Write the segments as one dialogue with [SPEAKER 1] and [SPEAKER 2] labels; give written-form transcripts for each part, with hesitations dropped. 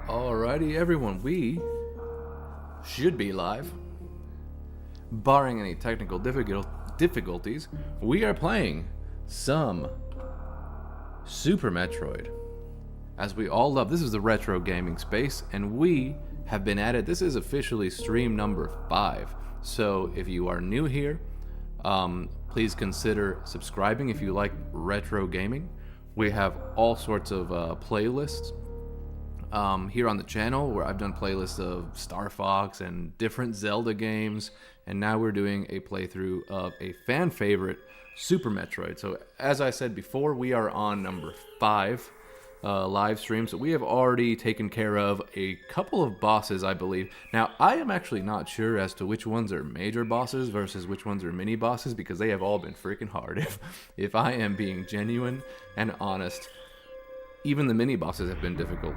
[SPEAKER 1] Alrighty, everyone, we should be live. Barring any technical difficulties, we are playing some Super Metroid. As we all love, this is the retro gaming space, and we have been at it. This is officially stream number 5. So if you are new here, please consider subscribing if you like retro gaming. We have all sorts of playlists here on the channel, where I've done playlists of Star Fox and different Zelda games, and now we're doing a playthrough of a fan favorite, Super Metroid. So as I said before, we are on number 5 live stream, so we have already taken care of a couple of bosses, I believe. Now, I am actually not sure as to which ones are major bosses versus which ones are mini bosses, because they have all been freaking hard. If I am being genuine and honest, even the mini bosses have been difficult.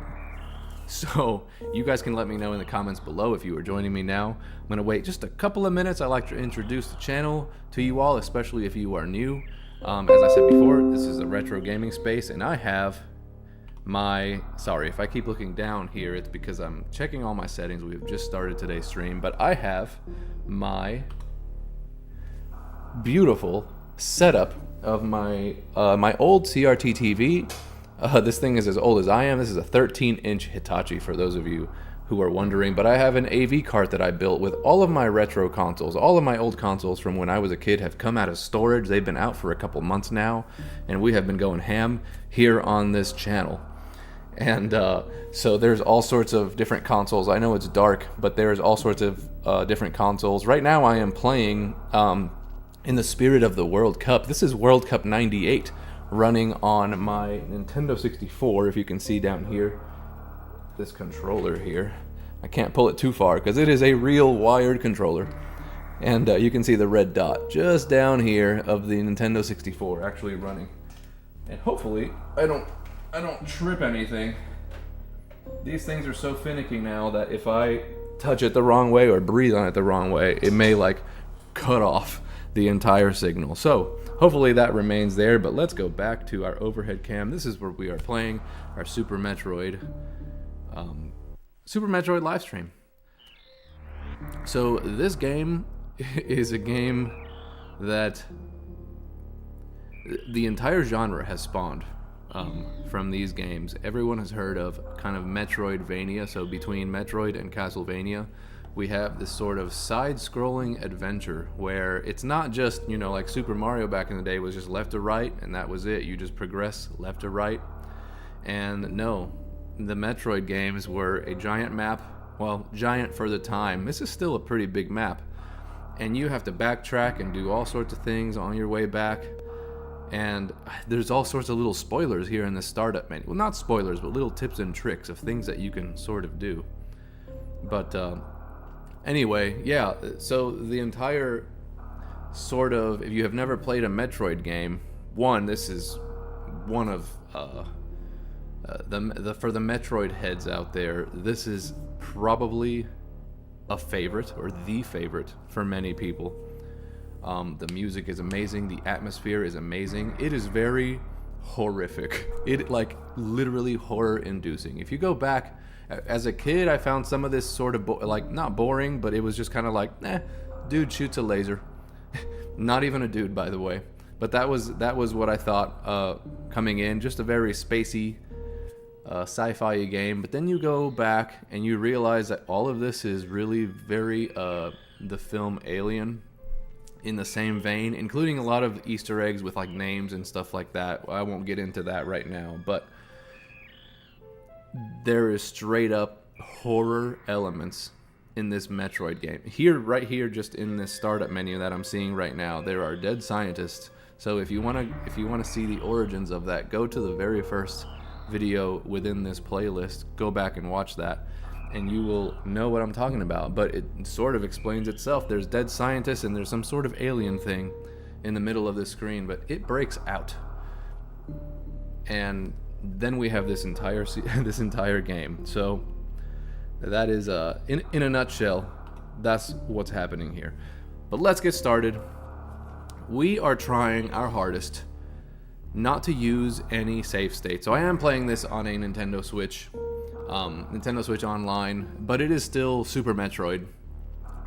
[SPEAKER 1] So you guys can let me know in the comments below if you are joining me now. I'm going to wait just a couple of minutes. I like to introduce the channel to you all, especially if you are new. As I said before, this is a retro gaming space, and I have my... Sorry, if I keep looking down here, it's because I'm checking all my settings. We've just started today's stream, but I have my beautiful setup of my my old CRT TV. This thing is as old as I am. This is a 13-inch Hitachi, for those of you who are wondering. But I have an AV cart that I built with all of my retro consoles. All of my old consoles from when I was a kid have come out of storage. They've been out for a couple months now, and we have been going ham here on this channel. And so there's all sorts of different consoles. I know it's dark, but there's all sorts of different consoles. Right now I am playing in the spirit of the World Cup. This is World Cup 98. Running on my Nintendo 64, if you can see down here, this controller here. I can't pull it too far because it is a real wired controller. And you can see the red dot just down here of the Nintendo 64 actually running. And hopefully I don't trip anything. These things are so finicky now that if I touch it the wrong way or breathe on it the wrong way, it may like cut off the entire signal. So hopefully that remains there, but let's go back to our overhead cam. This is where we are playing our Super Metroid live stream. So this game is a game that the entire genre has spawned from these games. Everyone has heard of kind of metroidvania, so between Metroid and Castlevania, we have this sort of side-scrolling adventure where it's not just, you know, like Super Mario back in the day was just left to right and that was it. You just progress left to right. And no, the Metroid games were a giant map. Well, giant for the time. This is still a pretty big map. And you have to backtrack and do all sorts of things on your way back. And there's all sorts of little spoilers here in the startup menu. Well, not spoilers, but little tips and tricks of things that you can sort of do. But anyway, yeah, so the entire sort of, if you have never played a Metroid game, this is one of for the Metroid heads out there, this is probably a favorite, or the favorite for many people. The music is amazing, the atmosphere is amazing. It is very horrific. It like literally horror inducing. If you go back, as a kid, I found some of this sort of not boring, but it was just kind of like, dude shoots a laser. Not even a dude, by the way. But that was what I thought coming in. Just a very spacey, sci-fi game. But then you go back and you realize that all of this is really very the film Alien in the same vein, including a lot of Easter eggs with like names and stuff like that. I won't get into that right now, but there is straight up horror elements in this Metroid game. Right here, just in this startup menu that I'm seeing right now, there are dead scientists. So if you want to see the origins of that, go to the very first video within this playlist. Go back and watch that, and you will know what I'm talking about. But it sort of explains itself. There's dead scientists and there's some sort of alien thing in the middle of this screen, but it breaks out. And then we have this entire game. So that is in a nutshell, that's what's happening here. But let's get started. We are trying our hardest not to use any save state. So I am playing this on a Nintendo Switch. Nintendo Switch Online, but it is still Super Metroid.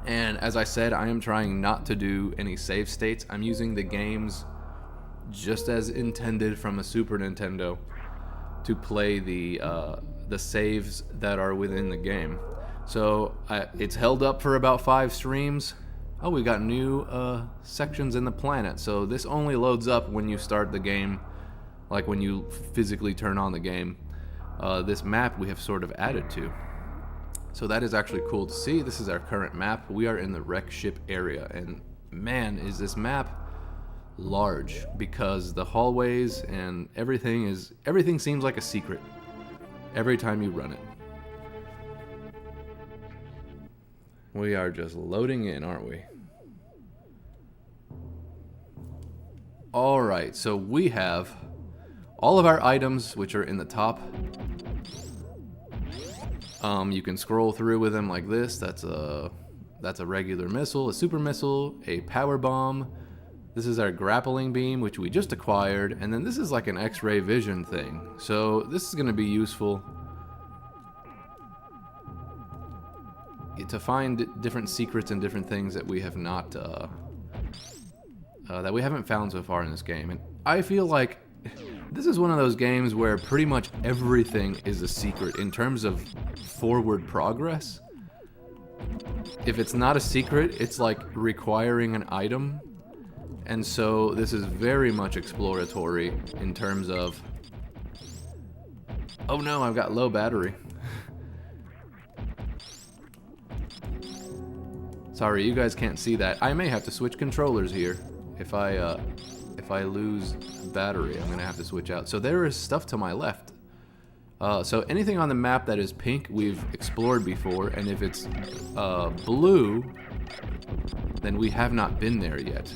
[SPEAKER 1] And as I said, I am trying not to do any save states. I'm using the games just as intended from a Super Nintendo to play the saves that are within the game. So it's held up for about 5 streams. Oh, we got new sections in the planet. So this only loads up when you start the game, like when you physically turn on the game. This map we have sort of added to. So that is actually cool to see. This is our current map. We are in the wreck ship area, and man, is this map large, because the hallways and everything seems like a secret every time you run it. We are just loading in, aren't we? Alright, so we have all of our items, which are in the top. You can scroll through with them like this. That's a regular missile, a super missile, a power bomb. This is our grappling beam, which we just acquired, and then this is like an X-ray vision thing. So this is going to be useful to find different secrets and different things that we have not that we haven't found so far in this game. And I feel like this is one of those games where pretty much everything is a secret in terms of forward progress. If it's not a secret, it's like requiring an item. And so this is very much exploratory in terms of... Oh no, I've got low battery. Sorry, you guys can't see that. I may have to switch controllers here. If I lose battery, I'm gonna have to switch out. So there is stuff to my left. So anything on the map that is pink, we've explored before, and if it's blue, then we have not been there yet.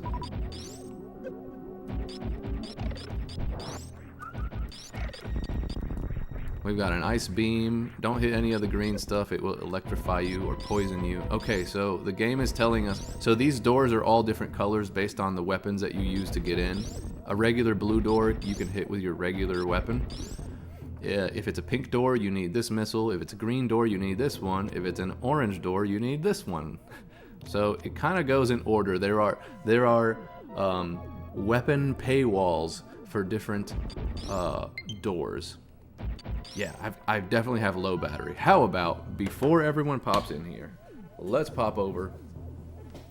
[SPEAKER 1] We've got an ice beam. Don't hit any of the green stuff. It will electrify you or poison you. Okay, so the game is telling us... So these doors are all different colors based on the weapons that you use to get in. A regular blue door you can hit with your regular weapon. If it's a pink door, you need this missile. If it's a green door, you need this one. If it's an orange door, you need this one. So it kind of goes in order. There are weapon paywalls for different doors. Yeah, I definitely have low battery. How about, before everyone pops in here, let's pop over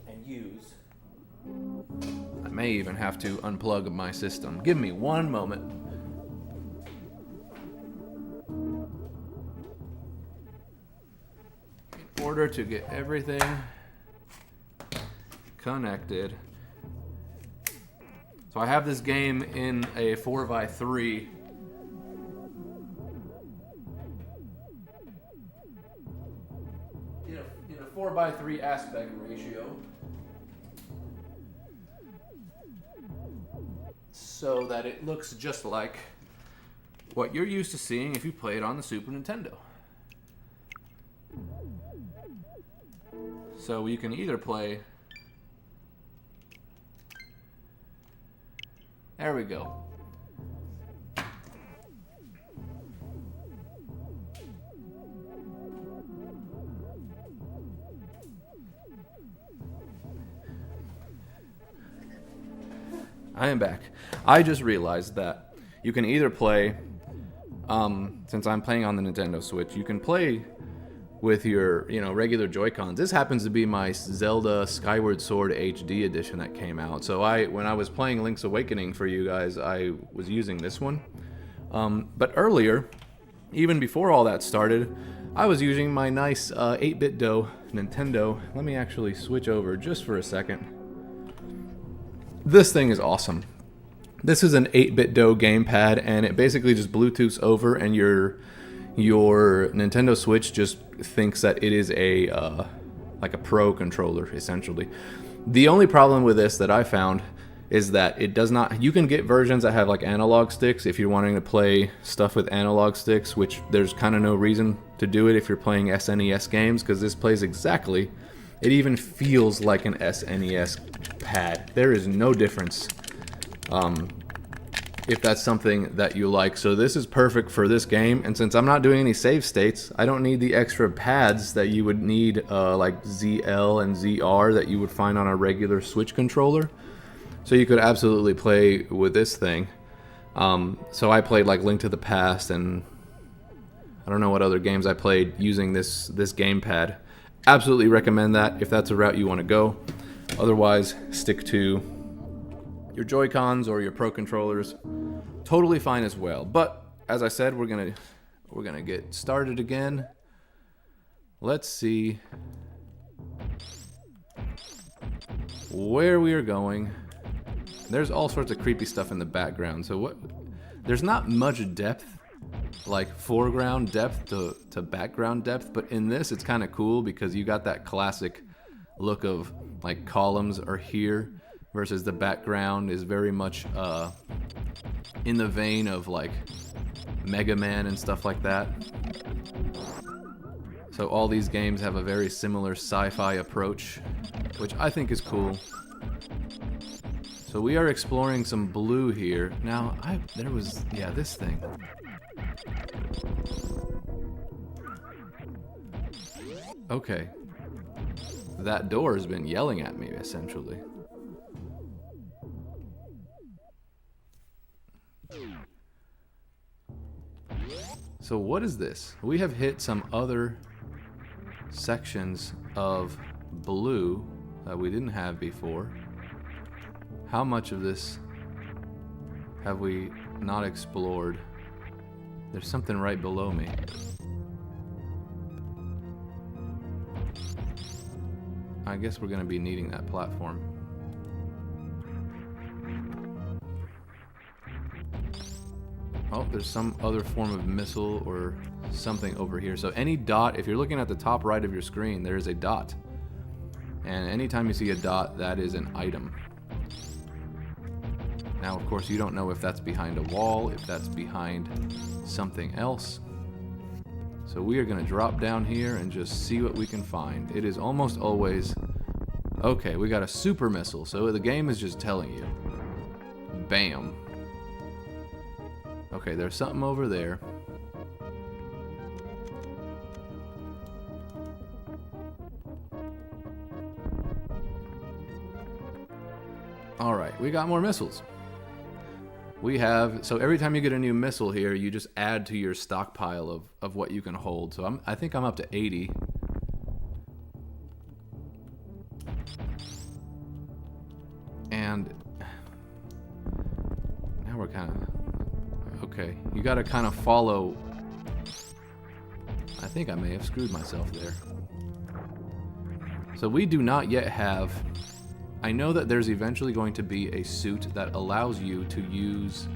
[SPEAKER 1] and use... I may even have to unplug my system. Give me one moment. In order to get everything connected. So I have this game in a 4x3. In a 4x3 aspect ratio. So that it looks just like what you're used to seeing if you play it on the Super Nintendo. So you can either play... There we go. I am back. I just realized that you can either play, since I'm playing on the Nintendo Switch, you can play with your, regular Joy-Cons. This happens to be my Zelda Skyward Sword HD edition that came out. So when I was playing Link's Awakening for you guys, I was using this one. But earlier, even before all that started, I was using my nice 8-bit Do Nintendo. Let me actually switch over just for a second. This thing is awesome. This is an 8-bit Do gamepad, and it basically just Bluetooths over, and your Nintendo Switch just thinks that it is like a Pro controller, essentially. The only problem with this that I found is that it does not... You can get versions that have like analog sticks if you're wanting to play stuff with analog sticks, which there's kind of no reason to do it if you're playing SNES games, because this plays exactly... It even feels like an SNES pad. There is no difference if that's something that you like. So this is perfect for this game, and since I'm not doing any save states, I don't need the extra pads that you would need, like ZL and ZR that you would find on a regular Switch controller. So you could absolutely play with this thing. So I played like Link to the Past, and I don't know what other games I played using this gamepad. Absolutely recommend that if that's a route you want to go. Otherwise, stick to your Joy-Cons or your Pro controllers. Totally fine as well. But as I said, we're gonna get started again. Let's see where we are going. There's all sorts of creepy stuff in the background. So there's not much depth, like foreground depth to background depth, but in this it's kind of cool because you got that classic look of like columns are here versus the background is very much in the vein of like Mega Man and stuff like that. So all these games have a very similar sci-fi approach, which I think is cool. So we are exploring some blue here. Now, this thing. Okay. That door has been yelling at me, essentially. So what is this? We have hit some other sections of blue that we didn't have before. How much of this have we not explored? There's something right below me. I guess we're going to be needing that platform. Oh, there's some other form of missile or something over here. So any dot, if you're looking at the top right of your screen, there is a dot. And anytime you see a dot, that is an item. Now, of course, you don't know if that's behind a wall, if that's behind something else. So we are going to drop down here and just see what we can find. It is almost always... Okay, we got a super missile, so the game is just telling you. Bam. Okay, there's something over there. Alright, we got more missiles. We have, so every time you get a new missile here, you just add to your stockpile of what you can hold. So I think I'm up to 80. And now we're kind of, okay, you got to kind of follow. I think I may have screwed myself there. So we do not yet have... I know that there's eventually going to be a suit that allows you to use,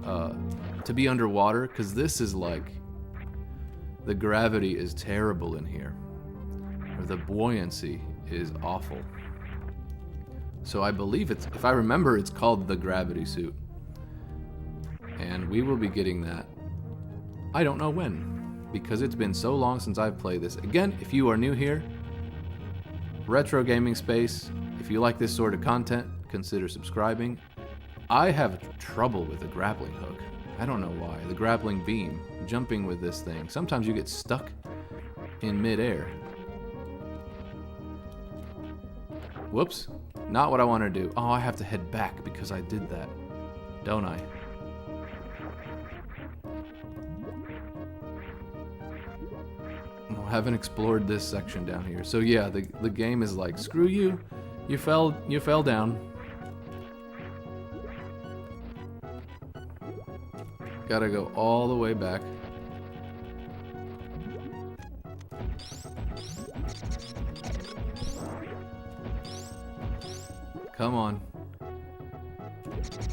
[SPEAKER 1] to be underwater, because this is like, the gravity is terrible in here, or the buoyancy is awful. So I believe it's, if I remember, it's called the gravity suit, and we will be getting that. I don't know when, because it's been so long since I've played this. Again, if you are new here, retro gaming space. If you like this sort of content, consider subscribing. I have trouble with the grappling hook. I don't know why. The grappling beam, jumping with this thing. Sometimes you get stuck in midair. Whoops. Not what I want to do. Oh, I have to head back because I did that. Don't I? I haven't explored this section down here. So yeah, the game is like, screw you. You fell down. Gotta go all the way back. Come on.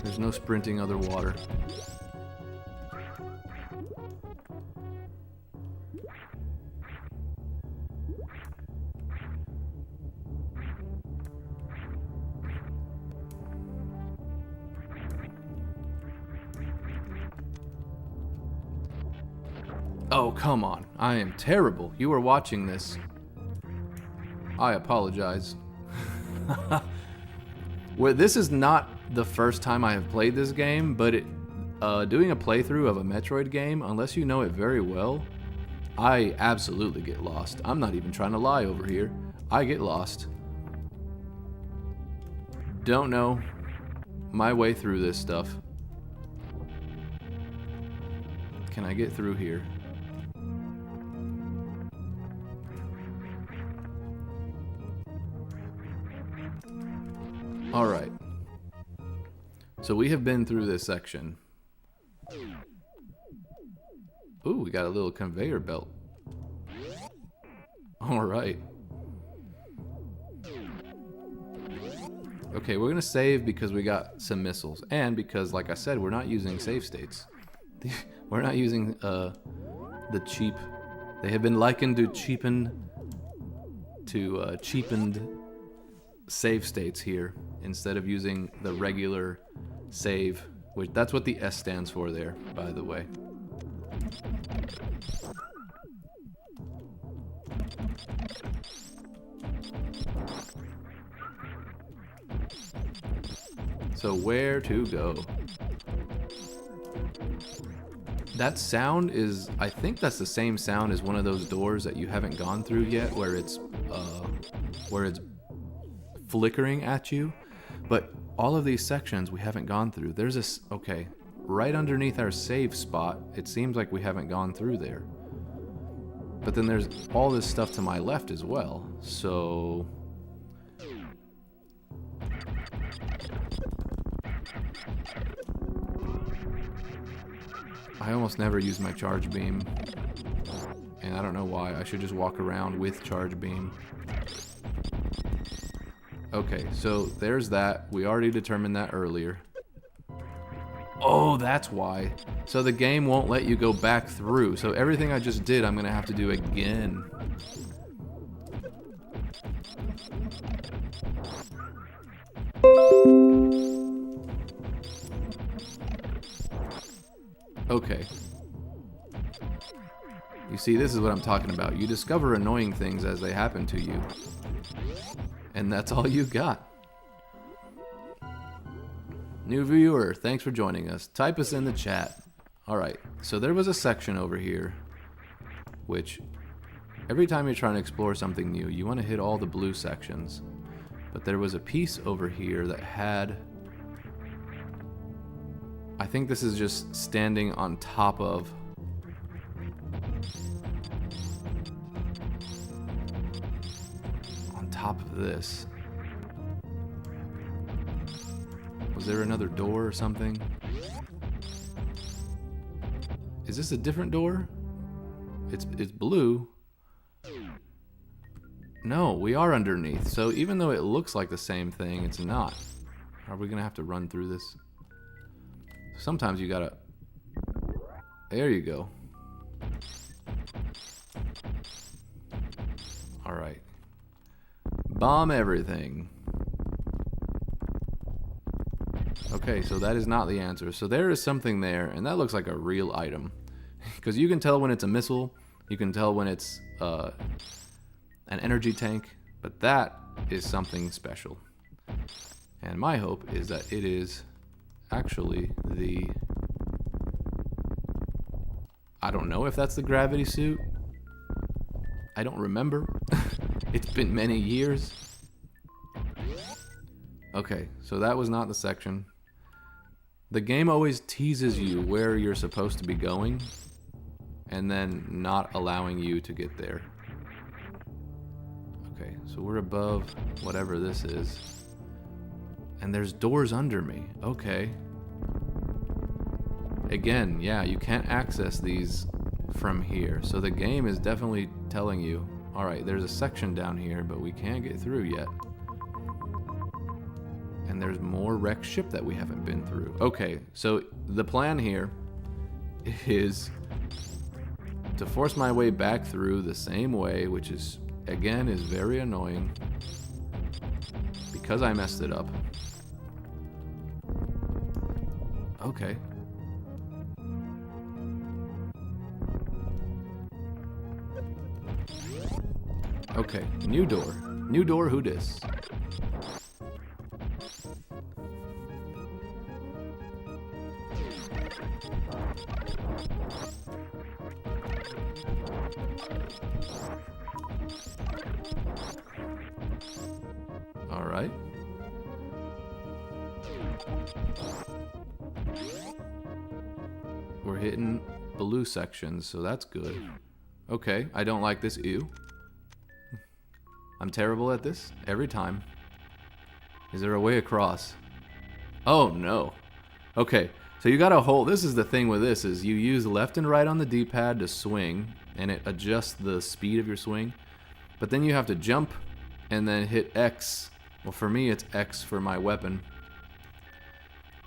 [SPEAKER 1] There's no sprinting underwater. Oh, come on. I am terrible. You are watching this. I apologize. Well, this is not the first time I have played this game, but doing a playthrough of a Metroid game, unless you know it very well, I absolutely get lost. I'm not even trying to lie over here. I get lost. Don't know my way through this stuff. Can I get through here? Alright. So we have been through this section. Ooh, we got a little conveyor belt. Alright. Okay, we're gonna save because we got some missiles. And because, like I said, we're not using save states. We're not using the cheap. They have been likened to cheapened save states here instead of using the regular save, which that's what the S stands for there, by the way. So where to go? That sound is, I think that's the same sound as one of those doors that you haven't gone through yet, where it's flickering at you. But all of these sections we haven't gone through. There's a, okay, right underneath our save spot, it seems like we haven't gone through there. But then there's all this stuff to my left as well, so... I almost never use my charge beam, and I don't know why. I should just walk around with charge beam. Okay, so there's that. We already determined that earlier. Oh, that's why. So the game won't let you go back through. So everything I just did, I'm gonna have to do again. Okay. You see, this is what I'm talking about. You discover annoying things as they happen to you. And that's all you got. New viewer, thanks for joining us. Type us in the chat. Alright, so there was a section over here, which every time you're trying to explore something new, you want to hit all the blue sections. But there was a piece over here that had... I think this is just standing on top of... on top of this. Was there another door or something? Is this a different door? It's blue. No, we are underneath. So even though it looks like the same thing, it's not. Are we gonna have to run through this? Sometimes you gotta... There you go. Alright. Bomb everything. Okay, so that is not the answer. So there is something there, and that looks like a real item. Because you can tell when it's a missile, you can tell when it's an energy tank, but that is something special. And my hope is that it is actually the... I don't know if that's the gravity suit. I don't remember. It's been many years. Okay, so that was not the section. The game always teases you where you're supposed to be going, and then not allowing you to get there. Okay, so we're above whatever this is. And there's doors under me. Okay. Again, yeah, you can't access these from here. So the game is definitely telling you, alright, there's a section down here, but we can't get through yet. And there's more wrecked ship that we haven't been through. Okay, so the plan here is to force my way back through the same way, which is, again, is very annoying because I messed it up. Okay. Okay, new door. New door, who dis? Alright. We're hitting blue sections, so that's good. Okay, I don't like this. Ew. I'm terrible at this every time. Is there a way across? Oh no. Okay, so you gotta hold. This is the thing with this, is you use left and right on the D-pad to swing, and it adjusts the speed of your swing. But then you have to jump and then hit X. Well, for me, it's X for my weapon.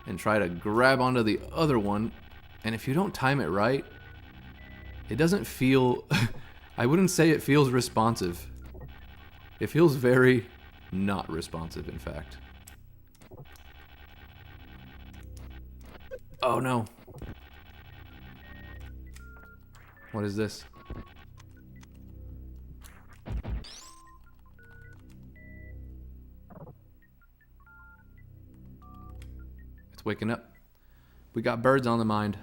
[SPEAKER 1] And try to grab onto the other one. And if you don't time it right, it doesn't feel... I wouldn't say it feels responsive. It feels very not responsive, in fact. Oh no. What is this? It's waking up. We got birds on the mind.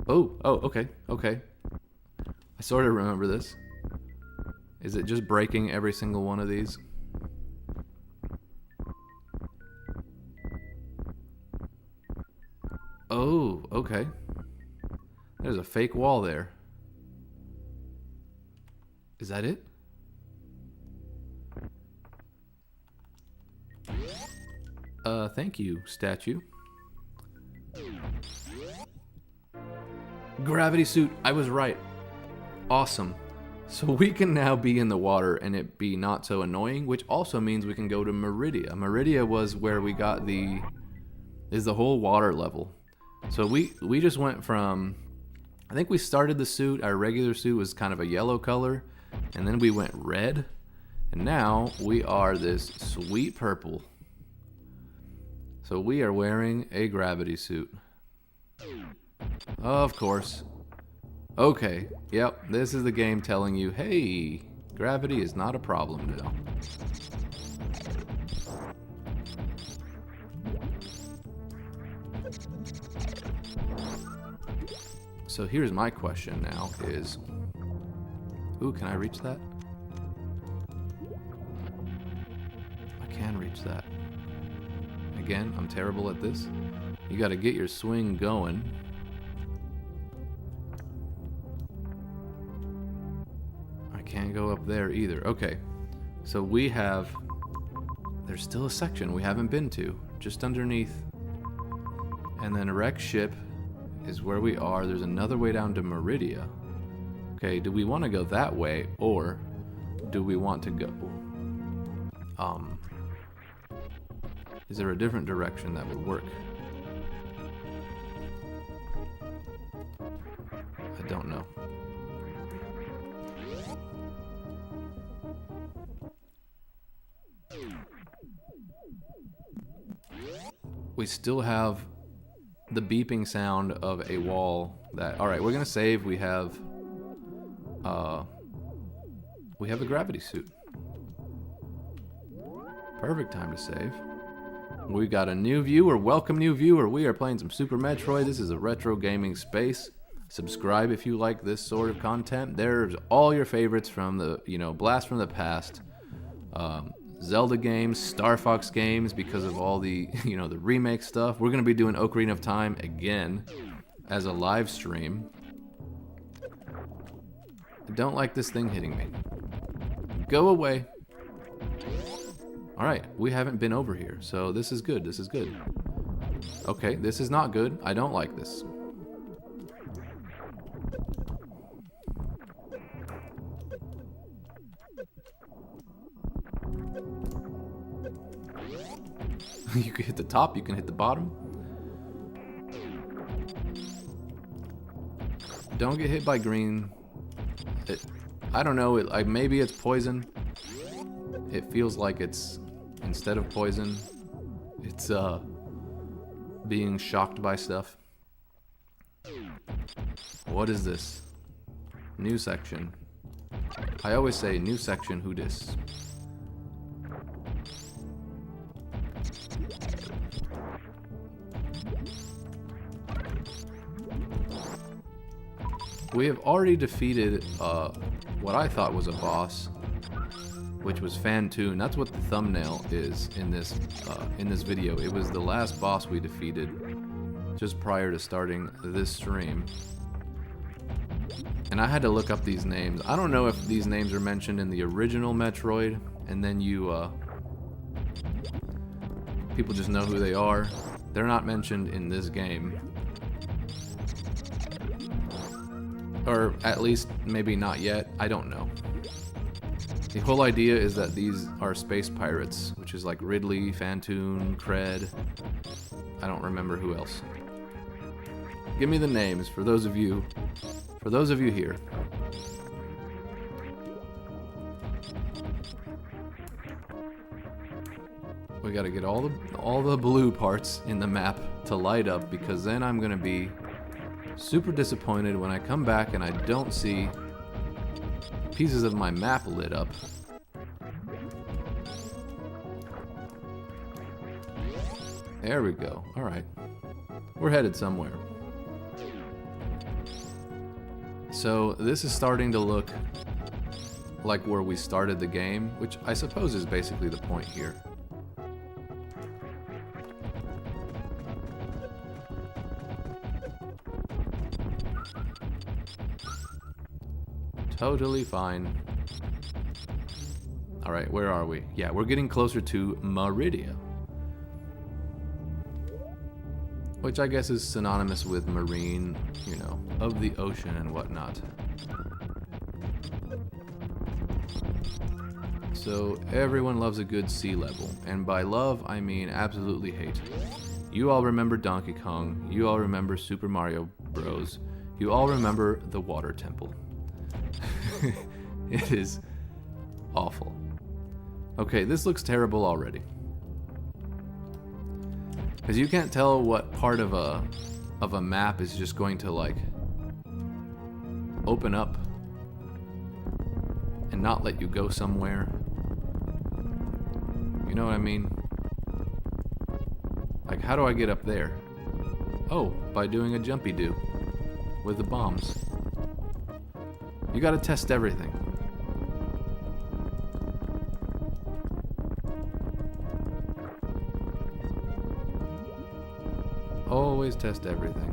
[SPEAKER 1] Oh, okay, okay. I sort of remember this. Is it just breaking every single one of these? Oh, okay. There's a fake wall there. Is that it? Thank you, statue. Gravity suit, I was right. Awesome. So we can now be in the water and it be not so annoying, which also means we can go to Meridia. Meridia was where we got the whole water level. So we just went from, I think we started the suit, our regular suit was kind of a yellow color, and then we went red, and now we are this sweet purple. So we are wearing a gravity suit. Of course. Okay, yep, this is the game telling you, hey, gravity is not a problem now. So here's my question now is, ooh, can I reach that? I can reach that. Again, I'm terrible at this. You gotta get your swing going. I can't go up there either. Okay, so we have, there's still a section we haven't been to, just underneath. And then wreck ship is where we are. There's another way down to Meridia. Okay, do we want to go that way, or do we want to go... Is there a different direction that would work? I don't know. We still have the beeping sound of a wall that... Alright, we're gonna save. We have a gravity suit. Perfect time to save. We got a new viewer. Welcome, new viewer. We are playing some Super Metroid. This is a retro gaming space. Subscribe if you like this sort of content. There's all your favorites from the, Blast from the Past, Zelda games, Star Fox games, because of all the, the remake stuff. We're going to be doing Ocarina of Time again as a live stream. I don't like this thing hitting me. Go away. Alright, we haven't been over here, so this is good, this is good. Okay, this is not good. I don't like this. You can hit the top, you can hit the bottom. Don't get hit by green. I don't know, maybe it's poison. It feels like it's, instead of poison, it's being shocked by stuff. What is this? New section. I always say new section, who dis? We have already defeated what I thought was a boss, which was PHANTOON. That's what the thumbnail is in this video. It was the last boss we defeated just prior to starting this stream. And I had to look up these names. I don't know if these names are mentioned in the original Metroid, and then people just know who they are. They're not mentioned in this game. Or at least maybe not yet. I don't know. The whole idea is that these are space pirates, which is like Ridley, PHANTOON, Kraid. I don't remember who else. Give me the names for those of you here. We gotta get all the blue parts in the map to light up, because then I'm gonna be super disappointed when I come back and I don't see pieces of my map lit up. There we go. Alright. We're headed somewhere. So this is starting to look like where we started the game, which I suppose is basically the point here. Totally fine. Alright, where are we? Yeah, we're getting closer to Meridia, which I guess is synonymous with marine, you know, of the ocean and whatnot. So everyone loves a good sea level, and by love I mean absolutely hate. You all remember Donkey Kong, you all remember Super Mario Bros, you all remember the water temple. It is awful. Okay, this looks terrible already. Because you can't tell what part of a map is just going to like open up and not let you go somewhere. You know what I mean? Like, how do I get up there? Oh, by doing a jumpy-doo with the bombs. You gotta test everything. Always test everything.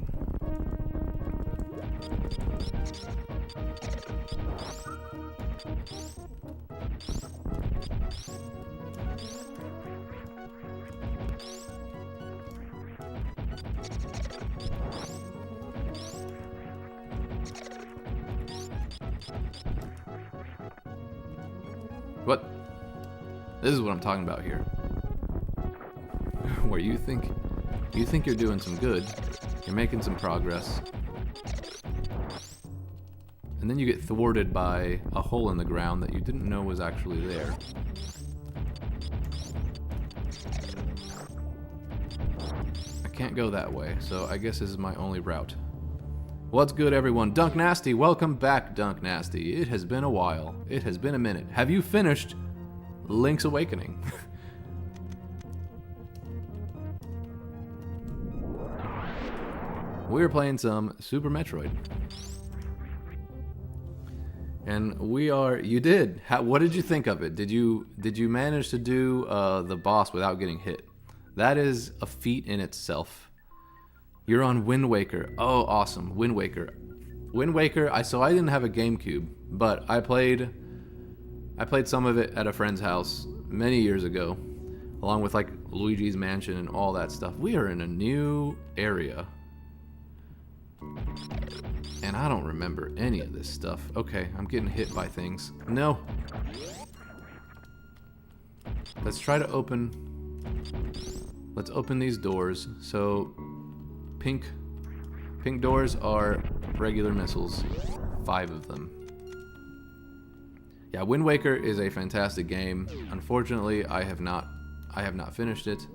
[SPEAKER 1] What? This is what I'm talking about here. Where you think you're doing some good, you're making some progress, and then you get thwarted by a hole in the ground that you didn't know was actually there. I can't go that way, so I guess this is my only route. What's good, everyone? Dunk Nasty, welcome back, Dunk Nasty. It has been a while. It has been a minute. Have you finished Link's Awakening? We're playing some Super Metroid. And we are... You did! What did you think of it? Did you manage to do the boss without getting hit? That is a feat in itself. You're on Wind Waker. Oh, awesome. Wind Waker. Wind Waker, so I didn't have a GameCube, but I played some of it at a friend's house many years ago, along with like Luigi's Mansion and all that stuff. We are in a new area. And I don't remember any of this stuff. Okay, I'm getting hit by things. No. Let's try to open... Let's open these doors. So, pink doors are regular missiles. 5 of them. Yeah, Wind Waker is a fantastic game. Unfortunately, I have not finished it.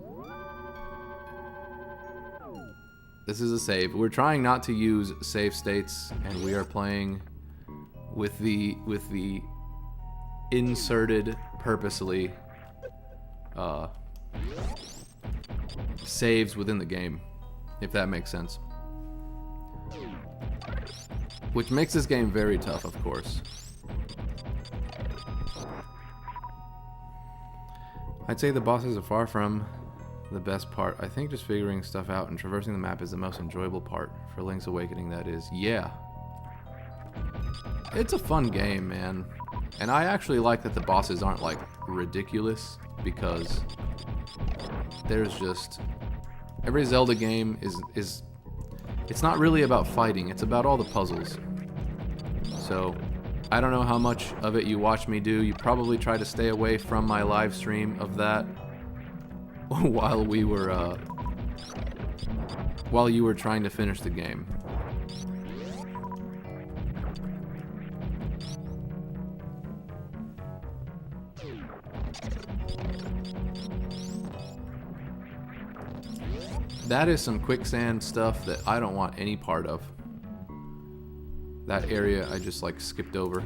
[SPEAKER 1] This is a save. We're trying not to use save states, and we are playing with the inserted purposely saves within the game, if that makes sense. which makes this game very tough, of course. I'd say the bosses are far from the best part. I think just figuring stuff out and traversing the map is the most enjoyable part. For Link's Awakening, that is. Yeah. It's a fun game, man. And I actually like that the bosses aren't, like, ridiculous, because there's just... Every Zelda game is it's not really about fighting, it's about all the puzzles. So, I don't know how much of it you watch me do. You probably try to stay away from my live stream of that while we were, while you were trying to finish the game. That is some quicksand stuff that I don't want any part of. That area I just like skipped over.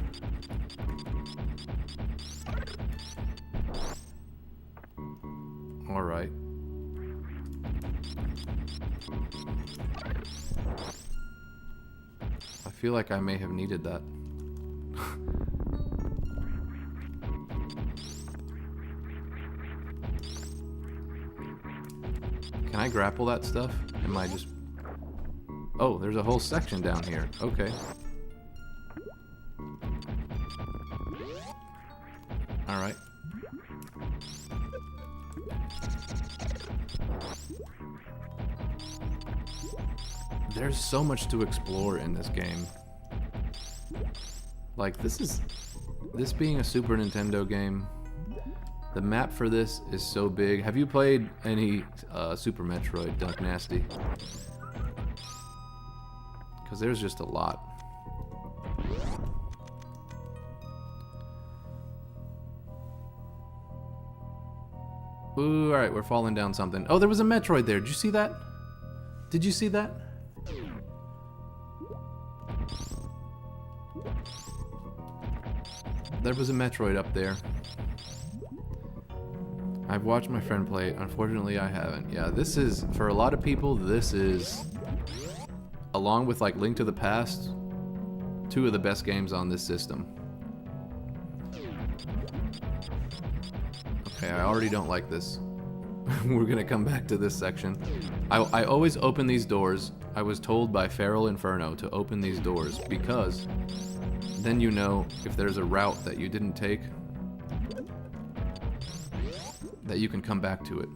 [SPEAKER 1] Alright. I feel like I may have needed that. Can I grapple that stuff? Am I just... Oh, there's a whole section down here. Okay. Alright. There's so much to explore in this game. Like, this being a Super Nintendo game, the map for this is so big. Have you played any Super Metroid, Dunk Nasty? Because there's just a lot. Ooh, alright, we're falling down something. Oh, there was a Metroid there. Did you see that? Did you see that? There was a Metroid up there. I've watched my friend play it. Unfortunately, I haven't. Yeah, this is, for a lot of people, this is, along with like Link to the Past, two of the best games on this system. Okay, I already don't like this. We're gonna come back to this section. I always open these doors. I was told by Feral Inferno to open these doors because then you know if there's a route that you didn't take, that you can come back to it.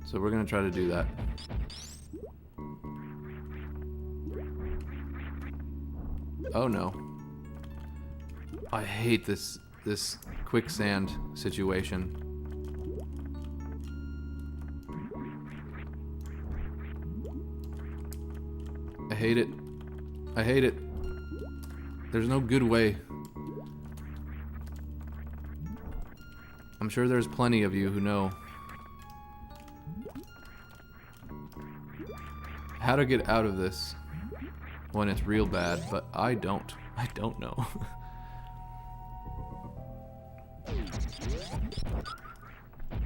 [SPEAKER 1] So we're gonna try to do that. Oh no. I hate this quicksand situation. I hate it. I hate it. There's no good way. I'm sure there's plenty of you who know how to get out of this when it's real bad, but I don't. I don't know.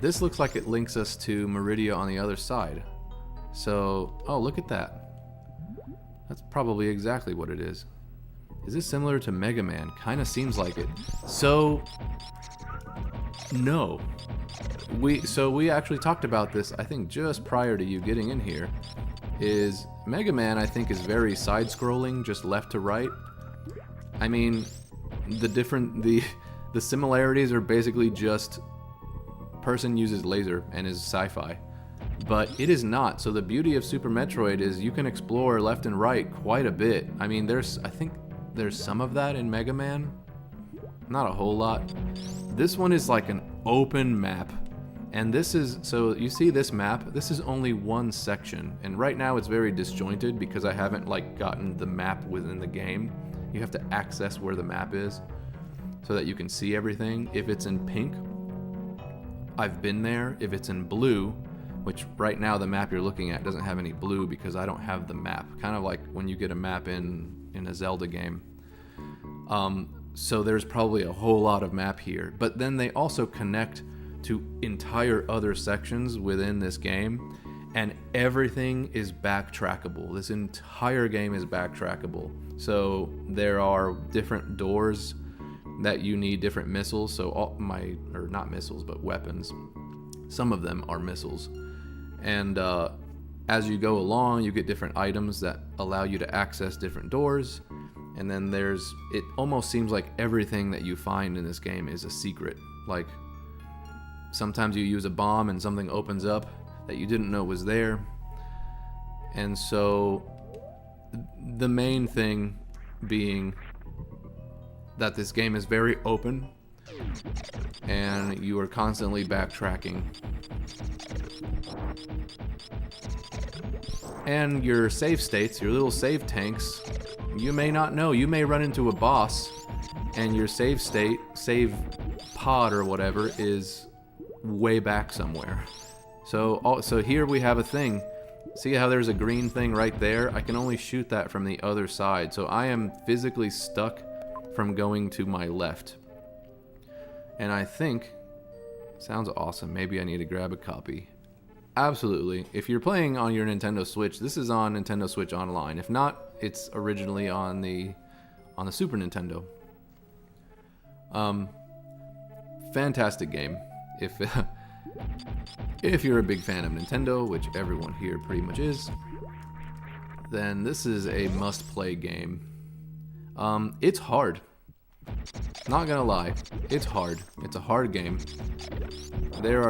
[SPEAKER 1] This looks like it links us to Meridia on the other side. So, oh, look at that. That's probably exactly what it is. Is this similar to Mega Man? Kinda seems like it. So, no. We actually talked about this, I think, just prior to you getting in here. Is Mega Man, I think, is very side-scrolling, just left to right. I mean, the similarities are basically just person uses laser and is sci-fi. But it is not. So the beauty of Super Metroid is you can explore left and right quite a bit. I mean, I think there's some of that in Mega Man. Not a whole lot. This one is like an open map. And this is, so you see this map, this is only one section. And right now it's very disjointed because I haven't like gotten the map within the game. You have to access where the map is so that you can see everything. If it's in pink, I've been there. If it's in blue, which right now the map you're looking at doesn't have any blue because I don't have the map. Kind of like when you get a map in a Zelda game. So there's probably a whole lot of map here. But then they also connect to entire other sections within this game. and everything is backtrackable. This entire game is backtrackable. So there are different doors that you need different missiles. So or not missiles, but weapons. Some of them are missiles. And as you go along, you get different items that allow you to access different doors. And then it almost seems like everything that you find in this game is a secret. Like, sometimes you use a bomb and something opens up that you didn't know was there. And so the main thing being that this game is very open and you are constantly backtracking. And your save states, your little save tanks, you may not know. You may run into a boss and your save state, save pod or whatever, is way back somewhere. So here we have a thing. See how there's a green thing right there? I can only shoot that from the other side. So I am physically stuck from going to my left. And I think, sounds awesome. Maybe I need to grab a copy. Absolutely. If you're playing on your Nintendo Switch, this is on Nintendo Switch Online. If not, it's originally on the Super Nintendo. Fantastic game. If you're a big fan of Nintendo, which everyone here pretty much is, then this is a must-play game. It's hard. Not gonna lie, it's hard. It's a hard game. There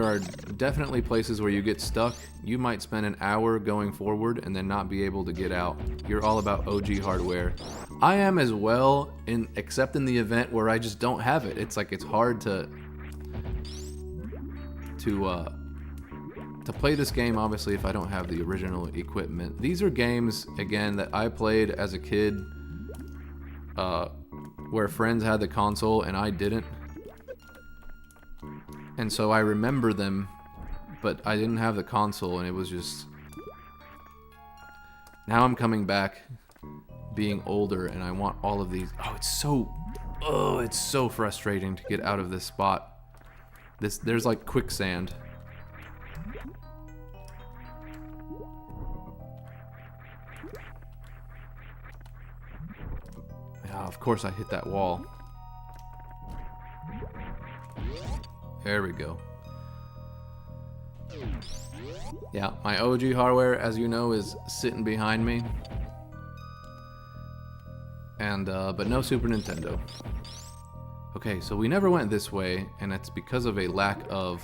[SPEAKER 1] are definitely places where you get stuck. You might spend an hour going forward and then not be able to get out. You're all about OG hardware. I am as well, except in the event where I just don't have it. It's like it's hard to play this game, obviously, if I don't have the original equipment. These are games, again, that I played as a kid, where friends had the console and I didn't. And so I remember them, but I didn't have the console, and it was just... Now I'm coming back, being older, and I want all of these... it's so frustrating to get out of this spot. There's like quicksand. Yeah, of course I hit that wall. There we go. Yeah, my OG hardware, as you know, is sitting behind me. And, but no Super Nintendo. Okay, so we never went this way, and it's because of a lack of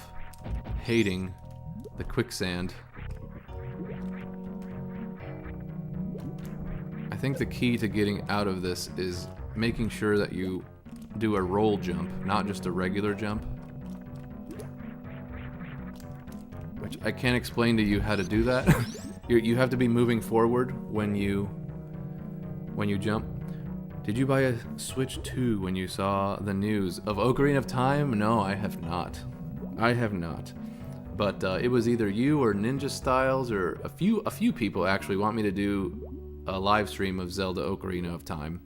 [SPEAKER 1] hating the quicksand. I think the key to getting out of this is making sure that you do a roll jump, not just a regular jump. Which I can't explain to you how to do that. You have to be moving forward when you jump. Did you buy a Switch 2 when you saw the news of Ocarina of Time? No, I have not. I have not. But it was either you or Ninja Styles or a few people actually want me to do a live stream of Zelda Ocarina of Time.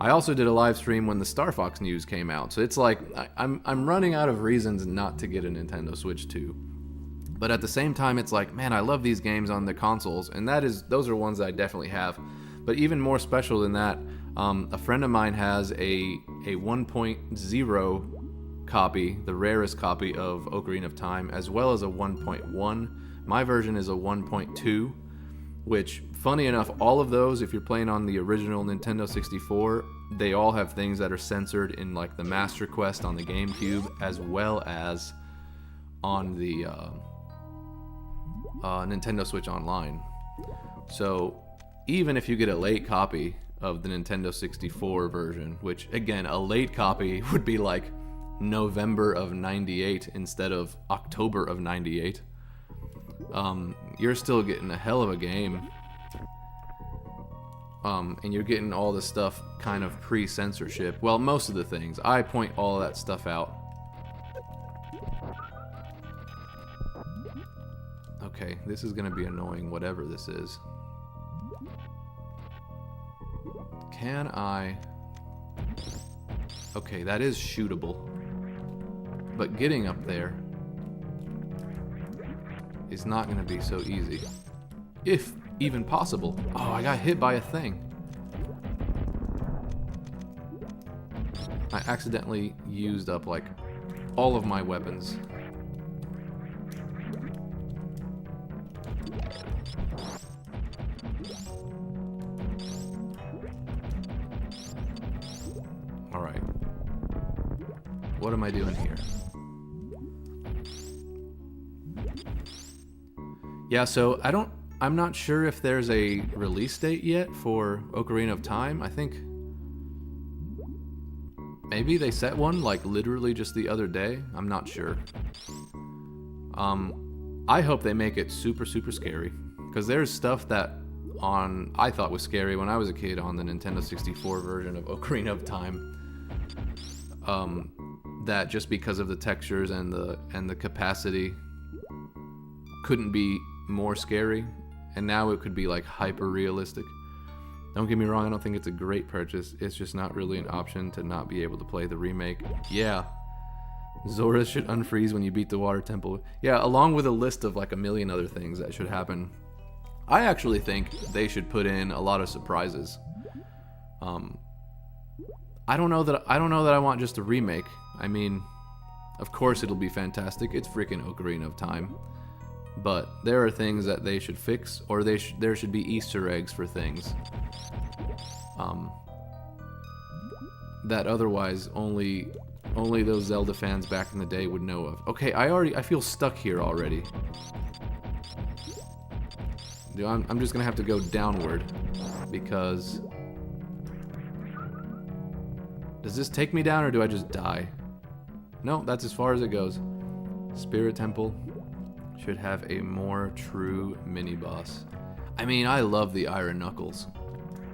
[SPEAKER 1] I also did a live stream when the Star Fox news came out. So it's like I'm running out of reasons not to get a Nintendo Switch 2. But at the same time, it's like, man, I love these games on the consoles, and those are ones that I definitely have. But even more special than that, a friend of mine has a 1.0 copy, the rarest copy of Ocarina of Time, as well as a 1.1. My version is a 1.2, which, funny enough, all of those, if you're playing on the original Nintendo 64, they all have things that are censored in like the Master Quest on the GameCube, as well as on the Nintendo Switch Online. So even if you get a late copy of the Nintendo 64 version, which again, a late copy would be like November of 98 instead of October of 98, you're still getting a hell of a game. And you're getting all the stuff kind of pre-censorship. Well, most of the things. I point all of that stuff out. Okay, this is going to be annoying, whatever this is. Can I... Okay, that is shootable. But getting up there... is not going to be so easy. If even possible. Oh, I got hit by a thing. I accidentally used up, like, all of my weapons. Alright. What am I doing here? Yeah, so I'm not sure if there's a release date yet for Ocarina of Time. I think maybe they set one, like, literally just the other day. I'm not sure. I hope they make it super, super scary. Because there's stuff that I thought was scary when I was a kid on the Nintendo 64 version of Ocarina of Time. That just because of the textures and the capacity couldn't be more scary. And now it could be, like, hyper realistic. Don't get me wrong, I don't think it's a great purchase. It's just not really an option to not be able to play the remake. Yeah. Zora should unfreeze when you beat the water temple. Yeah, along with a list of, like, a million other things that should happen. I actually think they should put in a lot of surprises. I don't know that I want just a remake. I mean, of course it'll be fantastic. It's freaking Ocarina of Time. But there are things that they should fix, or there should be Easter eggs for things that otherwise only those Zelda fans back in the day would know of. Okay, I feel stuck here already. Dude, I'm just gonna have to go downward because does this take me down or do I just die? No, that's as far as it goes. Spirit Temple should have a more true mini-boss. I mean, I love the Iron Knuckles.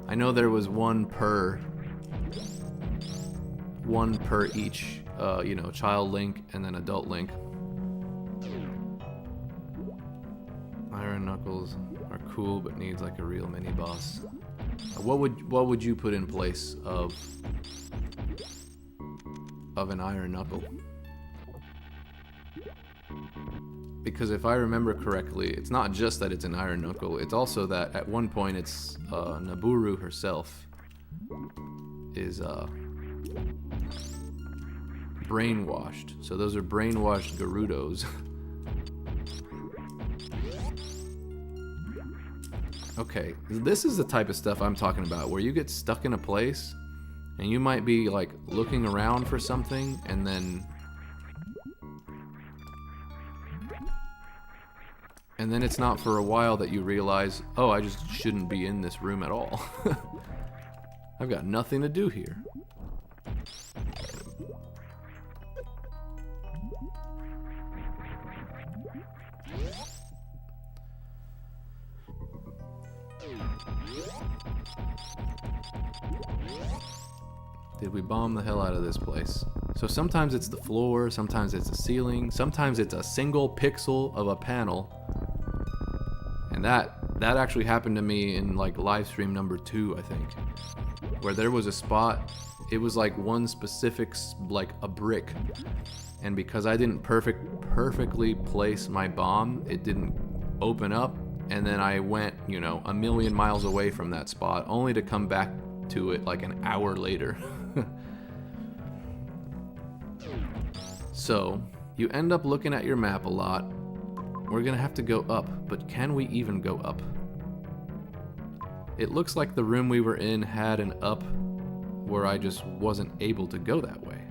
[SPEAKER 1] I know there was one per each, child Link and then adult Link. Iron Knuckles are cool, but needs like a real mini-boss. What would you put in place of an Iron Knuckle? Because if I remember correctly, it's not just that it's an Iron Knuckle, it's also that at one point it's Nabooru herself is brainwashed. So those are brainwashed Gerudos. Okay, this is the type of stuff I'm talking about, where you get stuck in a place and you might be like looking around for something and then it's not for a while that you realize, oh, I just shouldn't be in this room at all. I've got nothing to do here. Did we bomb the hell out of this place? So sometimes it's the floor, sometimes it's the ceiling, sometimes it's a single pixel of a panel. And that actually happened to me in like livestream number 2, I think, where there was a spot, it was like one specific, like a brick, and because I didn't perfectly place my bomb, it didn't open up, and then I went, a million miles away from that spot, only to come back to it like an hour later. So, you end up looking at your map a lot. We're gonna have to go up, but can we even go up? It looks like the room we were in had an up where I just wasn't able to go that way.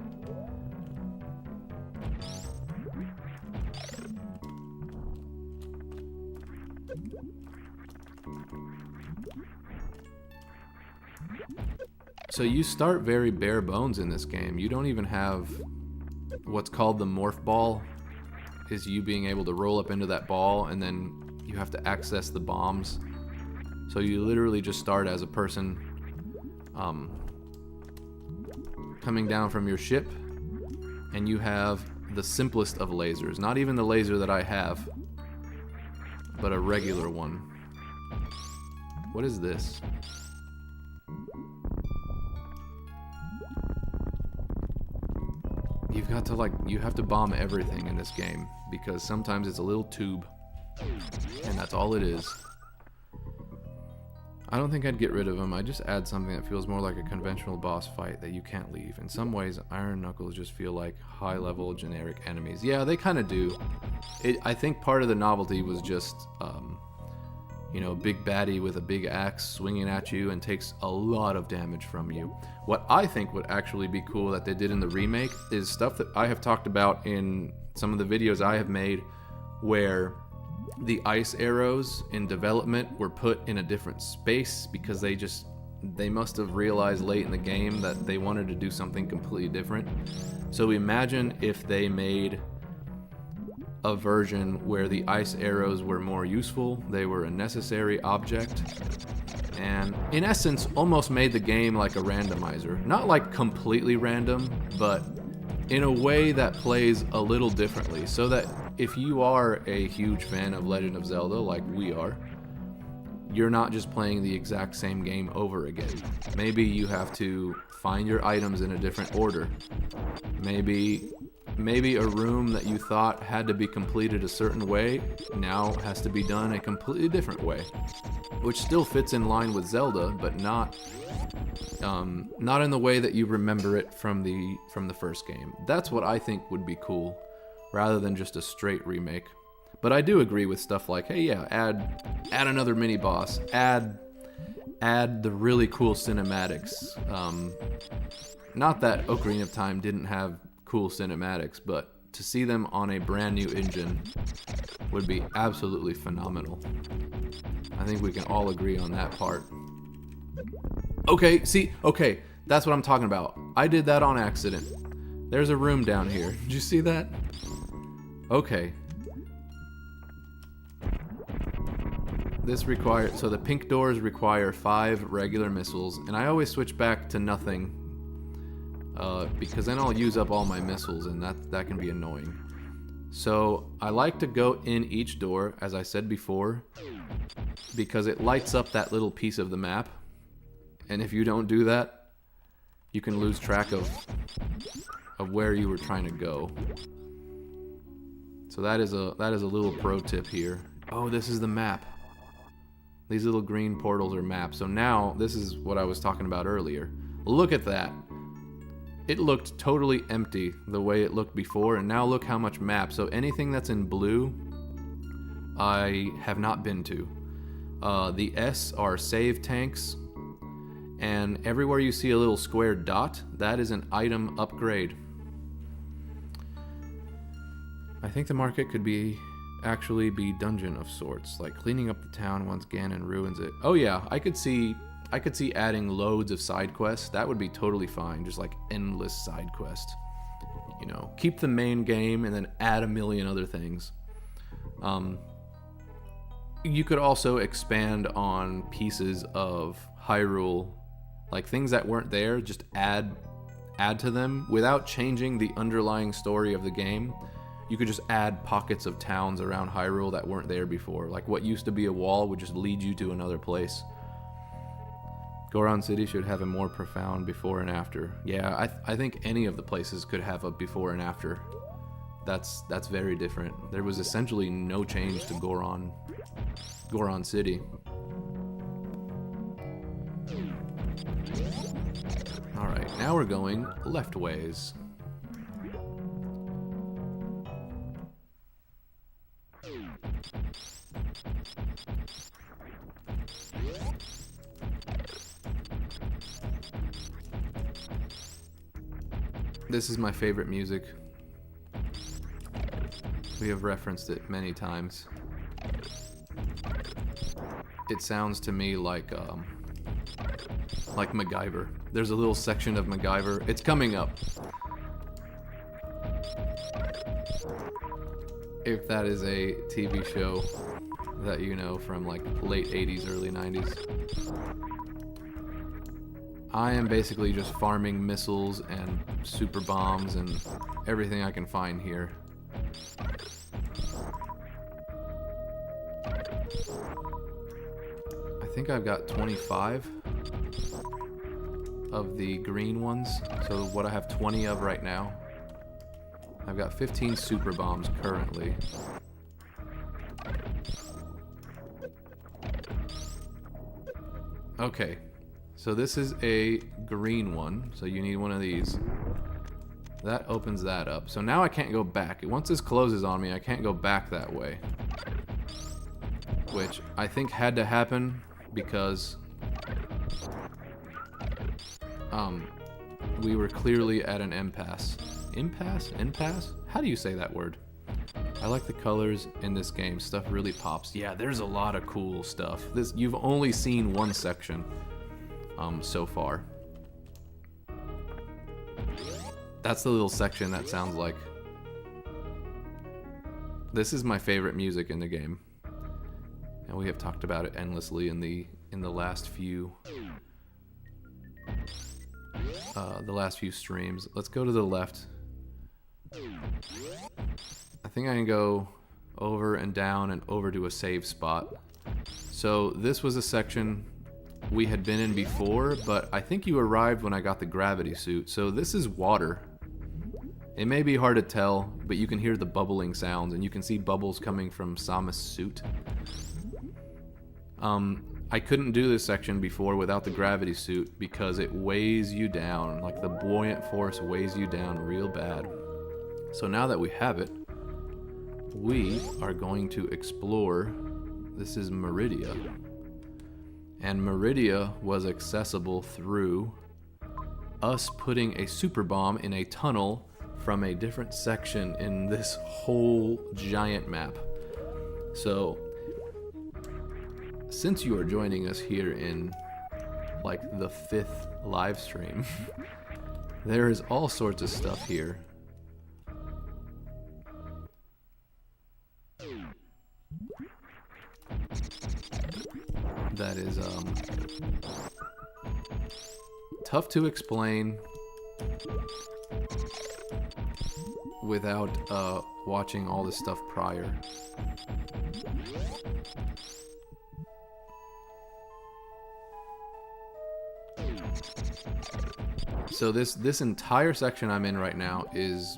[SPEAKER 1] So you start very bare bones in this game. You don't even have what's called the morph ball, is you being able to roll up into that ball and then you have to access the bombs. So you literally just start as a person coming down from your ship, and you have the simplest of lasers. Not even the laser that I have, but a regular one. What is this? You have to bomb everything in this game, because sometimes it's a little tube And that's all it is. I don't think I'd get rid of them. I'd just add something that feels more like a conventional boss fight that you can't leave. In some ways, Iron Knuckles just feel like high-level generic enemies. Yeah, they kind of do. I think part of the novelty was just, you know, big baddie with a big axe swinging at you and takes a lot of damage from you. What I think would actually be cool that they did in the remake is stuff that I have talked about in some of the videos I have made, where the ice arrows in development were put in a different space because they must have realized late in the game that they wanted to do something completely different. So imagine if they made a version where the ice arrows were more useful, they were a necessary object, and in essence almost made the game like a randomizer. Not like completely random, but in a way that plays a little differently, so that if you are a huge fan of Legend of Zelda, like we are, you're not just playing the exact same game over again. Maybe you have to find your items in a different order. Maybe a room that you thought had to be completed a certain way now has to be done a completely different way, which still fits in line with Zelda, but not in the way that you remember it from the first game. That's what I think would be cool, rather than just a straight remake. But I do agree with stuff like, hey, yeah, add another mini boss, add the really cool cinematics. Not that Ocarina of Time didn't have cool cinematics, but to see them on a brand new engine would be absolutely phenomenal. I think we can all agree on that part. Okay, that's what I'm talking about. I did that on accident. There's a room down here. Did you see that? Okay. So the pink doors require 5 regular missiles, and I always switch back to nothing, because then I'll use up all my missiles, and that can be annoying. So I like to go in each door, as I said before, because it lights up that little piece of the map, and if you don't do that, you can lose track of where you were trying to go. So that is a little pro tip here. Oh, this is the map. These little green portals are maps. So now, this is what I was talking about earlier. Look at that. It looked totally empty the way it looked before, and now look how much map. So anything that's in blue, I have not been to. The S are save tanks, and everywhere you see a little square dot, that is an item upgrade. I think the market could actually be dungeon of sorts, like cleaning up the town once Ganon ruins it. Oh yeah, I could see adding loads of side quests. That would be totally fine, just like endless side quests. You know, keep the main game and then add a million other things. You could also expand on pieces of Hyrule, like things that weren't there, just add to them without changing the underlying story of the game. You could just add pockets of towns around Hyrule that weren't there before. Like what used to be a wall would just lead you to another place. Goron City should have a more profound before and after. Yeah, I think any of the places could have a before and after. That's very different. There was essentially no change to Goron City. Alright, now we're going leftways. This is my favorite music. We have referenced it many times. It sounds to me like MacGyver. There's a little section of MacGyver. It's coming up. If that is a TV show that you know from like late 80s, early 90s. I am basically just farming missiles and super bombs and everything I can find here. I think I've got 25 of the green ones, so what I have 20 of right now. I've got 15 super bombs currently. Okay, so this is a green one, so you need one of these. That opens that up. So now I can't go back. Once this closes on me, I can't go back that way. Which I think had to happen because we were clearly at an impasse. Impasse? Impasse? How do you say that word? I like the colors in this game. Stuff really pops. Yeah, there's a lot of cool stuff. You've only seen one section so far. That's the little section that sounds like. This is my favorite music in the game. And we have talked about it endlessly in the last few streams. Let's go to the left. I think I can go over and down and over to a save spot. So this was a section we had been in before, but I think you arrived when I got the gravity suit. So this is water. It may be hard to tell, but you can hear the bubbling sounds, and you can see bubbles coming from Samus' suit. I couldn't do this section before without the gravity suit because it weighs you down. Like, the buoyant force weighs you down real bad. So now that we have it, we are going to explore. This is Meridia. And Meridia was accessible through us putting a super bomb in a tunnel from a different section in this whole giant map. So, since you are joining us here in like the 5th live stream, there is all sorts of stuff here. That is tough to explain without watching all this stuff prior. So this entire section I'm in right now is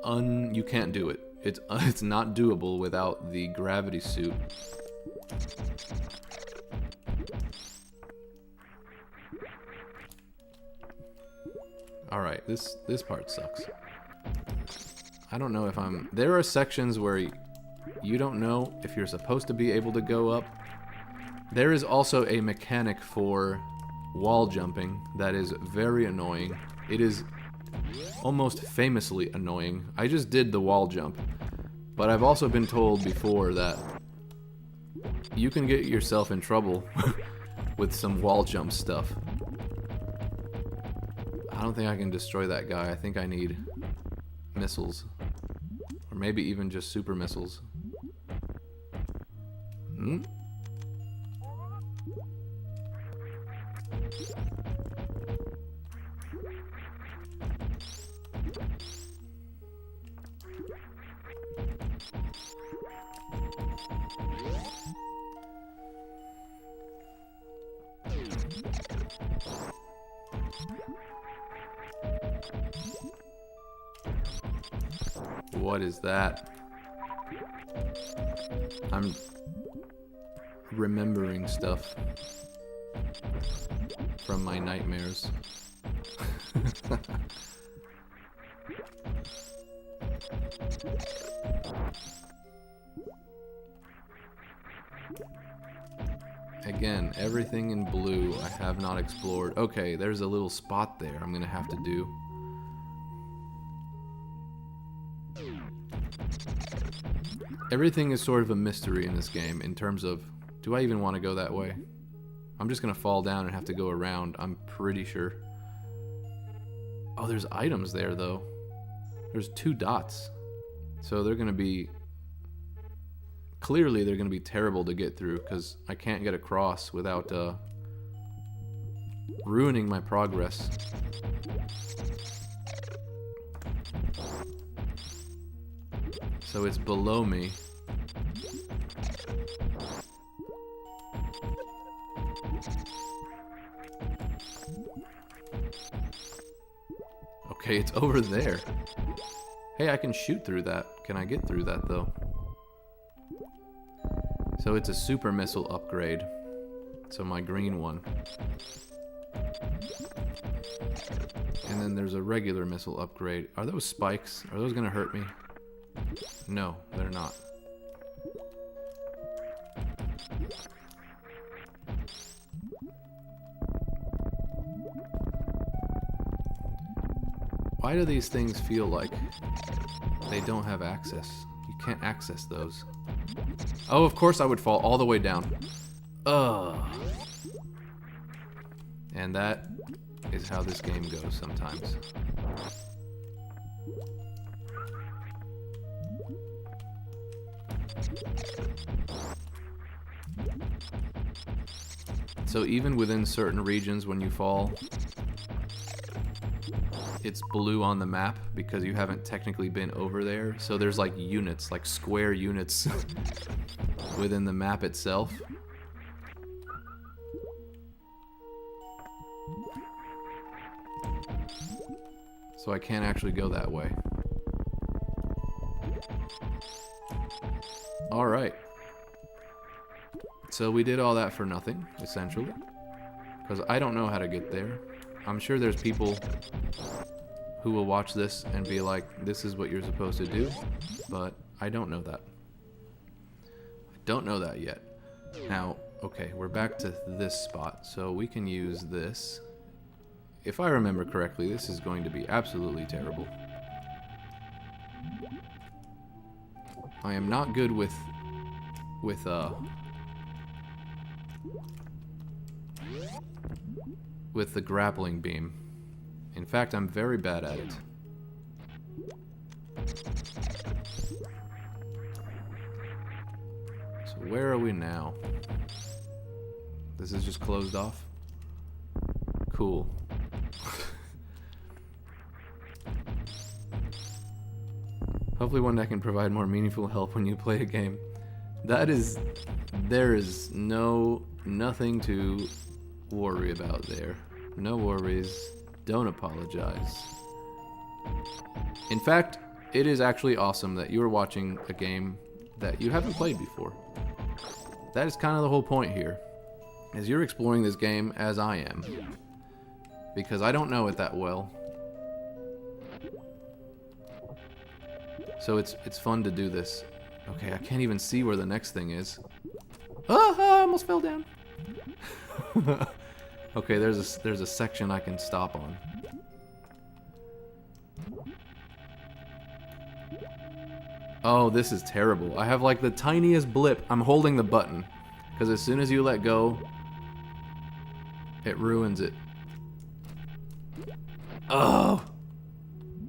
[SPEAKER 1] you can't do it. It's not doable without the gravity suit. All right, this part sucks. I don't know if there are sections where you don't know if you're supposed to be able to go up. There is also a mechanic for wall jumping that is very annoying. It is almost famously annoying. I just did the wall jump, but I've also been told before that you can get yourself in trouble with some wall jump stuff. I don't think I can destroy that guy. I think I need missiles. Or maybe even just super missiles. Hmm? What is that? I'm remembering stuff from my nightmares. Again, everything in blue I have not explored. Okay, there's a little spot there I'm gonna have to do. Everything is sort of a mystery in this game in terms of, do I even want to go that way? I'm just gonna fall down and have to go around, I'm pretty sure. Oh, there's items there though. There's 2 dots. So they're gonna be, clearly they're gonna be terrible to get through because I can't get across without ruining my progress. So it's below me. Okay, it's over there. Hey, I can shoot through that. Can I get through that though? So it's a super missile upgrade. So my green one. And then there's a regular missile upgrade. Are those spikes? Are those gonna hurt me? No, they're not. Why do these things feel like they don't have access? You can't access those. Oh, of course I would fall all the way down. Ugh. And that is how this game goes sometimes. So even within certain regions when you fall, it's blue on the map because you haven't technically been over there. So there's like units, like square units within the map itself. So I can't actually go that way. Alright. So we did all that for nothing, essentially. Because I don't know how to get there. I'm sure there's people who will watch this and be like, this is what you're supposed to do. But I don't know that. I don't know that yet. Now, okay, we're back to this spot. So we can use this. If I remember correctly, this is going to be absolutely terrible. I am not good with the grappling beam. In fact, I'm very bad at it. So where are we now? This is just closed off? Cool. Hopefully one day I can provide more meaningful help when you play a game. There is nothing to worry about there. No worries. Don't apologize. In fact, it is actually awesome that you are watching a game that you haven't played before. That is kind of the whole point here, is you're exploring this game as I am. Because I don't know it that well. So it's fun to do this. Okay, I can't even see where the next thing is. Ah, I almost fell down. Okay, there's a section I can stop on. Oh, this is terrible. I have like the tiniest blip. I'm holding the button because as soon as you let go, it ruins it. Oh!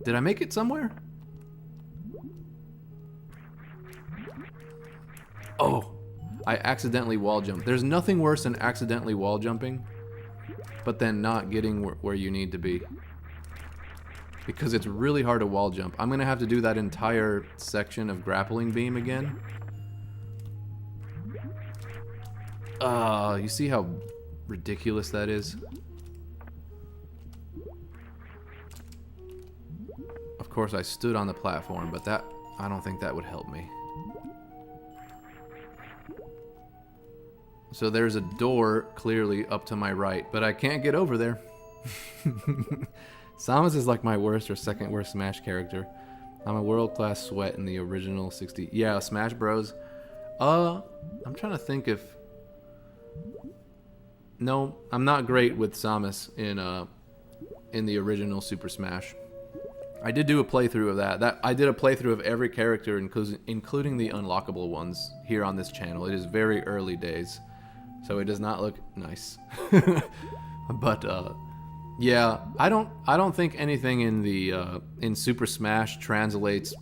[SPEAKER 1] Did I make it somewhere? Oh! I accidentally wall jumped. There's nothing worse than accidentally wall jumping, but then not getting where you need to be. Because it's really hard to wall jump. I'm gonna have to do that entire section of grappling beam again. You see how ridiculous that is? Of course, I stood on the platform, but I don't think that would help me. So there's a door clearly up to my right, but I can't get over there. Samus is like my worst or second worst Smash character. I'm a world-class sweat in the original 60. Yeah, Smash Bros. I'm trying to think if... No, I'm not great with Samus in the original Super Smash. I did do a playthrough of that. I did a playthrough of every character, including the unlockable ones, here on this channel. It is very early days, so it does not look nice. But yeah, I don't think anything in Super Smash translates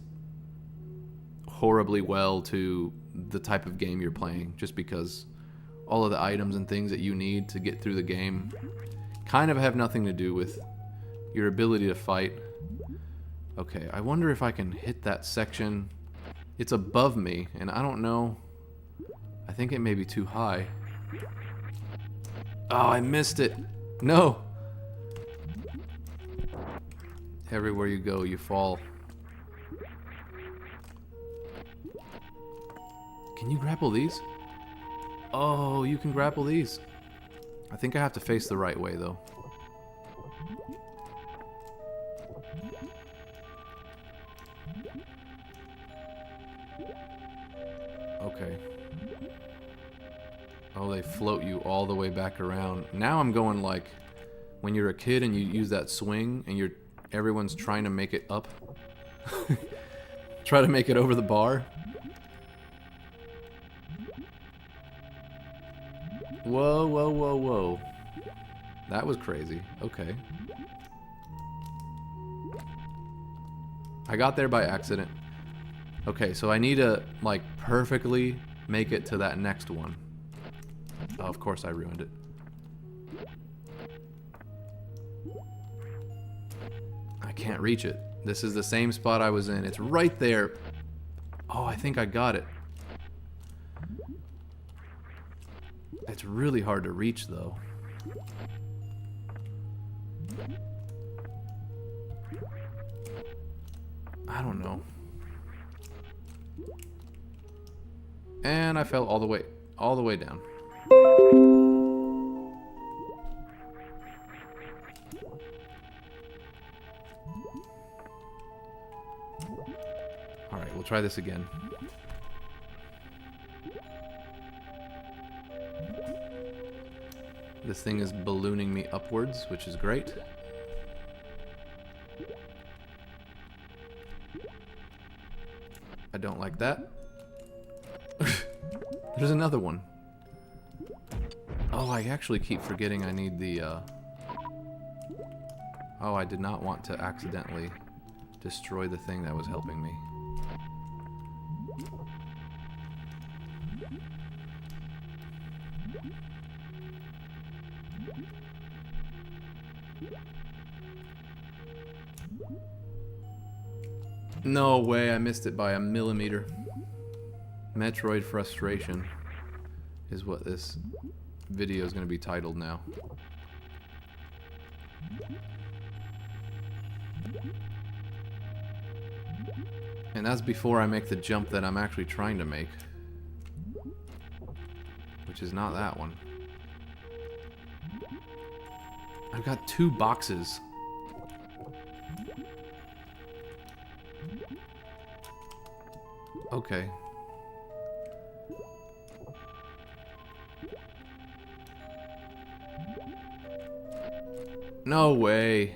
[SPEAKER 1] horribly well to the type of game you're playing, just because all of the items and things that you need to get through the game kind of have nothing to do with your ability to fight. Okay, I wonder if I can hit that section. It's above me, and I don't know. I think it may be too high. Oh, I missed it. No. Everywhere you go, you fall. Can you grapple these? Oh, you can grapple these. I think I have to face the right way, though. Okay. Oh, they float you all the way back around. Now I'm going like when you're a kid and you use that swing and everyone's trying to make it up. Try to make it over the bar. Whoa, whoa, whoa, whoa. That was crazy. Okay. I got there by accident. Okay, so I need to, like, perfectly make it to that next one. Oh, of course I ruined it. I can't reach it. This is the same spot I was in. It's right there. Oh, I think I got it. It's really hard to reach, though. I don't know. And I fell all the way down. All right, we'll try this again. This thing is ballooning me upwards, which is great. I don't like that. There's another one. Oh, I actually keep forgetting I need the, Oh, I did not want to accidentally destroy the thing that was helping me. No way, I missed it by a millimeter. Metroid frustration is what this video is going to be titled now. And that's before I make the jump that I'm actually trying to make, which is not that one. I've got 2 boxes. Okay. No way.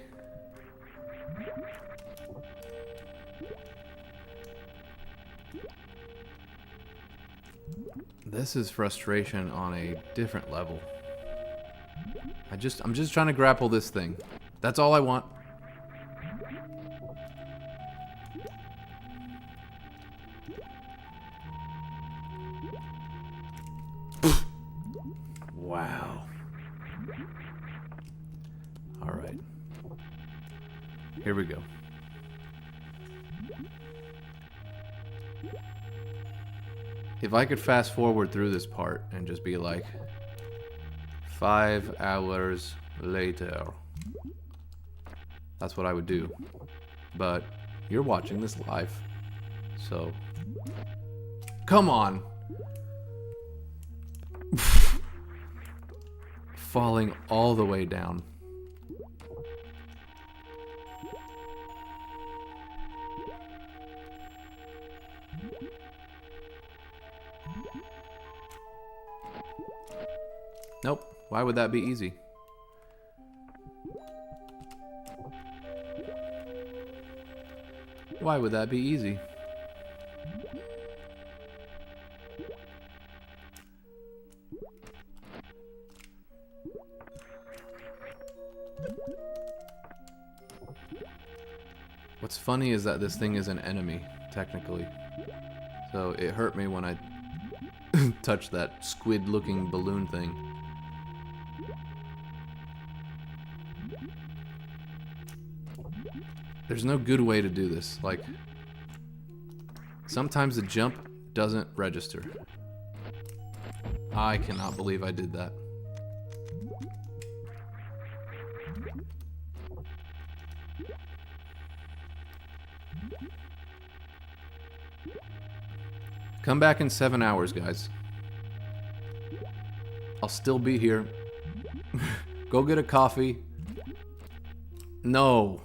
[SPEAKER 1] This is frustration on a different level. I'm just trying to grapple this thing. That's all I want. Wow. All right. Here we go. If I could fast forward through this part and just be like 5 hours later, that's what I would do. But you're watching this live, so come on. Falling all the way down. Nope. Why would that be easy? Why would that be easy? What's funny is that this thing is an enemy, technically. So it hurt me when I touched that squid-looking balloon thing. There's no good way to do this. Like, sometimes the jump doesn't register. I cannot believe I did that. Come back in 7 hours, guys. I'll still be here. Go get a coffee. No.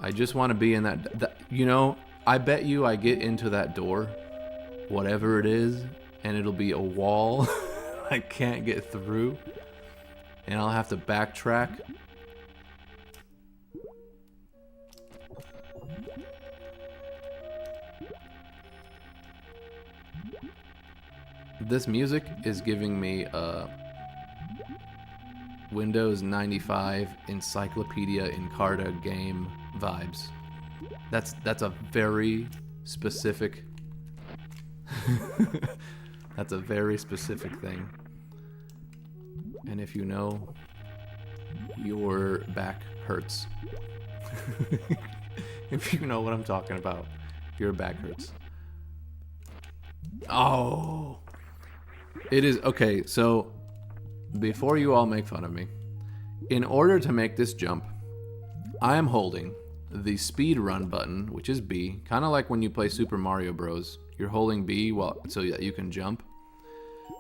[SPEAKER 1] I just want to be in that, you know, I bet you I get into that door, whatever it is, and it'll be a wall I can't get through, and I'll have to backtrack. This music is giving me Windows 95 Encyclopedia Encarta game vibes. That's a very specific that's a very specific thing. And if you know, your back hurts. If you know what I'm talking about, your back hurts. Oh, it is okay. So before you all make fun of me, in order to make this jump, I am holding the speed run button, which is B, kind of like when you play Super Mario Bros. You're holding B so that you can jump.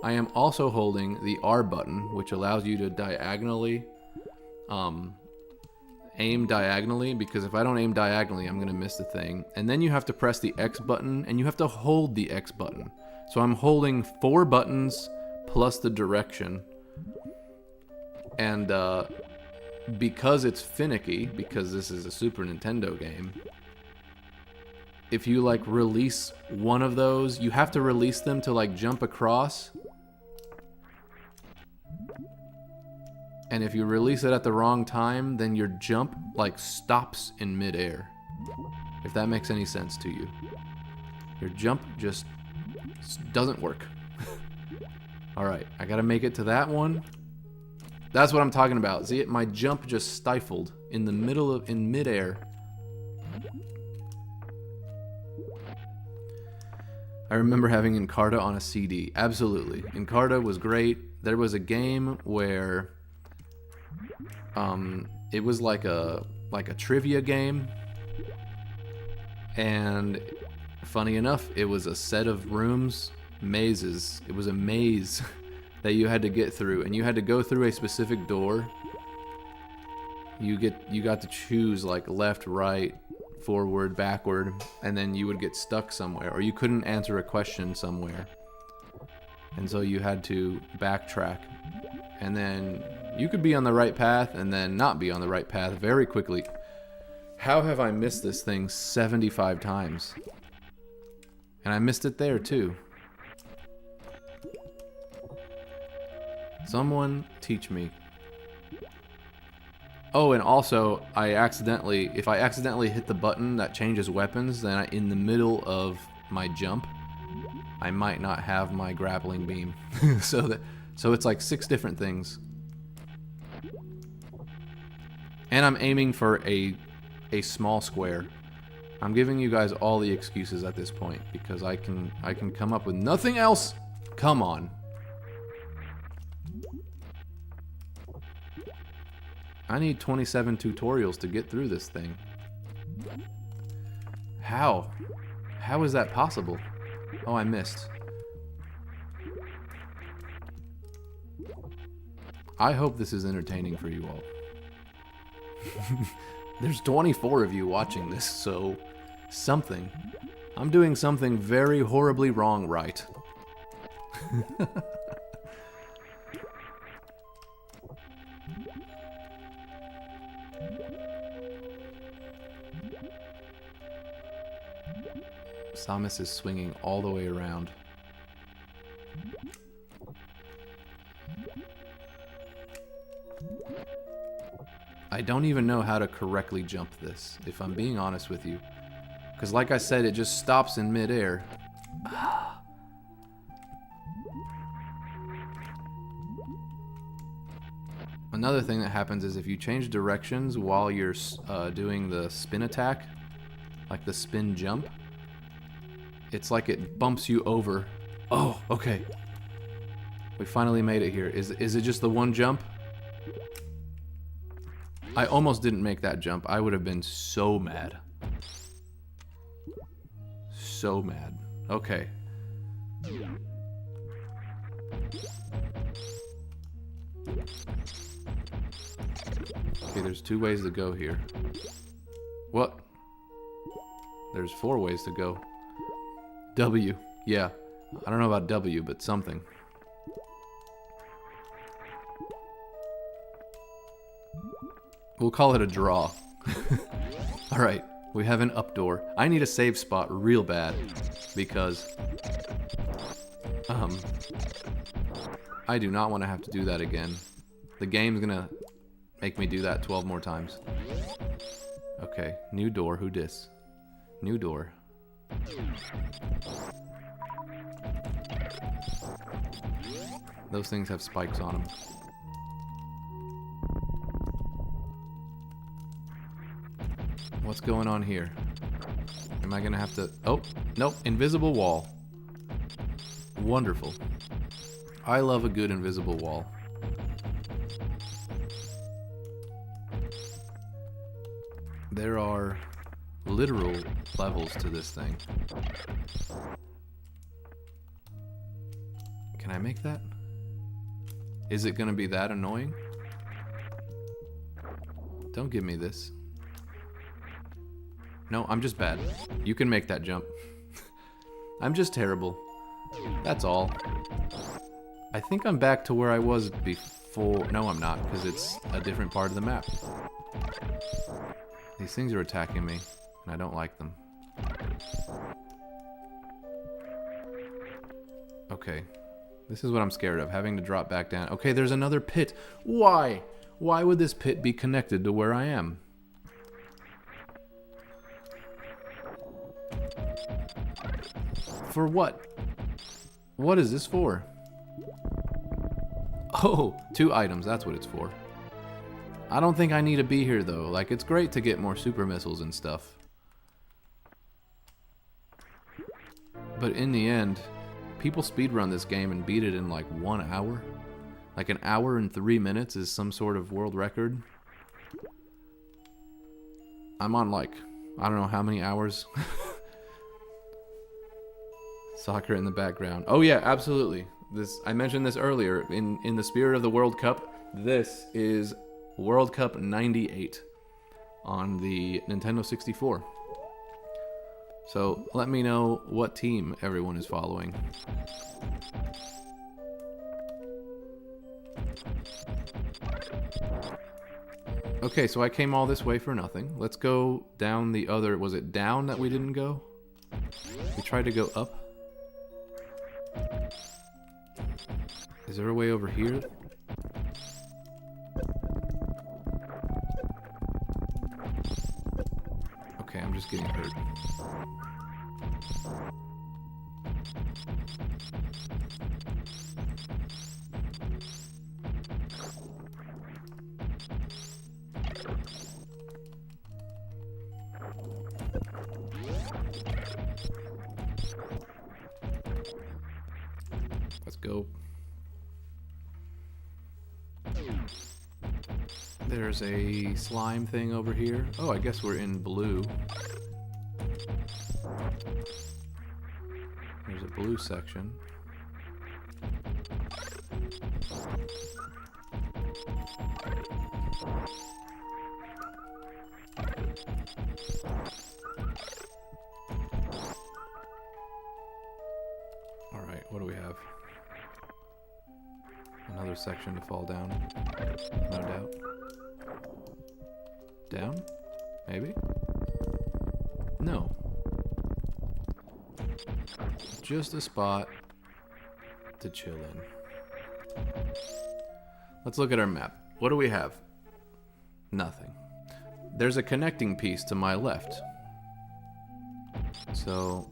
[SPEAKER 1] I am also holding the R button, which allows you to diagonally aim diagonally, because if I don't aim diagonally, I'm gonna miss the thing. And then you have to press the X button, and you have to hold the X button. So I'm holding 4 buttons plus the direction. And because it's finicky, because this is a Super Nintendo game, if you like release one of those, you have to release them to like jump across. And if you release it at the wrong time, then your jump like stops in midair. If that makes any sense to you. Your jump just doesn't work. Alright, I gotta make it to that one. That's what I'm talking about. See, my jump just stifled in the middle of, in midair. I remember having Encarta on a CD. Absolutely. Encarta was great. There was a game where it was like a trivia game. And funny enough, it was a set of rooms, mazes. It was a maze that you had to get through, and you had to go through a specific door. You got to choose like left, right, forward, backward, and then you would get stuck somewhere, or you couldn't answer a question somewhere. And so you had to backtrack. And then you could be on the right path and then not be on the right path very quickly. How have I missed this thing 75 times? And I missed it there too. Someone teach me. Oh, and also, if I accidentally hit the button that changes weapons, then in the middle of my jump, I might not have my grappling beam. So it's like 6 different things. And I'm aiming for a small square. I'm giving you guys all the excuses at this point because I can come up with nothing else. Come on. I need 27 tutorials to get through this thing. How? How is that possible? Oh, I missed. I hope this is entertaining for you all. There's 24 of you watching this, so something. I'm doing something very horribly wrong right. Samus is swinging all the way around. I don't even know how to correctly jump this, if I'm being honest with you. Because like I said, it just stops in midair. Another thing that happens is if you change directions while you're doing the spin attack, like the spin jump, it's like it bumps you over. Oh, okay. We finally made it here. Is it just the one jump? I almost didn't make that jump. I would have been so mad. So mad. Okay. Okay, there's 2 ways to go here. What? There's 4 ways to go. W. Yeah. I don't know about W, but something. We'll call it a draw. Alright, we have an up door. I need a save spot real bad because I do not want to have to do that again. The game's gonna make me do that 12 more times. Okay, new door. Who dis? New door. Those things have spikes on them. What's going on here? Am I gonna have to... Oh, nope, invisible wall. Wonderful. I love a good invisible wall. There are literal levels to this thing. Can I make that? Is it gonna be that annoying? Don't give me this. No, I'm just bad. You can make that jump. I'm just terrible. That's all. I think I'm back to where I was before. No, I'm not, because it's a different part of the map. These things are attacking me, and I don't like them. Okay. This is what I'm scared of, having to drop back down. Okay, there's another pit. Why? Why would this pit be connected to where I am? For what? What is this for? Oh, 2 items, that's what it's for. I don't think I need to be here though. Like, it's great to get more super missiles and stuff. But in the end, people speedrun this game and beat it in like 1 hour. Like 1 hour and 3 minutes is some sort of world record. I'm on like, I don't know how many hours. Soccer in the background. Oh yeah, absolutely. I mentioned this earlier. In the spirit of the World Cup, this is World Cup 98 on the Nintendo 64. So let me know what team everyone is following. Okay, so I came all this way for nothing. Let's go down the other... Was it down that we didn't go? We tried to go up. Is there a way over here? Okay, I'm just getting hurt. Let's go. There's a slime thing over here. Oh, I guess we're in blue. There's a blue section. Alright, what do we have? Another section to fall down. No doubt. Down? Maybe? No. Just a spot to chill in. Let's look at our map. What do we have? Nothing. There's a connecting piece to my left. So...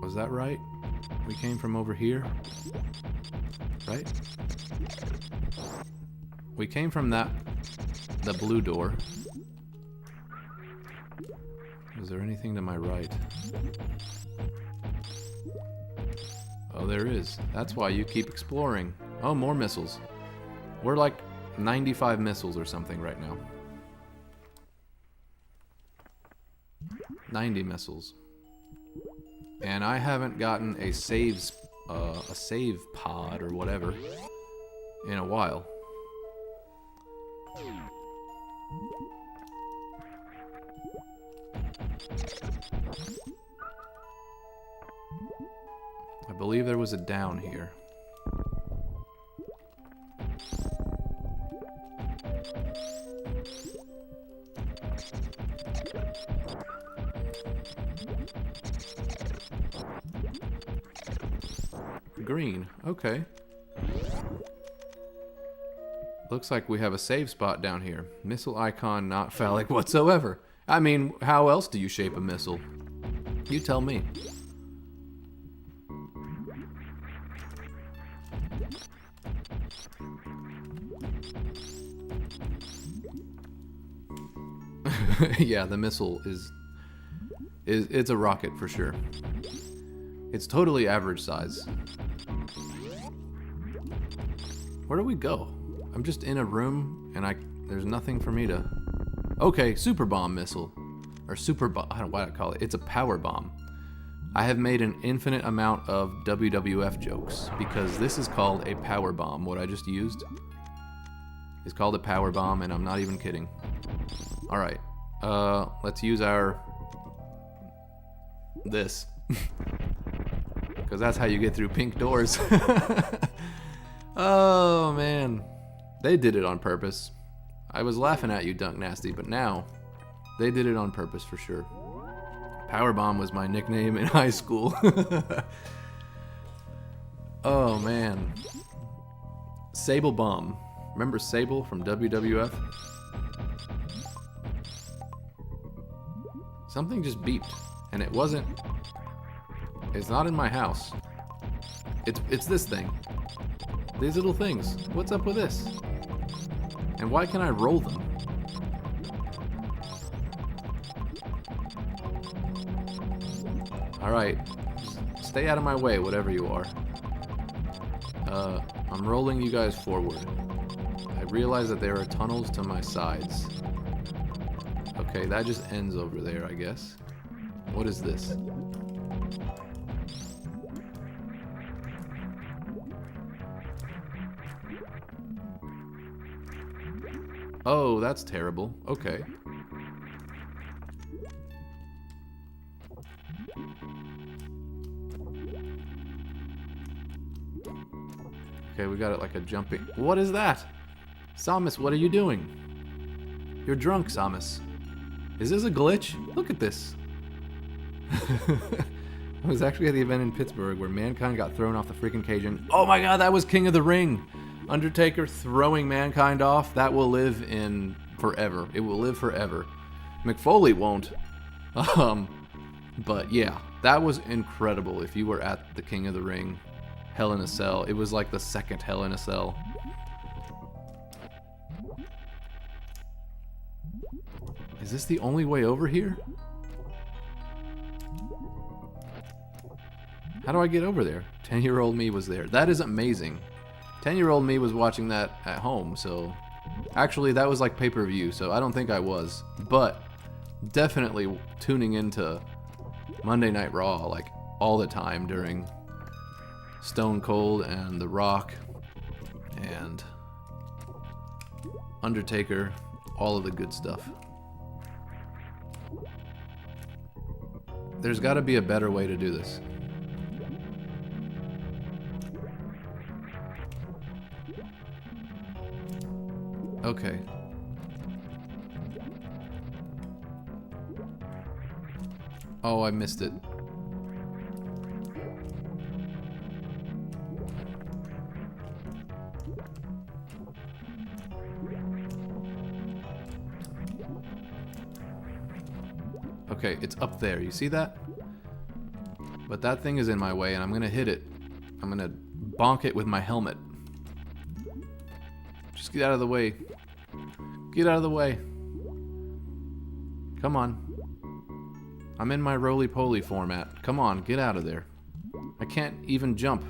[SPEAKER 1] Was that right? We came from over here? Right? We came from the blue door. Is there anything to my right? Oh, there is. That's why you keep exploring. Oh, more missiles. We're like 95 missiles or something right now. 90 missiles. And I haven't gotten a save pod or whatever in a while. I believe there was a down here. Green, okay. Looks like we have a save spot down here. Missile icon not phallic whatsoever. I mean, how else do you shape a missile? You tell me. Yeah, the missile is it's a rocket for sure. It's totally average size. Where do we go? I'm just in a room and there's nothing for me to... Okay, super bomb missile. Or super bomb, I don't know what I call it. It's a power bomb. I have made an infinite amount of WWF jokes because this is called a power bomb. What I just used is called a power bomb, and I'm not even kidding. Alright, let's use this. Because that's how you get through pink doors. Oh, man. They did it on purpose. I was laughing at you, Dunk Nasty, but now they did it on purpose for sure. Powerbomb was my nickname in high school. Oh, man. Sable Bomb. Remember Sable from WWF? Something just beeped, and it wasn't... It's not in my house. It's this thing. These little things. What's up with this? And why can I roll them? Alright. Stay out of my way, whatever you are. I'm rolling you guys forward. I realize that there are tunnels to my sides. Okay, that just ends over there, I guess. What is this? Oh, that's terrible. Okay. Okay, we got it like a jumping... What is that? Samus, what are you doing? You're drunk, Samus. Is this a glitch? Look at this. I was actually at the event in Pittsburgh where Mankind got thrown off the freaking cage and... Oh my god, that was King of the Ring! Undertaker throwing Mankind off, that will live in forever. It will live forever. McFoley won't. But yeah, that was incredible. If you were at the King of the Ring Hell in a Cell, it was like the second Hell in a Cell. Is this the only way over here? How do I get over there? 10-year-old me was there. That is amazing. 10-year-old me was watching that at home, so... Actually, that was like pay-per-view, so I don't think I was. But definitely tuning into Monday Night Raw, like, all the time during Stone Cold and The Rock and Undertaker, all of the good stuff. There's got to be a better way to do this. Okay. Oh, I missed it. Okay, it's up there. You see that? But that thing is in my way, and I'm gonna hit it. I'm gonna bonk it with my helmet. Just get out of the way. Get out of the way. Come on. I'm in my roly-poly format. Come on, get out of there. I can't even jump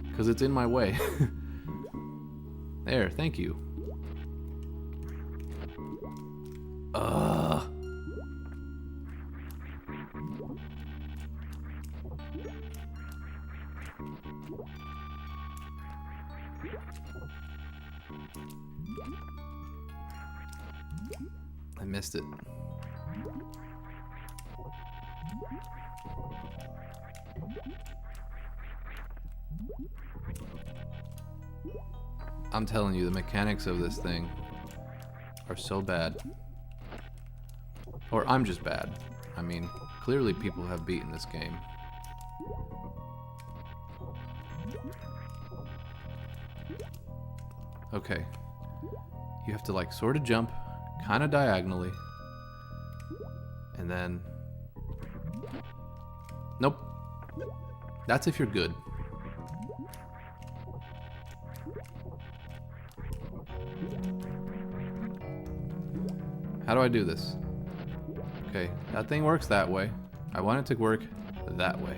[SPEAKER 1] because it's in my way. There, thank you. Ugh. I missed it. I'm telling you, the mechanics of this thing are so bad. Or I'm just bad. I mean, clearly people have beaten this game. Okay. You have to like sort of jump, kind of diagonally. And then... Nope. That's if you're good. How do I do this? Okay, that thing works that way. I want it to work that way.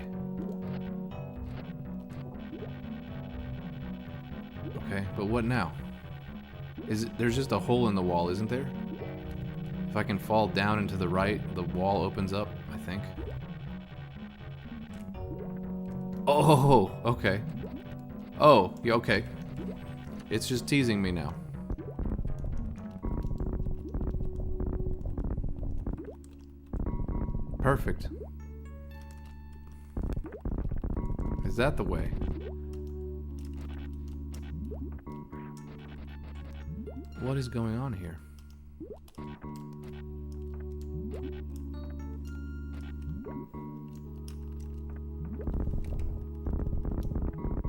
[SPEAKER 1] Okay, but what now? There's just a hole in the wall, isn't there? If I can fall down and to the right, the wall opens up, I think. Oh, okay. Oh, yeah, okay. It's just teasing me now. Perfect. Is that the way? What is going on here?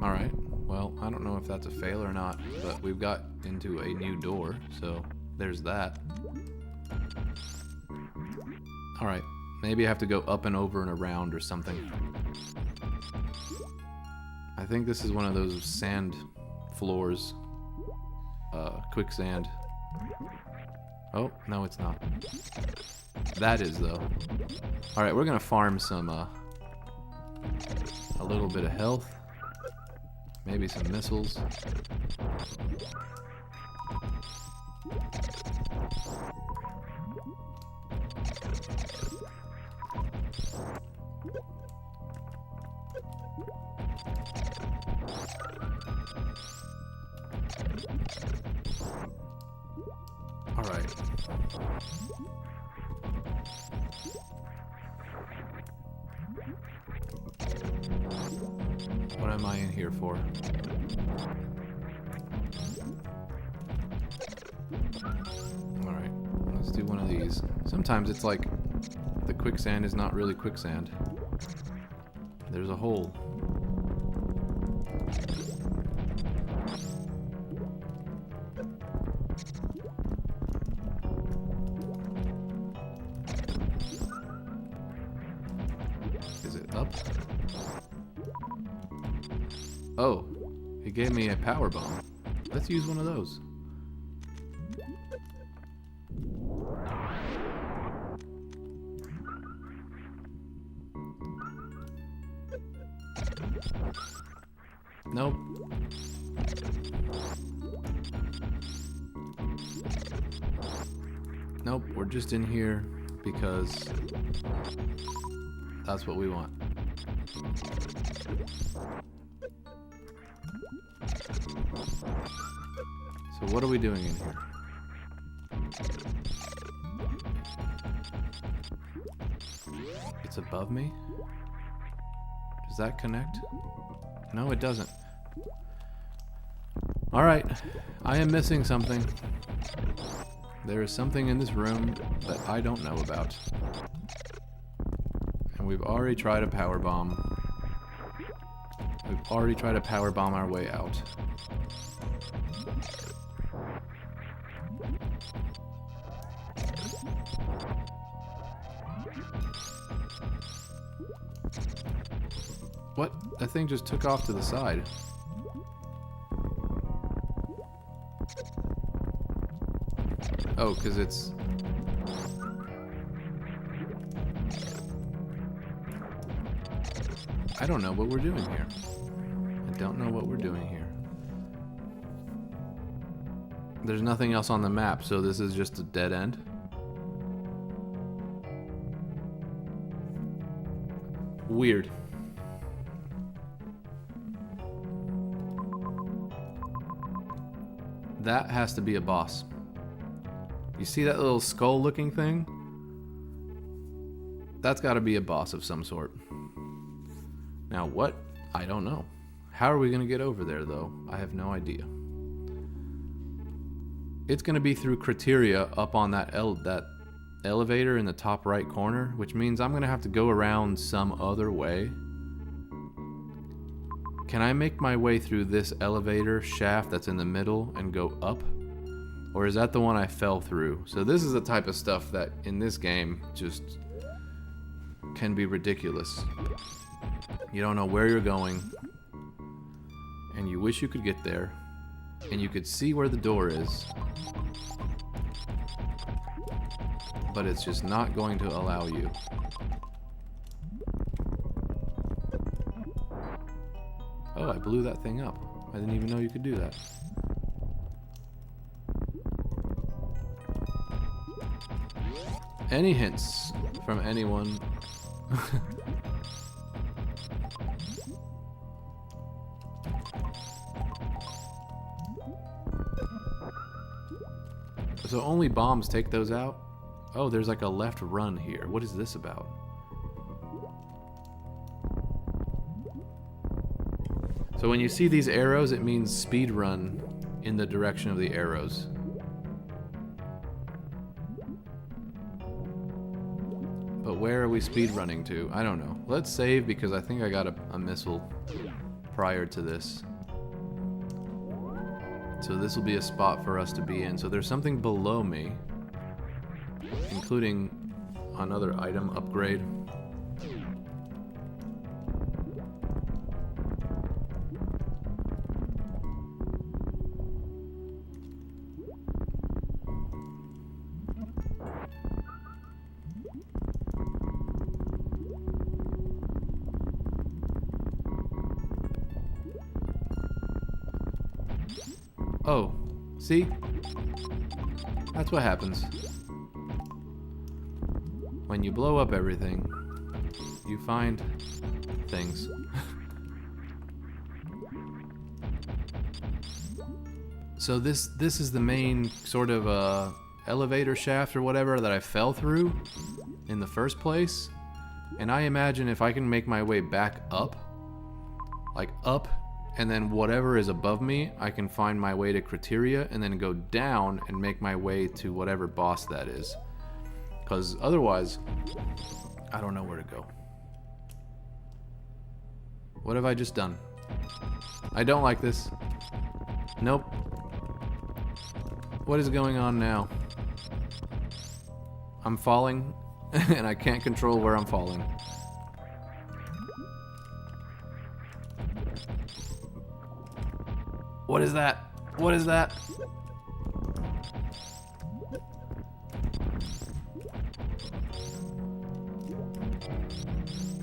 [SPEAKER 1] Alright, well, I don't know if that's a fail or not, but we've got into a new door, so there's that. Alright, maybe I have to go up and over and around or something. I think this is one of those sand floors. Quicksand. Oh, no it's not. That is, though. Alright, we're gonna farm some, a little bit of health. Maybe some missiles. Alright. What am I in here for? Alright, let's do one of these. Sometimes it's like the quicksand is not really quicksand. There's a hole. Is it up? Oh, it gave me a power bomb. Let's use one of those. Nope. Nope, we're just in here because that's what we want. So what are we doing in here? It's above me? Does that connect? No, it doesn't. Alright, I am missing something. There is something in this room that I don't know about. And we've already tried a power bomb. We've already tried to power bomb our way out. What? That thing just took off to the side. Oh, because it's... I don't know what we're doing here. I don't know what we're doing here. There's nothing else on the map, so this is just a dead end. Weird. That has to be a boss. You see that little skull looking thing? That's got to be a boss of some sort. Now what? I don't know. How are we going to get over there though? I have no idea. It's going to be through criteria up on that elevator in the top right corner, which means I'm going to have to go around some other way. Can I make my way through this elevator shaft that's in the middle and go up? Or is that the one I fell through? So this is the type of stuff that in this game just can be ridiculous. You don't know where you're going, and you wish you could get there, and you could see where the door is, but it's just not going to allow you. Oh, I blew that thing up. I didn't even know you could do that. Any hints from anyone? So only bombs take those out? Oh, there's like a left run here. What is this about? So when you see these arrows, it means speed run in the direction of the arrows. But where are we speed running to? I don't know. Let's save because I think I got a missile prior to this. So this will be a spot for us to be in. So there's something below me, including another item upgrade. Oh, see? That's what happens. When you blow up everything, you find things. So this is the main sort of elevator shaft or whatever that I fell through in the first place. And I imagine if I can make my way back up, like up, and then whatever is above me, I can find my way to criteria and then go down and make my way to whatever boss that is. Because otherwise, I don't know where to go. What have I just done? I don't like this. Nope. What is going on now? I'm falling, and I can't control where I'm falling. What is that? What is that?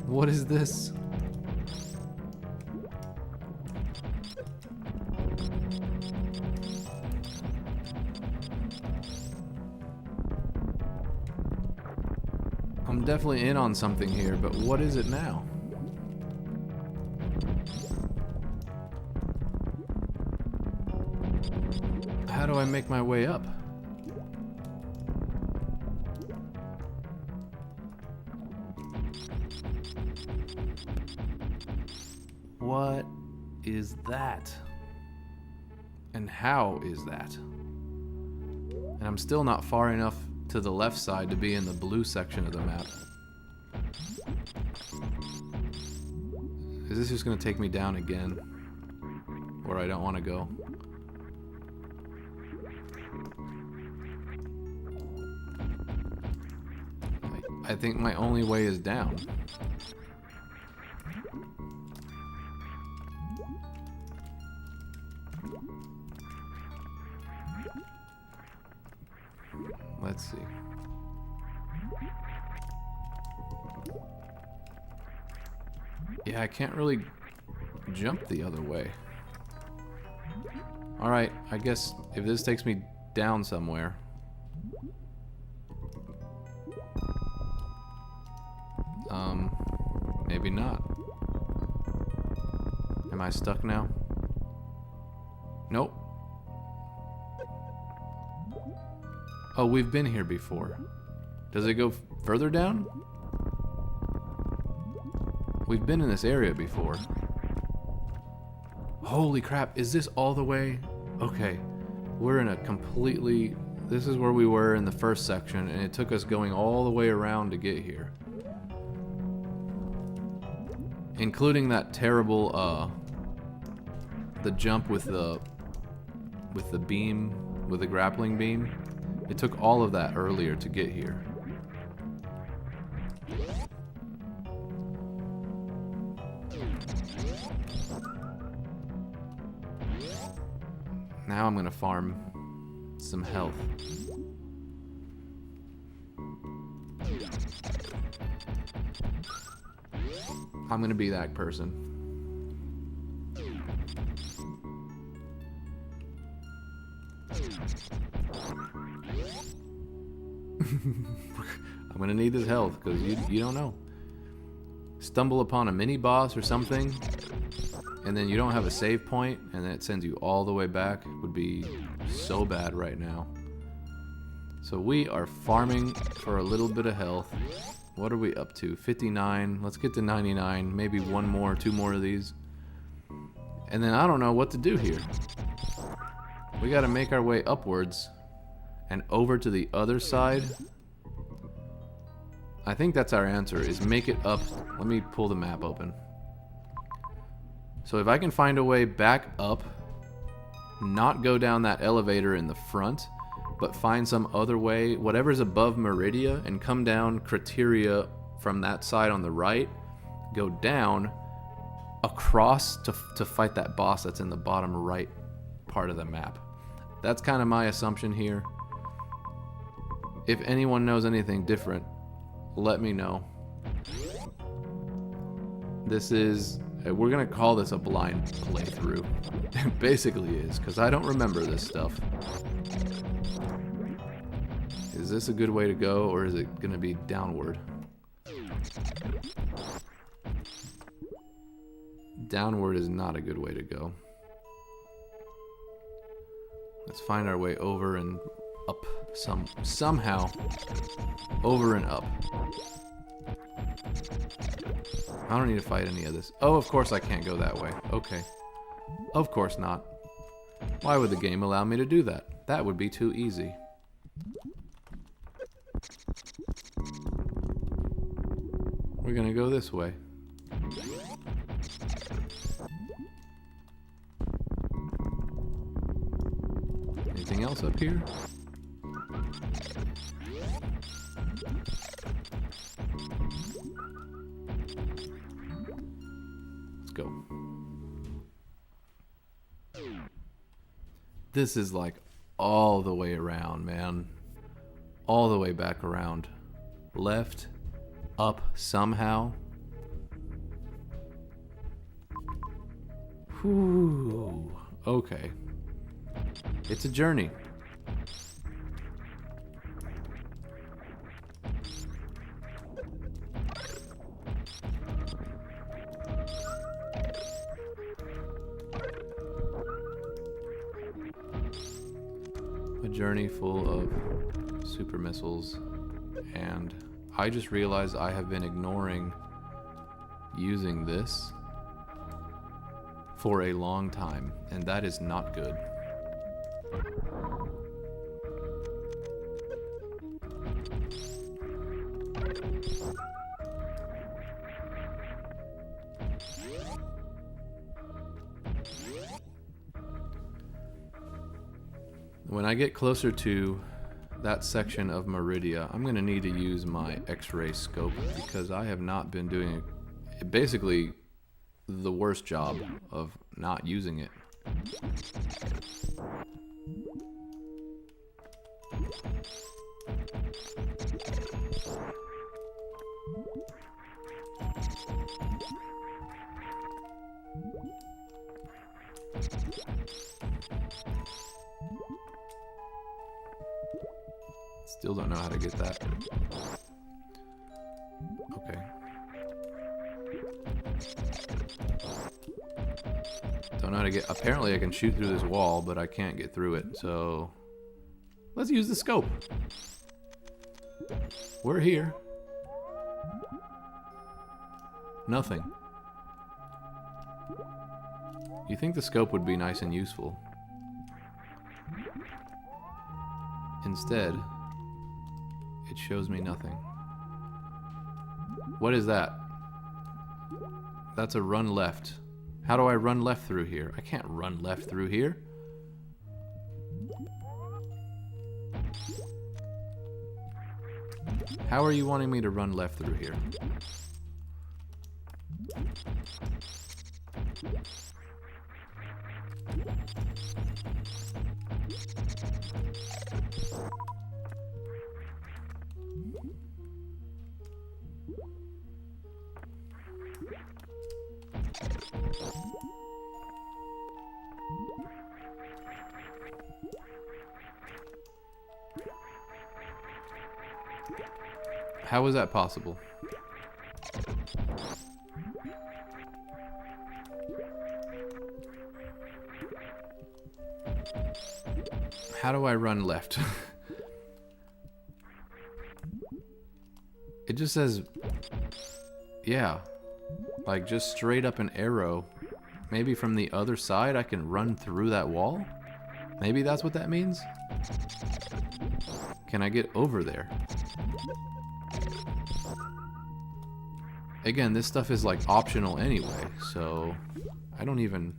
[SPEAKER 1] What is this? I'm definitely in on something here, but what is it now? How do I make my way up? What is that? And how is that? And I'm still not far enough to the left side to be in the blue section of the map. Is this just going to take me down again? Where I don't want to go? I think my only way is down. Let's see. Yeah, I can't really jump the other way. Alright, I guess if this takes me down somewhere. Maybe not. Am I stuck now? Nope. Oh, we've been here before. Does it go further down? We've been in this area before. Holy crap, is this all the way? Okay, we're in a completely... This is where we were in the first section, and it took us going all the way around to get here. Including that terrible, the jump with the beam, with the grappling beam. It took all of that earlier to get here. Now I'm gonna farm some health. I'm gonna be that person. I'm gonna need this health because you don't know. Stumble upon a mini boss or something, and then you don't have a save point, and then it sends you all the way back. It would be so bad right now. So we are farming for a little bit of health. What are we up to? 59. Let's get to 99. Maybe one more, two more of these. And then I don't know what to do here. We got to make our way upwards and over to the other side. I think that's our answer, is make it up. Let me pull the map open. So if I can find a way back up, not go down that elevator in the front, but find some other way, whatever's above Meridia, and come down Criteria from that side on the right, go down across to fight that boss that's in the bottom right part of the map. That's kind of my assumption here. If anyone knows anything different, let me know. This is, we're gonna call this a blind playthrough. It basically is, because I don't remember this stuff. Is this a good way to go, or is it gonna be downward? Downward is not a good way to go. Let's find our way over and up somehow. Over and up. I don't need to fight any of this. Oh, of course I can't go that way. Okay. Of course not. Why would the game allow me to do that? That would be too easy. We're gonna go this way. Anything else up here? Let's go. This is like all the way around, man. All the way back around. Left, up somehow. Whew. Okay. It's a journey. A journey full of super missiles, and I just realized I have been ignoring using this for a long time, and that is not good. When I get closer to that section of Meridia, I'm going to need to use my X-ray scope because I have not been doing basically the worst job of not using it. Still don't know how to get that. Okay. Don't know how to get... Apparently I can shoot through this wall, but I can't get through it, so... Let's use the scope. We're here. Nothing. You think the scope would be nice and useful. Instead, it shows me nothing. What is that? That's a run left. How do I run left through here? I can't run left through here. How are you wanting me to run left through here? How is that possible? How do I run left? It just says, yeah, like just straight up an arrow. Maybe from the other side I can run through that wall? Maybe that's what that means? Can I get over there? Again, this stuff is like optional anyway, so I don't even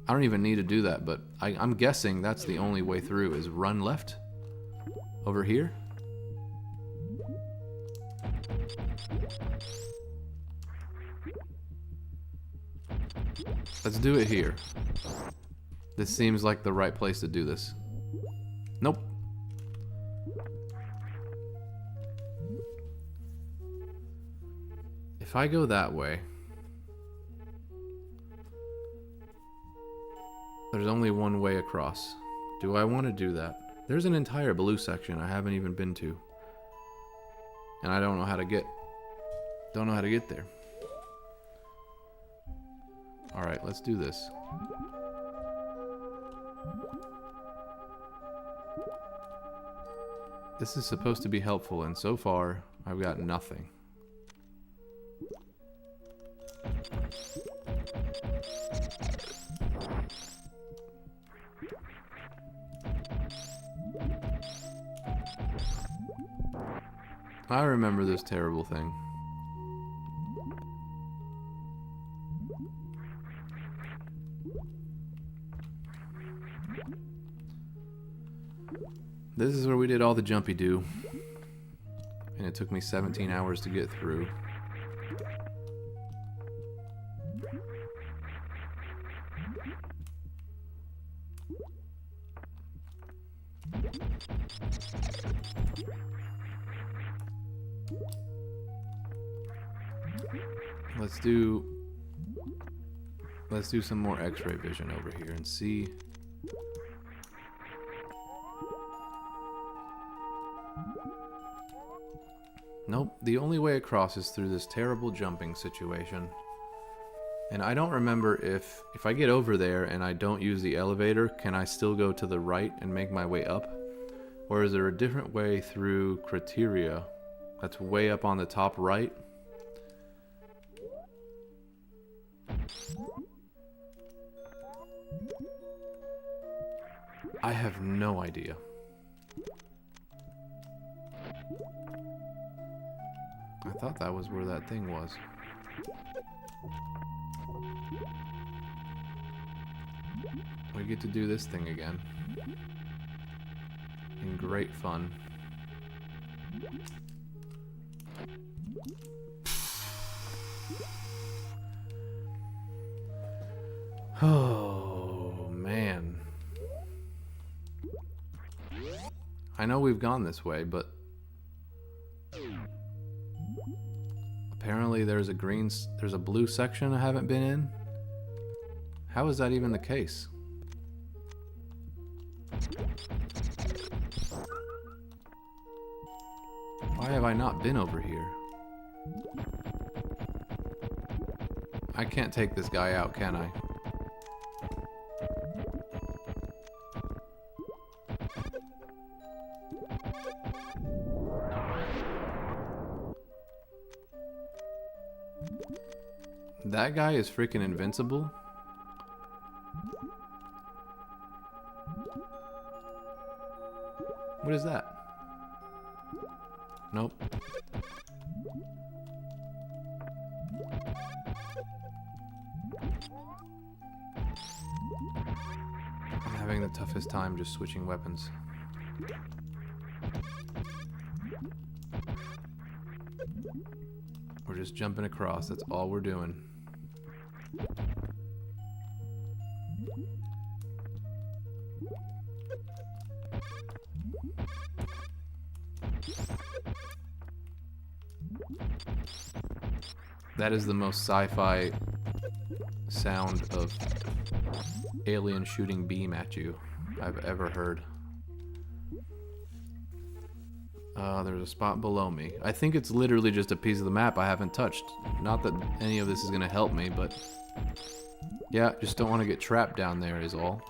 [SPEAKER 1] need to do that, but I'm guessing that's the only way through is run left over here. Let's do it here. This seems like the right place to do this. Nope. If I go that way, there's only one way across. Do I want to do that? There's an entire blue section I haven't even been to. And I don't know how to get there. Alright, let's do this. This is supposed to be helpful, and so far, I've got nothing. I remember this terrible thing. This is where we did all the jumpy do. And it took me 17 hours to get through. Let's do some more X-ray vision over here and see. Nope, the only way across is through this terrible jumping situation. And I don't remember if I get over there and I don't use the elevator, can I still go to the right and make my way up? Or is there a different way through criteria that's way up on the top right? I have no idea. I thought that was where that thing was. We get to do this thing again. In great fun. Oh, man. I know we've gone this way, but apparently there's a blue section I haven't been in. How is that even the case? Why have I not been over here? I can't take this guy out, can I? That guy is freaking invincible. What is that? Nope. I'm having the toughest time just switching weapons. We're just jumping across, that's all we're doing. That is the most sci-fi sound of alien shooting beam at you I've ever heard. There's a spot below me. I think it's literally just a piece of the map I haven't touched. Not that any of this is gonna help me, but yeah, just don't want to get trapped down there is all.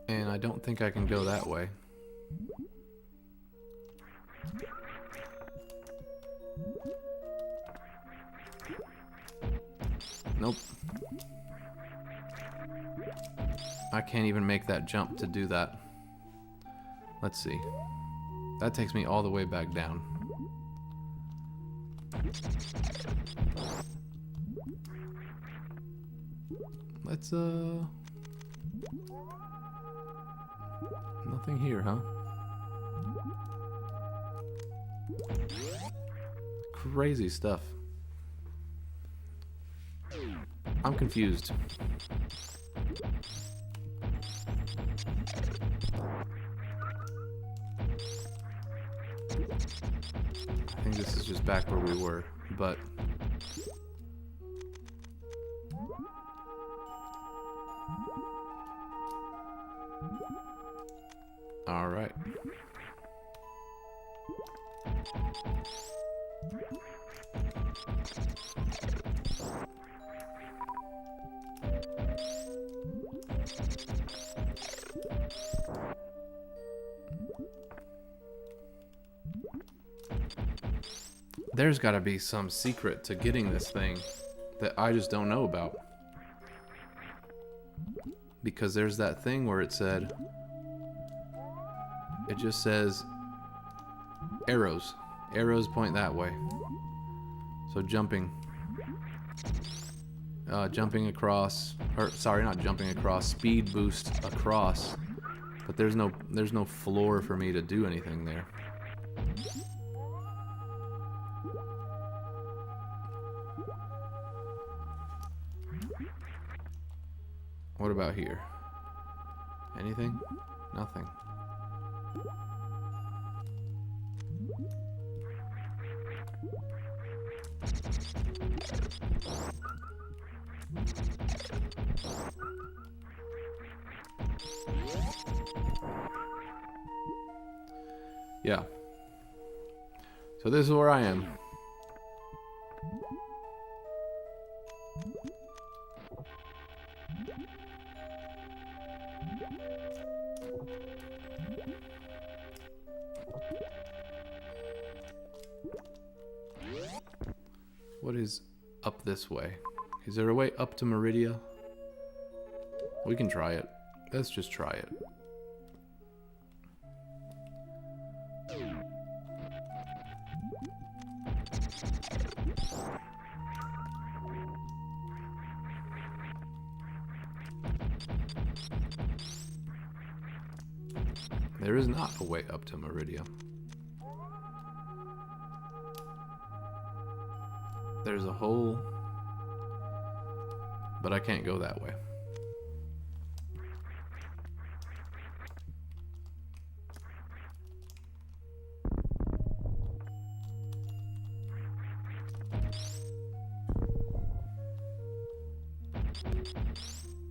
[SPEAKER 1] And I don't think I can go that way. Nope. I can't even make that jump to do that. Let's see. That takes me all the way back down. Let's, nothing here, huh? Crazy stuff. I'm confused. I think this is just back where we were, but all right. There's got to be some secret to getting this thing that I just don't know about. Because there's that thing where it said, it just says arrows. Arrows point that way. So jumping across, or sorry, not jumping across, speed boost across. But there's no floor for me to do anything there. What about here? Anything? Nothing. Yeah. So this is where I am. What is up this way? Is there a way up to Meridia? We can try it. Let's just try it. There is not a way up to Meridia. There's a hole, but I can't go that way.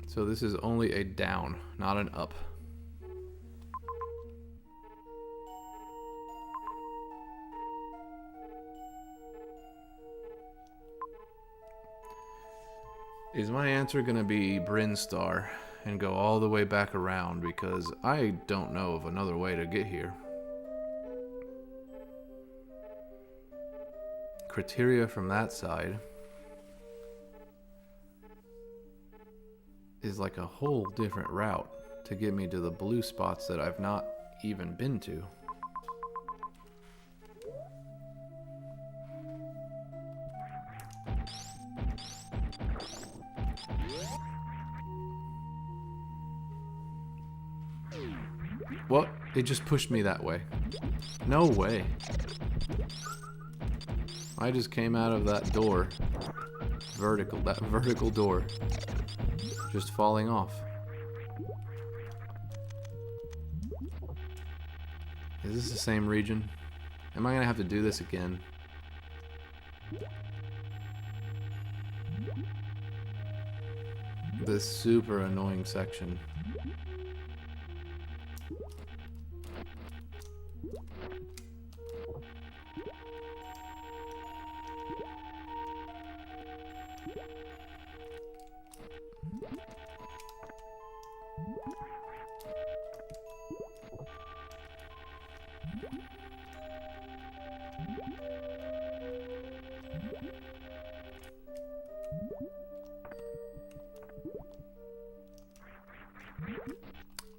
[SPEAKER 1] So this is only a down, not an up. Is my answer gonna be brinstar and go all the way back around, because I don't know of another way to get here. Criteria from that side is like a whole different route to get me to the blue spots that I've not even been to. What? It just pushed me that way. No way. I just came out of that door. That vertical door. Just falling off. Is this the same region? Am I gonna have to do this again? This super annoying section.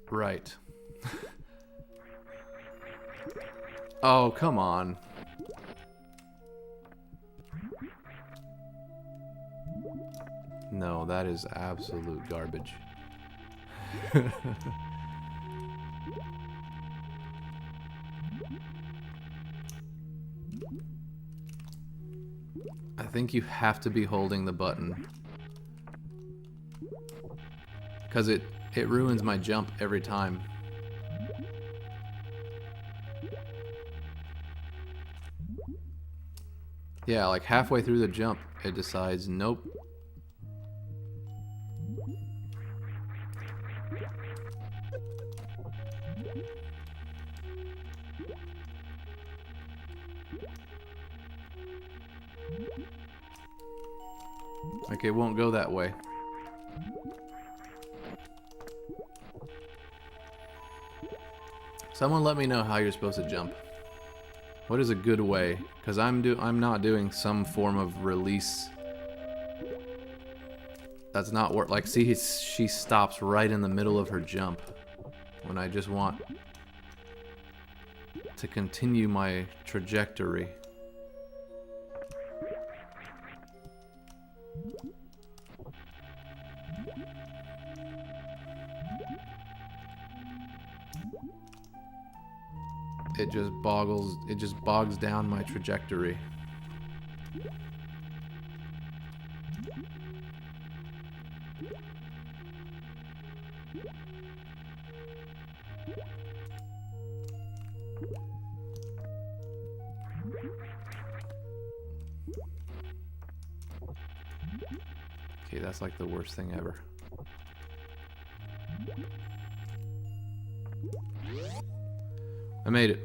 [SPEAKER 1] Right. Oh, come on. No, that is absolute garbage. I think you have to be holding the button, because it ruins my jump every time. Yeah, like halfway through the jump, it decides, nope. Like, it won't go that way. Someone let me know how you're supposed to jump. What is a good way? Because I'm not doing some form of release. That's not work. Like, see, she stops right in the middle of her jump when I just want to continue my trajectory. It just bogs down my trajectory. Okay, that's like the worst thing ever. I made it.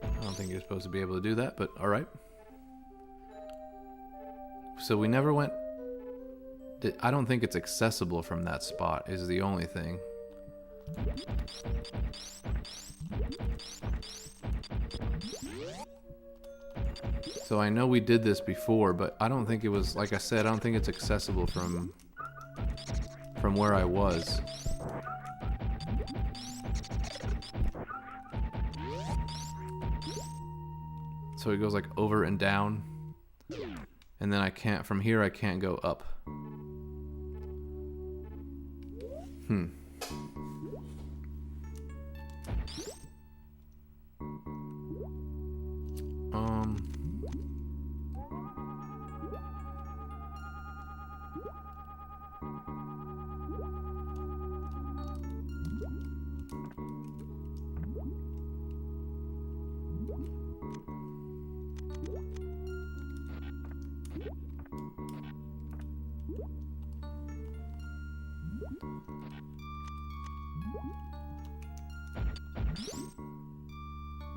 [SPEAKER 1] I don't think you're supposed to be able to do that, but alright. So we never went... I don't think it's accessible from that spot, is the only thing. So I know we did this before, but I don't think it was, like I said, I don't think it's accessible from where I was. So it goes like over and down, and then I can't, from here I can't go up.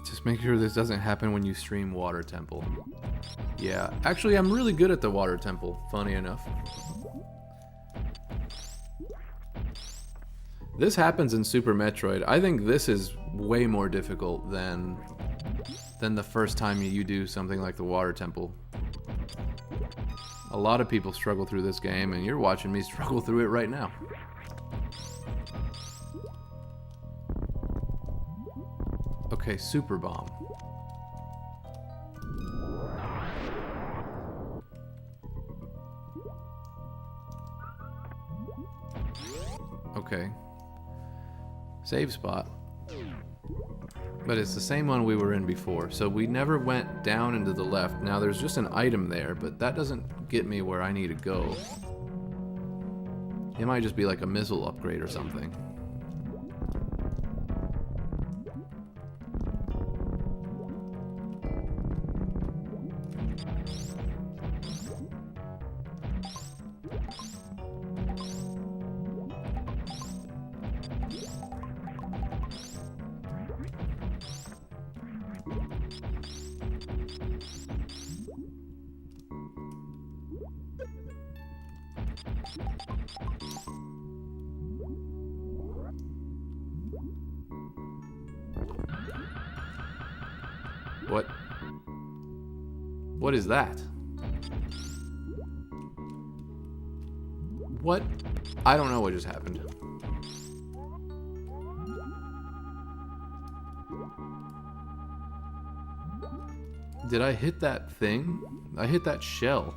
[SPEAKER 1] Just make sure this doesn't happen when you stream Water Temple. Yeah, actually I'm really good at the Water Temple, funny enough. This happens in Super Metroid. I think this is way more difficult than the first time you do something like the Water Temple. A lot of people struggle through this game, and you're watching me struggle through it right now. Okay, Super Bomb. Okay. Save spot. But it's the same one we were in before, so we never went down and to the left. Now there's just an item there, but that doesn't get me where I need to go. It might just be like a missile upgrade or something. What? What is that? What? I don't know what just happened. Did I hit that thing? I hit that shell.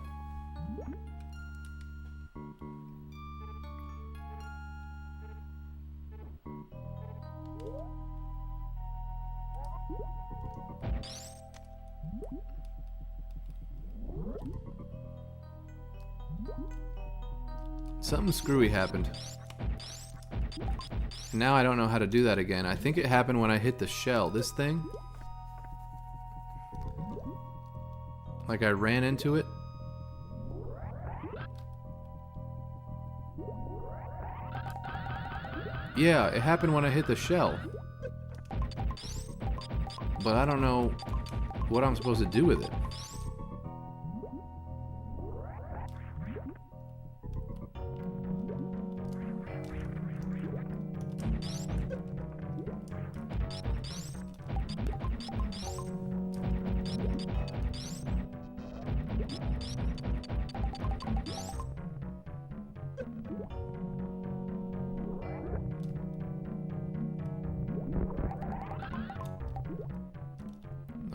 [SPEAKER 1] Something screwy happened. Now I don't know how to do that again. I think it happened when I hit the shell. This thing? Like I ran into it? Yeah, it happened when I hit the shell. But I don't know what I'm supposed to do with it.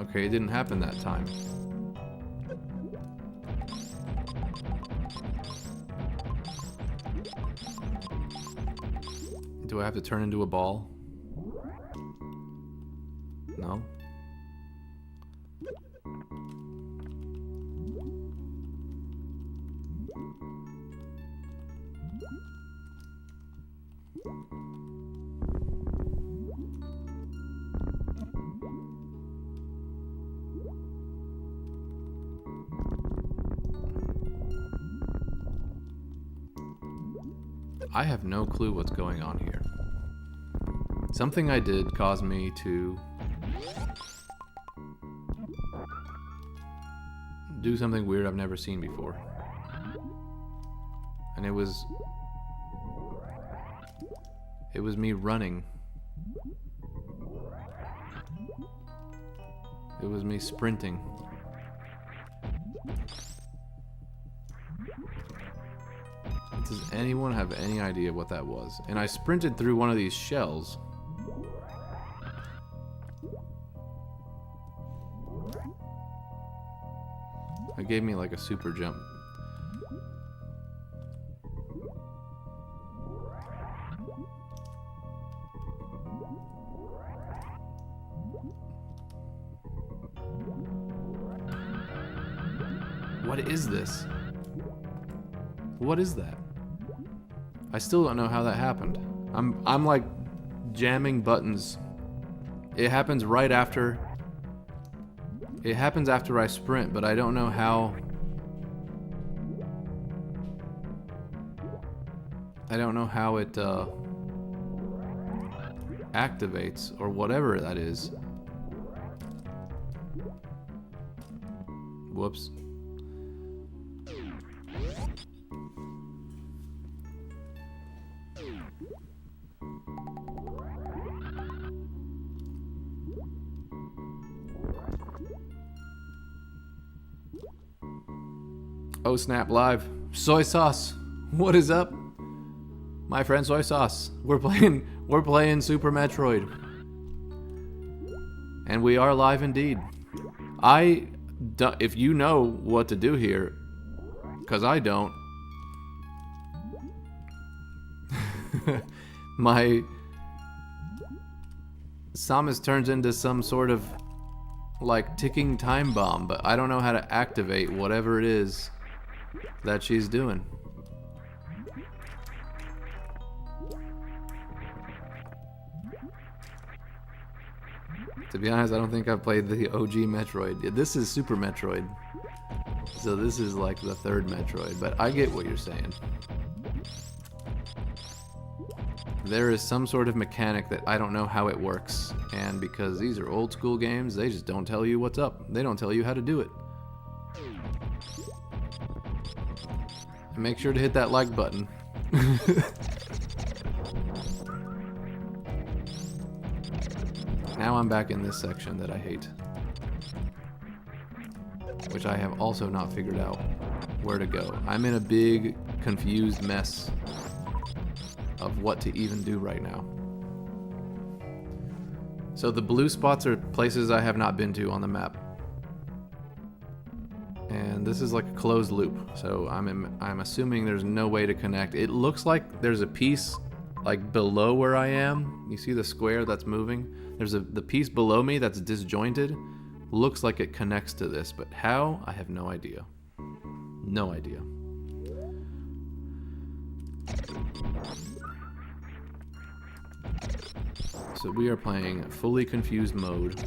[SPEAKER 1] Okay, it didn't happen that time. Do I have to turn into a ball? No. I have no clue what's going on here. Something I did caused me to do something weird I've never seen before. And it was me running. It was me sprinting. Does anyone have any idea what that was? And I sprinted through one of these shells. It gave me like a super jump. What is this? What is that? I still don't know how that happened. I'm like jamming buttons. It happens right after. It happens after I sprint, but I don't know how. I don't know how it activates or whatever that is. Whoops. Oh snap, live. Soy sauce. What is up? My friend Soy Sauce. We're playing Super Metroid. And we are live indeed. If you know what to do here, because I don't. My Samus turns into some sort of like ticking time bomb, but I don't know how to activate whatever it is that she's doing. To be honest, I don't think I've played the OG Metroid. This is Super Metroid. So this is like the third Metroid, but I get what you're saying. There is some sort of mechanic that I don't know how it works, and because these are old school games, they just don't tell you what's up. They don't tell you how to do it. And make sure to hit that like button. Now I'm back in this section that I hate, which I have also not figured out where to go. I'm in a big, confused mess of what to even do right now. So the blue spots are places I have not been to on the map. And this is like a closed loop, so I'm assuming there's no way to connect. It looks like there's a piece like below where I am. You see the square that's moving? There's the piece below me that's disjointed. Looks like it connects to this, but how? I have no idea. No idea. So we are playing fully confused mode.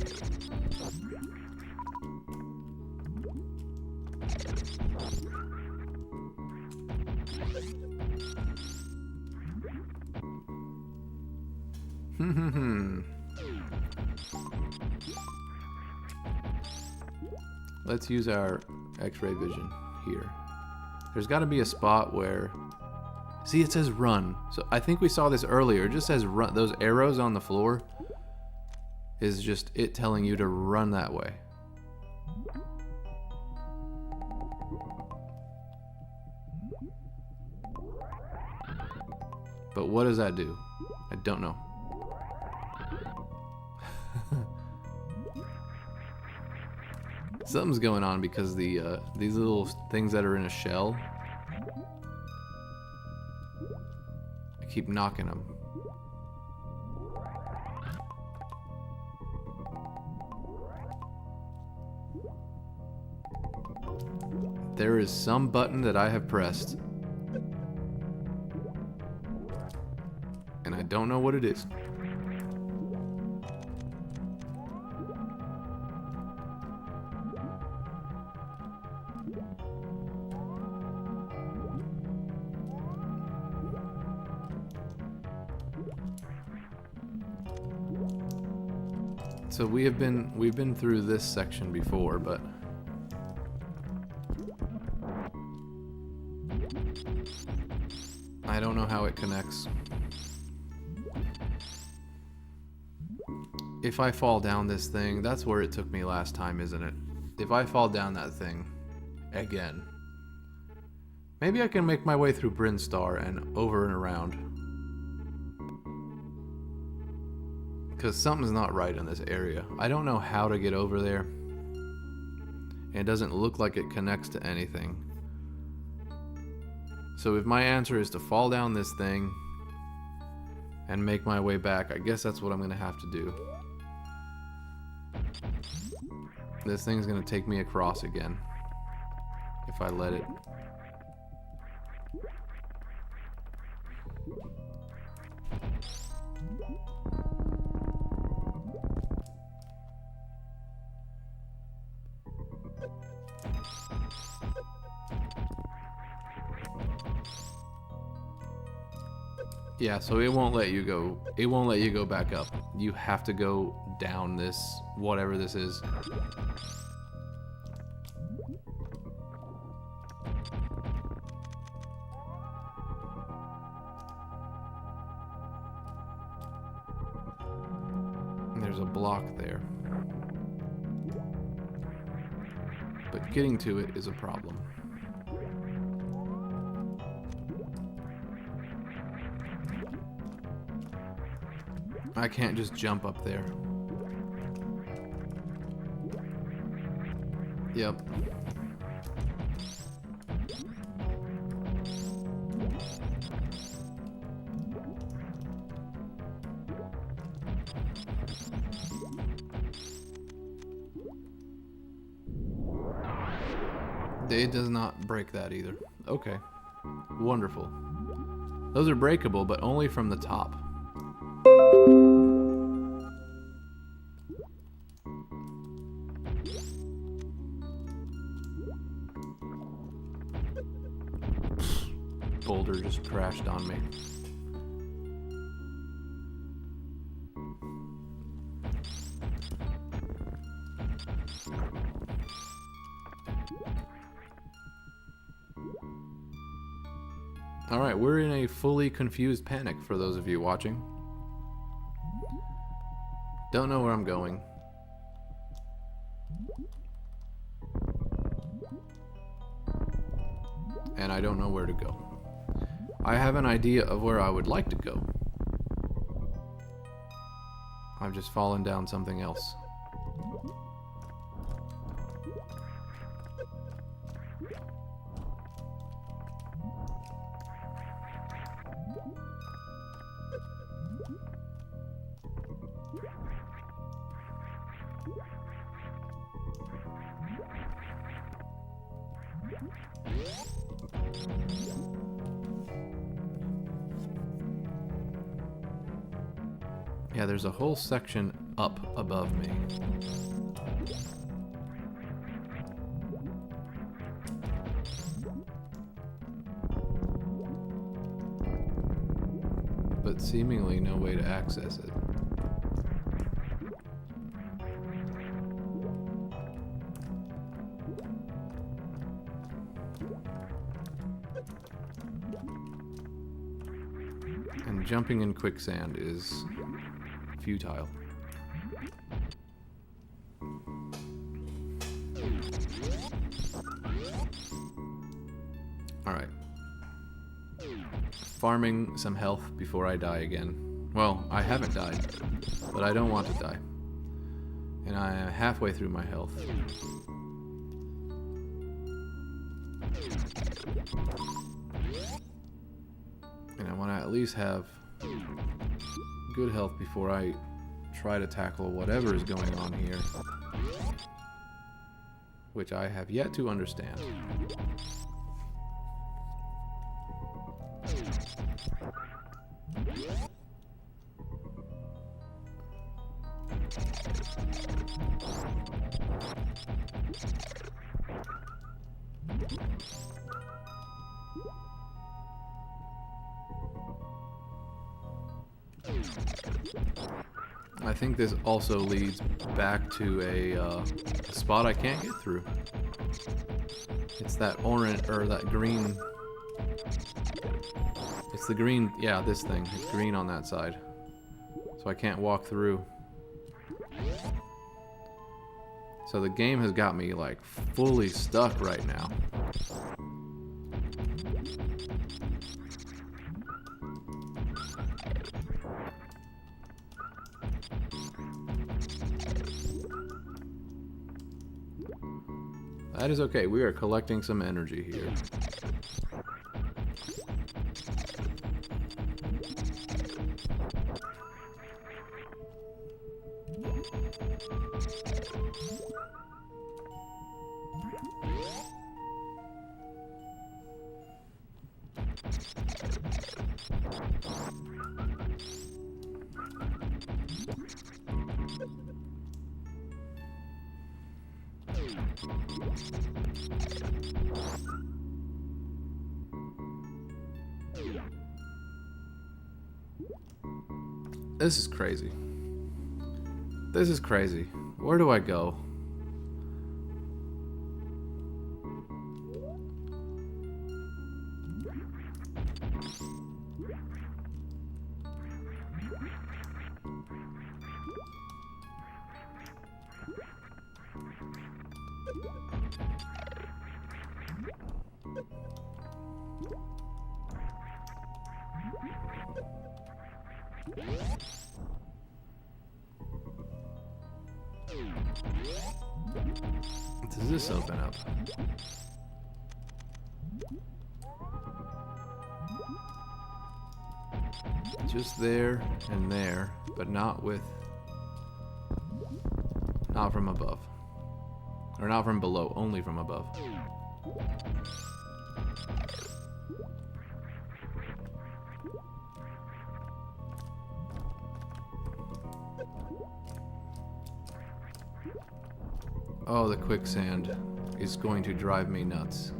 [SPEAKER 1] Let's use our X-ray vision here. There's got to be a spot where... See, it says run. So I think we saw this earlier. It just says run. Those arrows on the floor is just it telling you to run that way. But what does that do? I don't know. Something's going on because these little things that are in a shell, I keep knocking them. There is some button that I have pressed, and I don't know what it is. So we've been through this section before, but I don't know how it connects. If I fall down this thing, that's where it took me last time, isn't it? If I fall down that thing again, maybe I can make my way through Brinstar and over and around. Because something's not right in this area. I don't know how to get over there. And it doesn't look like it connects to anything. So if my answer is to fall down this thing and make my way back, I guess that's what I'm going to have to do. This thing's going to take me across again if I let it. Yeah, so it won't let you go. It won't let you go back up. You have to go down this, whatever this is. And there's a block there. But getting to it is a problem. I can't just jump up there. Yep. It does not break that either. Okay. Wonderful. Those are breakable, but only from the top. Boulder just crashed on me. Alright, we're in a fully confused panic for those of you watching. Don't know where I'm going. And I don't know where to go. I have an idea of where I would like to go. I've just fallen down something else. Yeah, there's a whole section up above me. But seemingly no way to access it. And jumping in quicksand is futile. Alright. Farming some health before I die again. Well, I haven't died, but I don't want to die. And I am halfway through my health. And I want to at least have good health before I try to tackle whatever is going on here, which I have yet to understand. I think this also leads back to a spot I can't get through. It's that orange, or that green. It's the green, yeah, this thing. It's green on that side. So I can't walk through. So the game has got me, like, fully stuck right now. That is okay. We are collecting some energy here. This is crazy. This is crazy. Where do I go? Does this open up? Just there and there, but not from above. Or not from below, only from above. Oh, the quicksand is going to drive me nuts.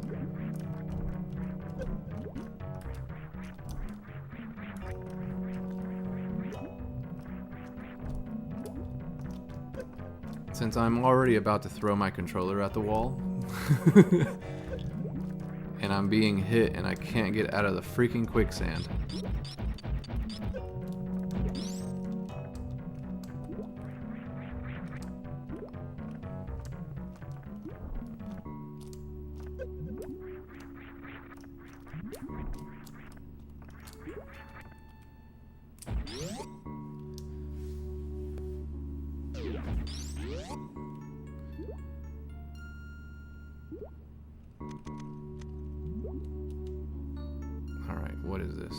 [SPEAKER 1] Since I'm already about to throw my controller at the wall, and I'm being hit and I can't get out of the freaking quicksand. Alright, what is this?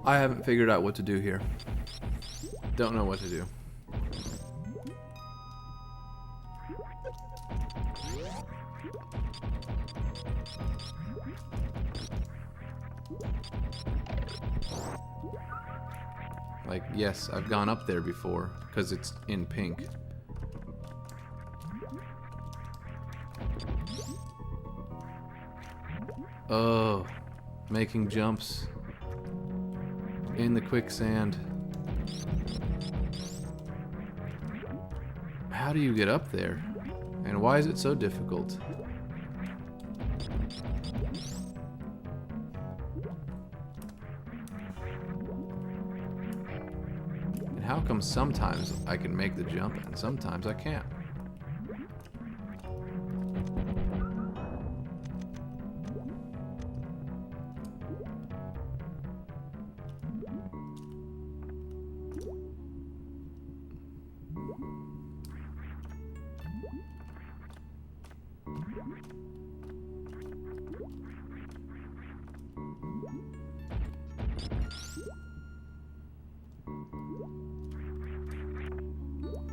[SPEAKER 1] I haven't figured out what to do here. Don't know what to do. Like, yes, I've gone up there before, because it's in pink. Oh, making jumps in the quicksand. How do you get up there? And why is it so difficult? And how come sometimes I can make the jump and sometimes I can't?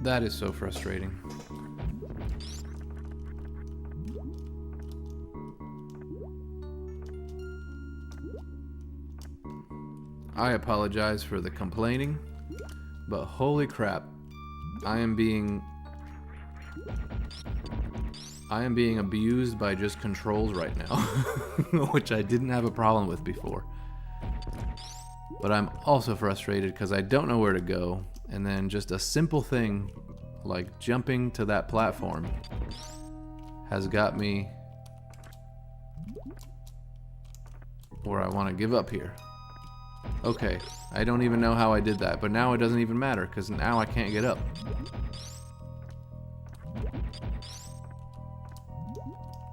[SPEAKER 1] That is so frustrating. I apologize for the complaining, but holy crap, I am being abused by just controls right now, which I didn't have a problem with before. But I'm also frustrated because I don't know where to go, and then just a simple thing like jumping to that platform has got me where I want to give up here. Okay, I don't even know how I did that, but now it doesn't even matter because now I can't get up.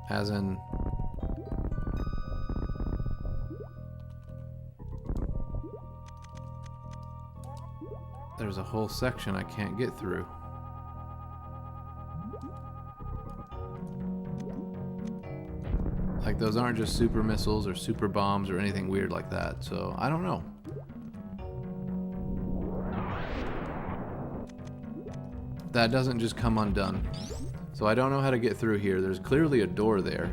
[SPEAKER 1] As in, there's a whole section I can't get through. Like, those aren't just super missiles or super bombs or anything weird like that, so I don't know. that doesn't just come undone. So I don't know how to get through here. There's clearly a door there,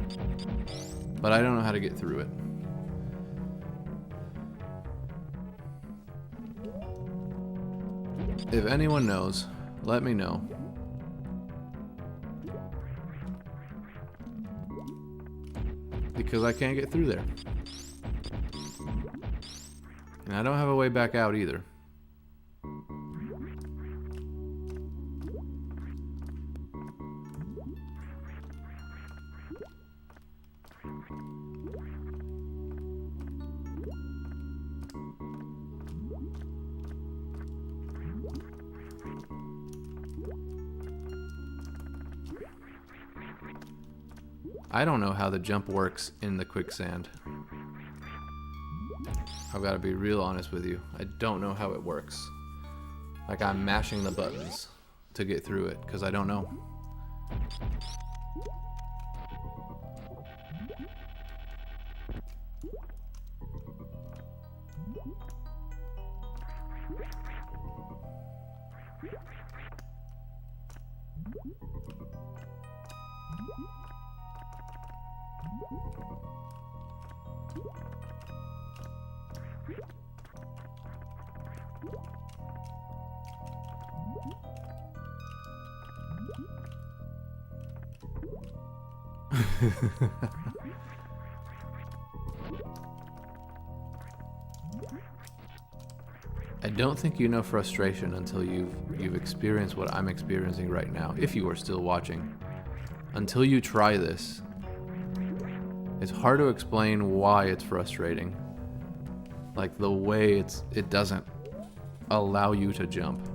[SPEAKER 1] but I don't know how to get through it. If anyone knows, let me know. Because I can't get through there. And I don't have a way back out either. I don't know how the jump works in the quicksand. I've got to be real honest with you. I don't know how it works. Like, I'm mashing the buttons to get through it because I don't know. I don't think you know frustration until you've experienced what I'm experiencing right now, if you are still watching. Until you try this, it's hard to explain why it's frustrating. Like the way it doesn't allow you to jump,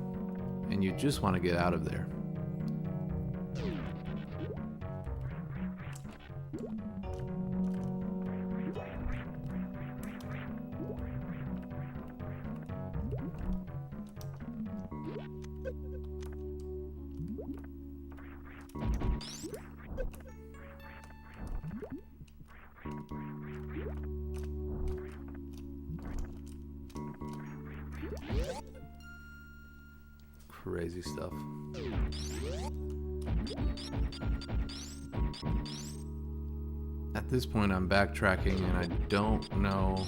[SPEAKER 1] and you just want to get out of there. Crazy stuff. At this point, I'm backtracking and I don't know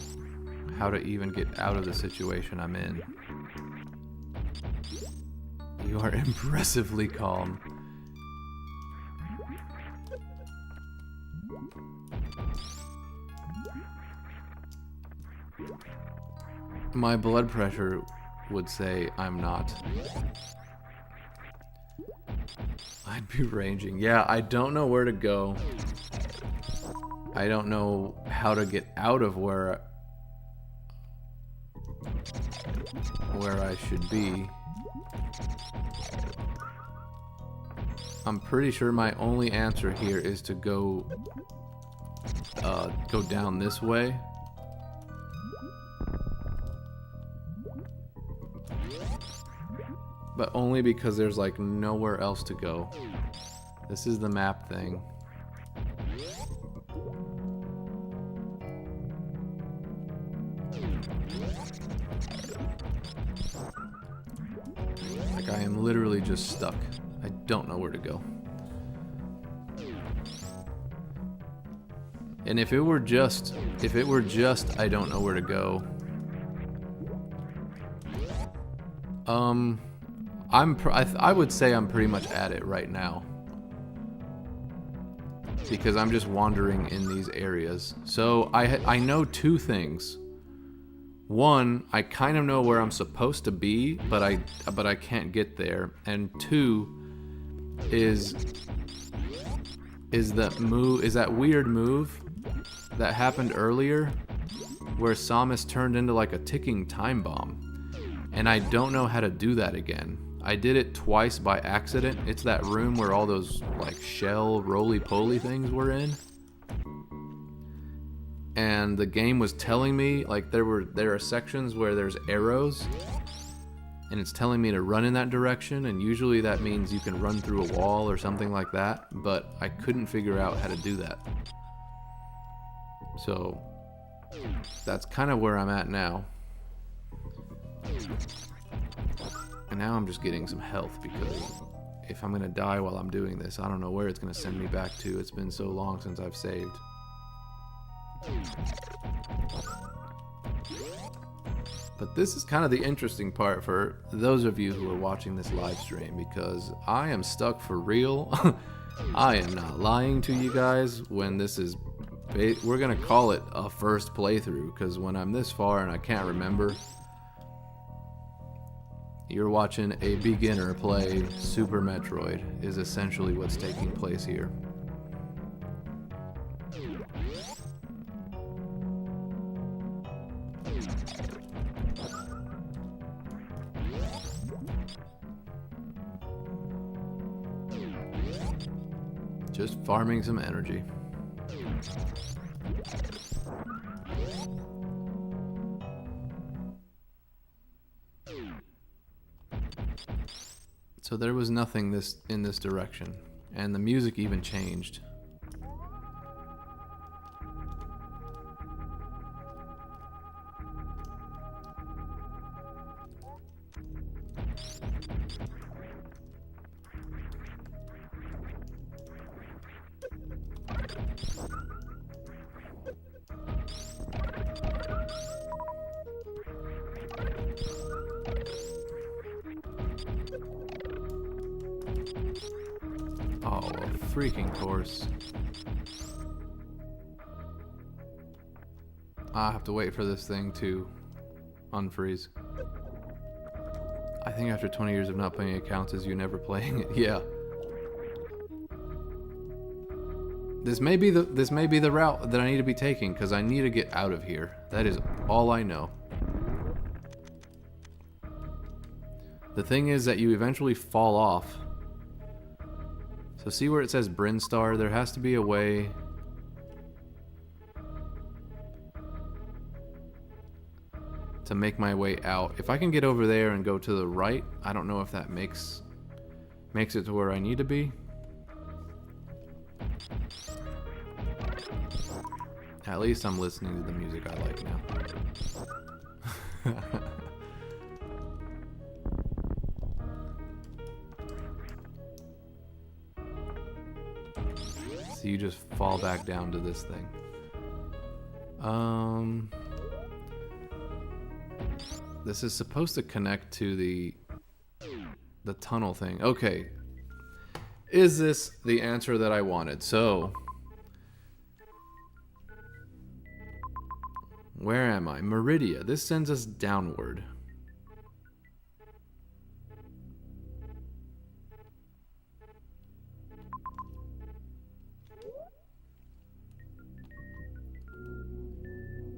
[SPEAKER 1] how to even get out of the situation I'm in. You are impressively calm. My blood pressure would say I'm not. I'd be ranging. Yeah, I don't know where to go. I don't know how to get out of where I should be. I'm pretty sure my only answer here is to go down this way. But only because there's like nowhere else to go. This is the map thing. Like I am literally just stuck. I don't know where to go. And if it were just I don't know where to go. I would say I'm pretty much at it right now. Because I'm just wandering in these areas. So I know two things. One, I kind of know where I'm supposed to be, but I can't get there. And two is that weird move that happened earlier where Samus turned into like a ticking time bomb. And I don't know how to do that again. I did it twice by accident. It's that room where all those like shell roly-poly things were in. And the game was telling me, like there are sections where there's arrows and it's telling me to run in that direction, and usually that means you can run through a wall or something like that, but I couldn't figure out how to do that. So that's kind of where I'm at now. And now I'm just getting some health because if I'm gonna die while I'm doing this. I don't know where it's gonna send me back to. It's been so long since I've saved. But this is kind of the interesting part for those of you who are watching this live stream, because I am stuck for real. I am not lying to you guys when this is... We're gonna call it a first playthrough, because when I'm this far and I can't remember, you're watching a beginner play Super Metroid is essentially what's taking place here. Just farming some energy. So there was nothing in this direction, and the music even changed. Oh, a freaking course. I have to wait for this thing to unfreeze. I think after 20 years of not playing it counts as you never playing it. Yeah. This may be the route that I need to be taking, because I need to get out of here. That is all I know. The thing is that you eventually fall off. So see where it says brinstar? There has to be a way to make my way out. If I can get over there and go to the right, I don't know if that makes it to where I need to be. At least I'm listening to the music I like now. So you just fall back down to this thing. This is supposed to connect to the tunnel thing. Okay. Is this the answer that I wanted? So, where am I? Meridia. This sends us downward.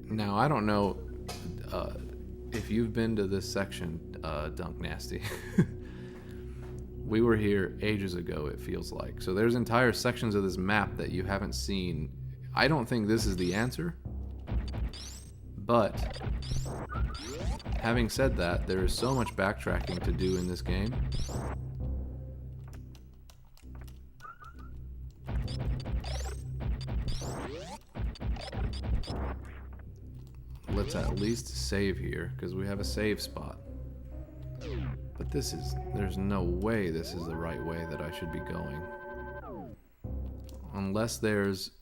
[SPEAKER 1] Now, I don't know if you've been to this section, Dunk Nasty. We were here ages ago, it feels like. So there's entire sections of this map that you haven't seen. I don't think this is the answer. But, having said that, there is so much backtracking to do in this game. Let's at least save here, because we have a save spot. But there's no way this is the right way that I should be going. Unless there's...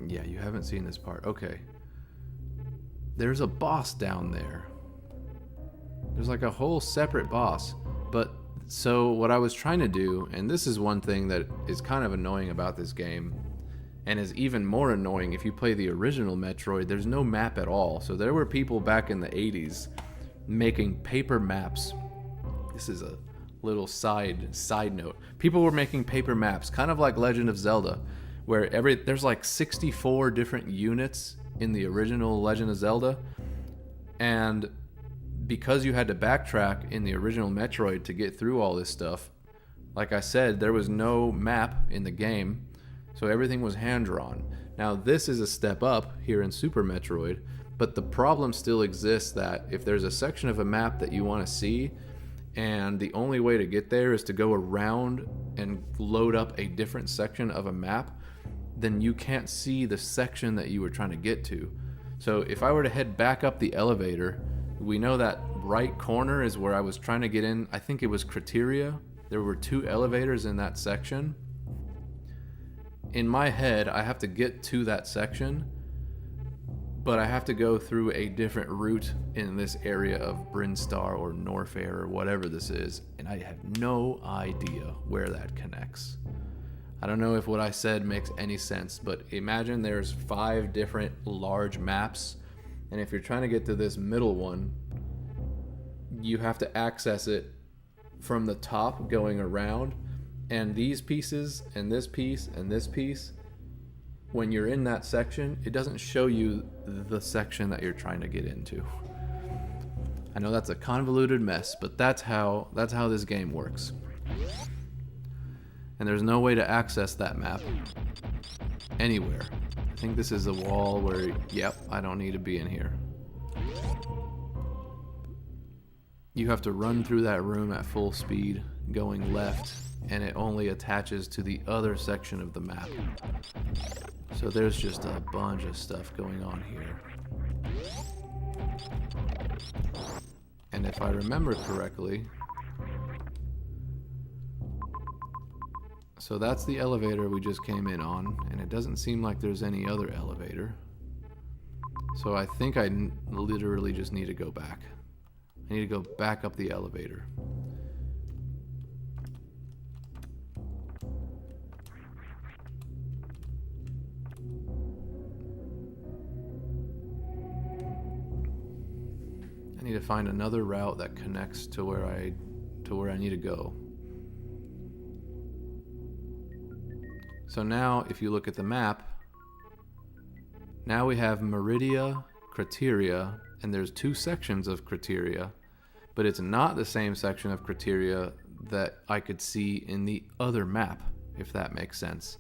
[SPEAKER 1] Yeah, you haven't seen this part. Okay. There's a boss down there. There's like a whole separate boss. But, so what I was trying to do, and this is one thing that is kind of annoying about this game, and is even more annoying if you play the original Metroid, there's no map at all. So there were people back in the 80s making paper maps. This is a little side note. People were making paper maps, kind of like Legend of Zelda, where there's like 64 different units in the original Legend of Zelda, and because you had to backtrack in the original Metroid to get through all this stuff, like I said, there was no map in the game, so everything was hand-drawn. Now this is a step up here in Super Metroid, but the problem still exists that if there's a section of a map that you want to see, and the only way to get there is to go around and load up a different section of a map, then you can't see the section that you were trying to get to. So if I were to head back up the elevator, we know that right corner is where I was trying to get in. I think it was Criteria, there were 2 elevators in that section. In my head, I have to get to that section, but I have to go through a different route in this area of Brinstar or Norfair or whatever this is, and I have no idea where that connects. I don't know if what I said makes any sense, but imagine there's 5 different large maps, and if you're trying to get to this middle one, you have to access it from the top going around, and these pieces and this piece and this piece, when you're in that section, it doesn't show you the section that you're trying to get into. I know that's a convoluted mess, but that's how this game works. And there's no way to access that map anywhere. I think this is a wall where, yep, I don't need to be in here. You have to run through that room at full speed, going left, and it only attaches to the other section of the map. So there's just a bunch of stuff going on here. And if I remember correctly, so that's the elevator we just came in on, and it doesn't seem like there's any other elevator. So I think I literally just need to go back. I need to go back up the elevator. I need to find another route that connects to where I need to go. So now, if you look at the map, now we have Meridia, Criteria, and there's 2 sections of Criteria, but it's not the same section of Criteria that I could see in the other map, if that makes sense.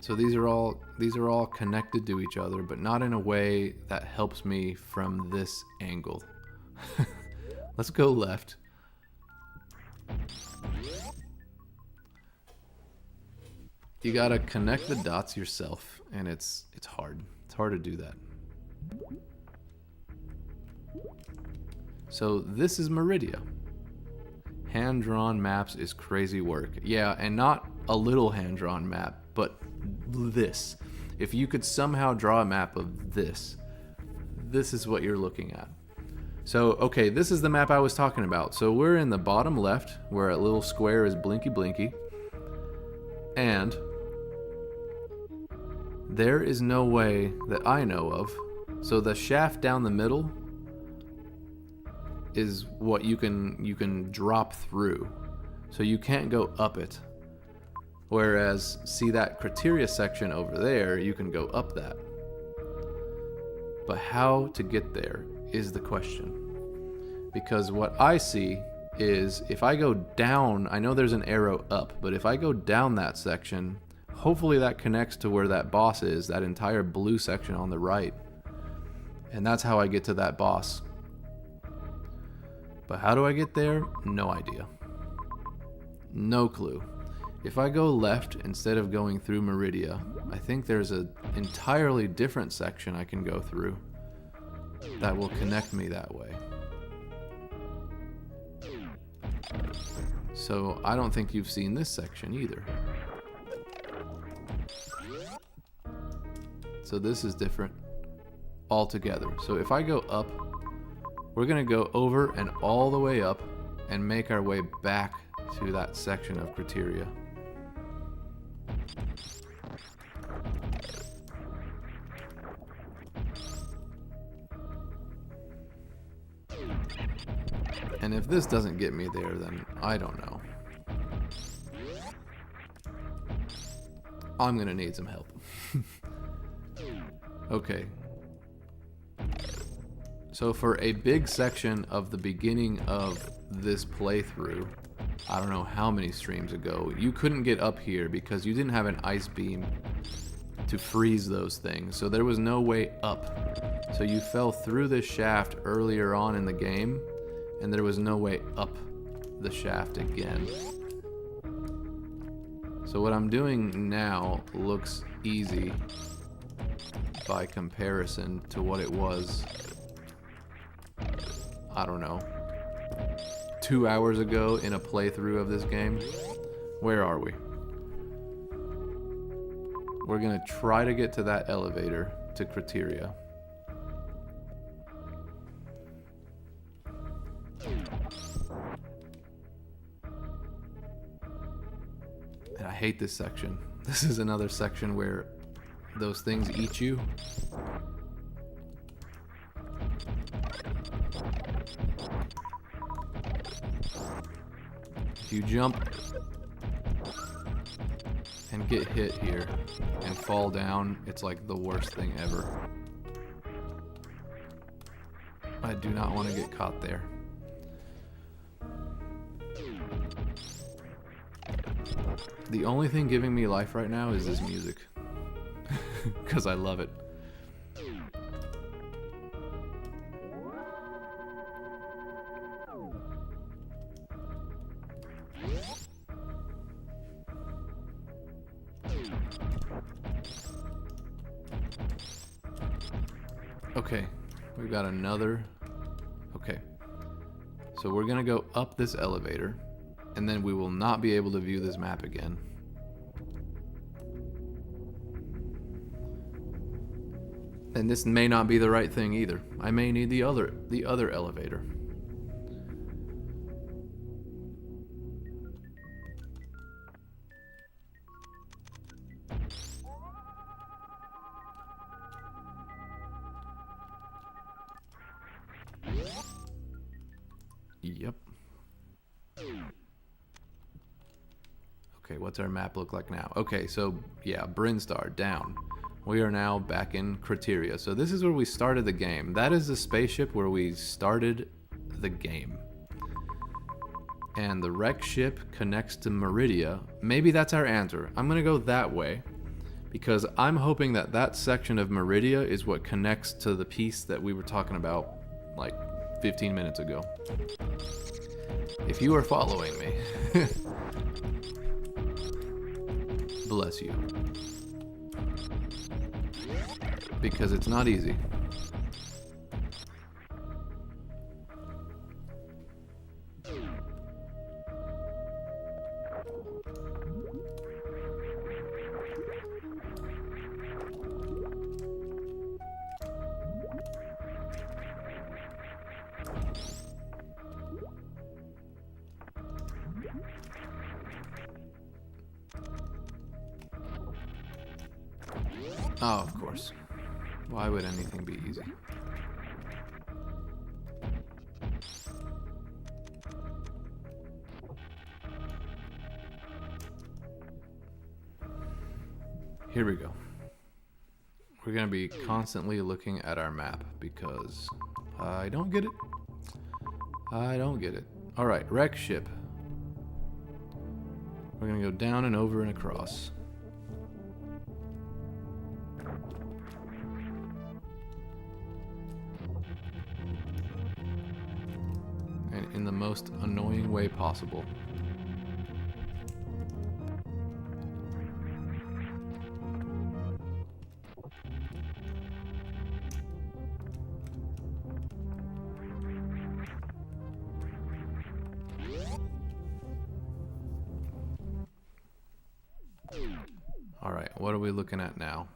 [SPEAKER 1] So these are all connected to each other, but not in a way that helps me from this angle. Let's go left. You gotta connect the dots yourself, and it's hard. It's hard to do that. So this is Meridia. Hand-drawn maps is crazy work. Yeah, and not a little hand-drawn map, but this. If you could somehow draw a map of this is what you're looking at. So, okay, this is the map I was talking about. So we're in the bottom left, where a little square is blinky blinky. And there is no way that I know of. So the shaft down the middle is what you can drop through. So you can't go up it. Whereas, see that Criteria section over there, you can go up that. But how to get there is the question. Because what I see is, if I go down, I know there's an arrow up, but if I go down that section, hopefully that connects to where that boss is, that entire blue section on the right. And that's how I get to that boss. But how do I get there? No idea. No clue. If I go left instead of going through Meridia, I think there's an entirely different section I can go through that will connect me that way. So I don't think you've seen this section either. So this is different altogether. So if I go up, we're gonna go over and all the way up and make our way back to that section of Criteria. And if this doesn't get me there, then I don't know. I'm gonna need some help. Okay. So for a big section of the beginning of this playthrough, I don't know how many streams ago, you couldn't get up here because you didn't have an ice beam to freeze those things. So there was no way up. So you fell through this shaft earlier on in the game, and there was no way up the shaft again. So what I'm doing now looks easy by comparison to what it was I don't know, 2 hours ago in a playthrough of this game. Where are we? We're gonna try to get to that elevator to Criteria. And I hate this section. This is another section where those things eat you. If you jump and get hit here and fall down, it's like the worst thing ever. I do not want to get caught there. The only thing giving me life right now is this music. Because I love it. Okay, we've got another. Okay, so we're gonna go up this elevator, and then we will not be able to view this map again. And this may not be the right thing either. I may need the other elevator. Yep. Okay, what's our map look like now? Okay, so yeah, Brinstar down. We are now back in Criteria. So this is where we started the game. That is the spaceship where we started the game. And the wreck ship connects to Meridia. Maybe that's our answer. I'm gonna go that way because I'm hoping that that section of Meridia is what connects to the piece that we were talking about like 15 minutes ago. If you are following me, bless you. Because it's not easy. Oh, of course. Why would anything be easy? Here we go. We're going to be constantly looking at our map because I don't get it. I don't get it. All right, wreck ship. We're going to go down and over and across. In the most annoying way possible. All right, what are we looking at now?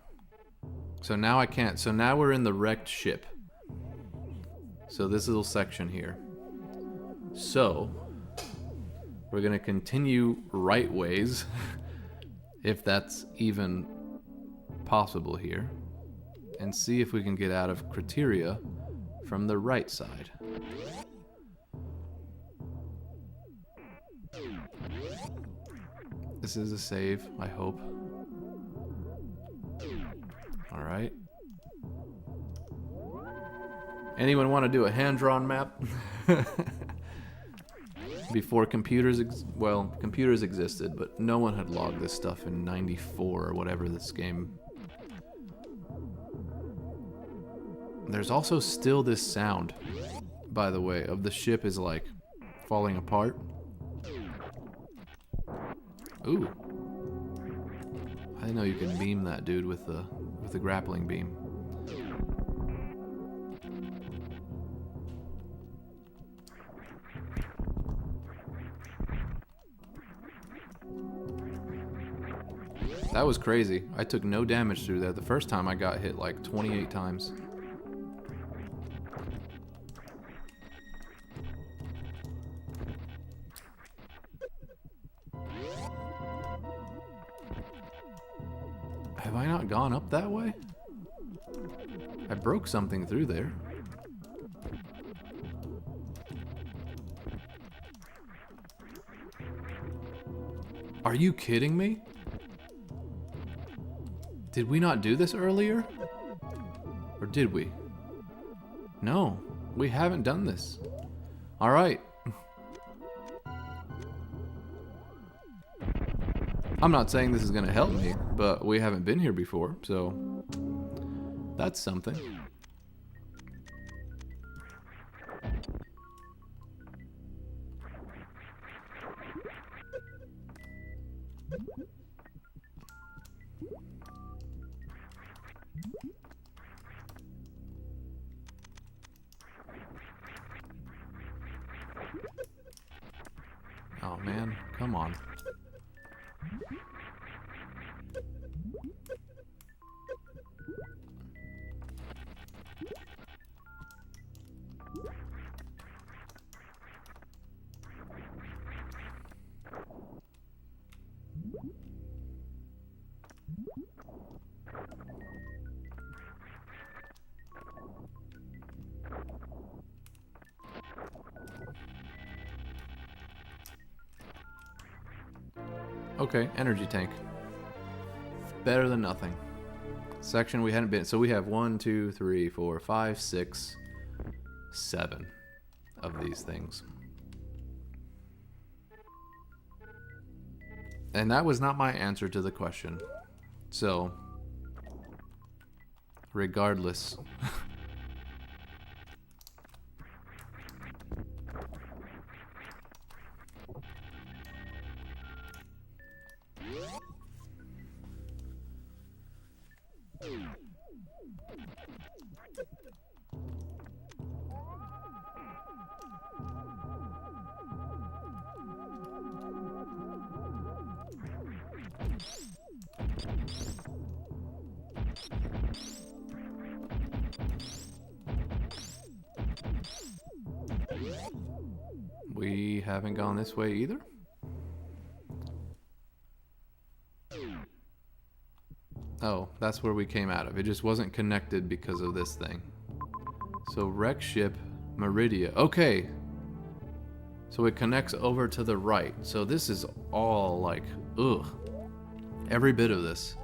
[SPEAKER 1] So now I can't. So now we're in the wrecked ship. So this little section here. So, we're going to continue right ways, if that's even possible here, and see if we can get out of Criteria from the right side. This is a save, I hope. Alright. Anyone want to do a hand-drawn map? Before computers, computers existed, but no one had logged this stuff in '94 or whatever this game. There's also still this sound, by the way, of the ship is like falling apart. Ooh. I didn't know you could beam that dude with the grappling beam. That was crazy. I took no damage through there. The first time I got hit like 28 times. Have I not gone up that way? I broke something through there. Are you kidding me? Did we not do this earlier? Or did we? No, we haven't done this. Alright. I'm not saying this is going to help me, but we haven't been here before, so that's something. Oh man, come on. Okay, energy tank. Better than nothing. Section we hadn't been. So we have 1, 2, 3, 4, 5, 6, 7 of these things. And that was not my answer to the question. So, regardless. We haven't gone this way either. Oh, that's where we came out of. It just wasn't connected because of this thing. So wreck ship Meridia. Okay. So it connects over to the right. So this is all like, ugh. Every bit of this.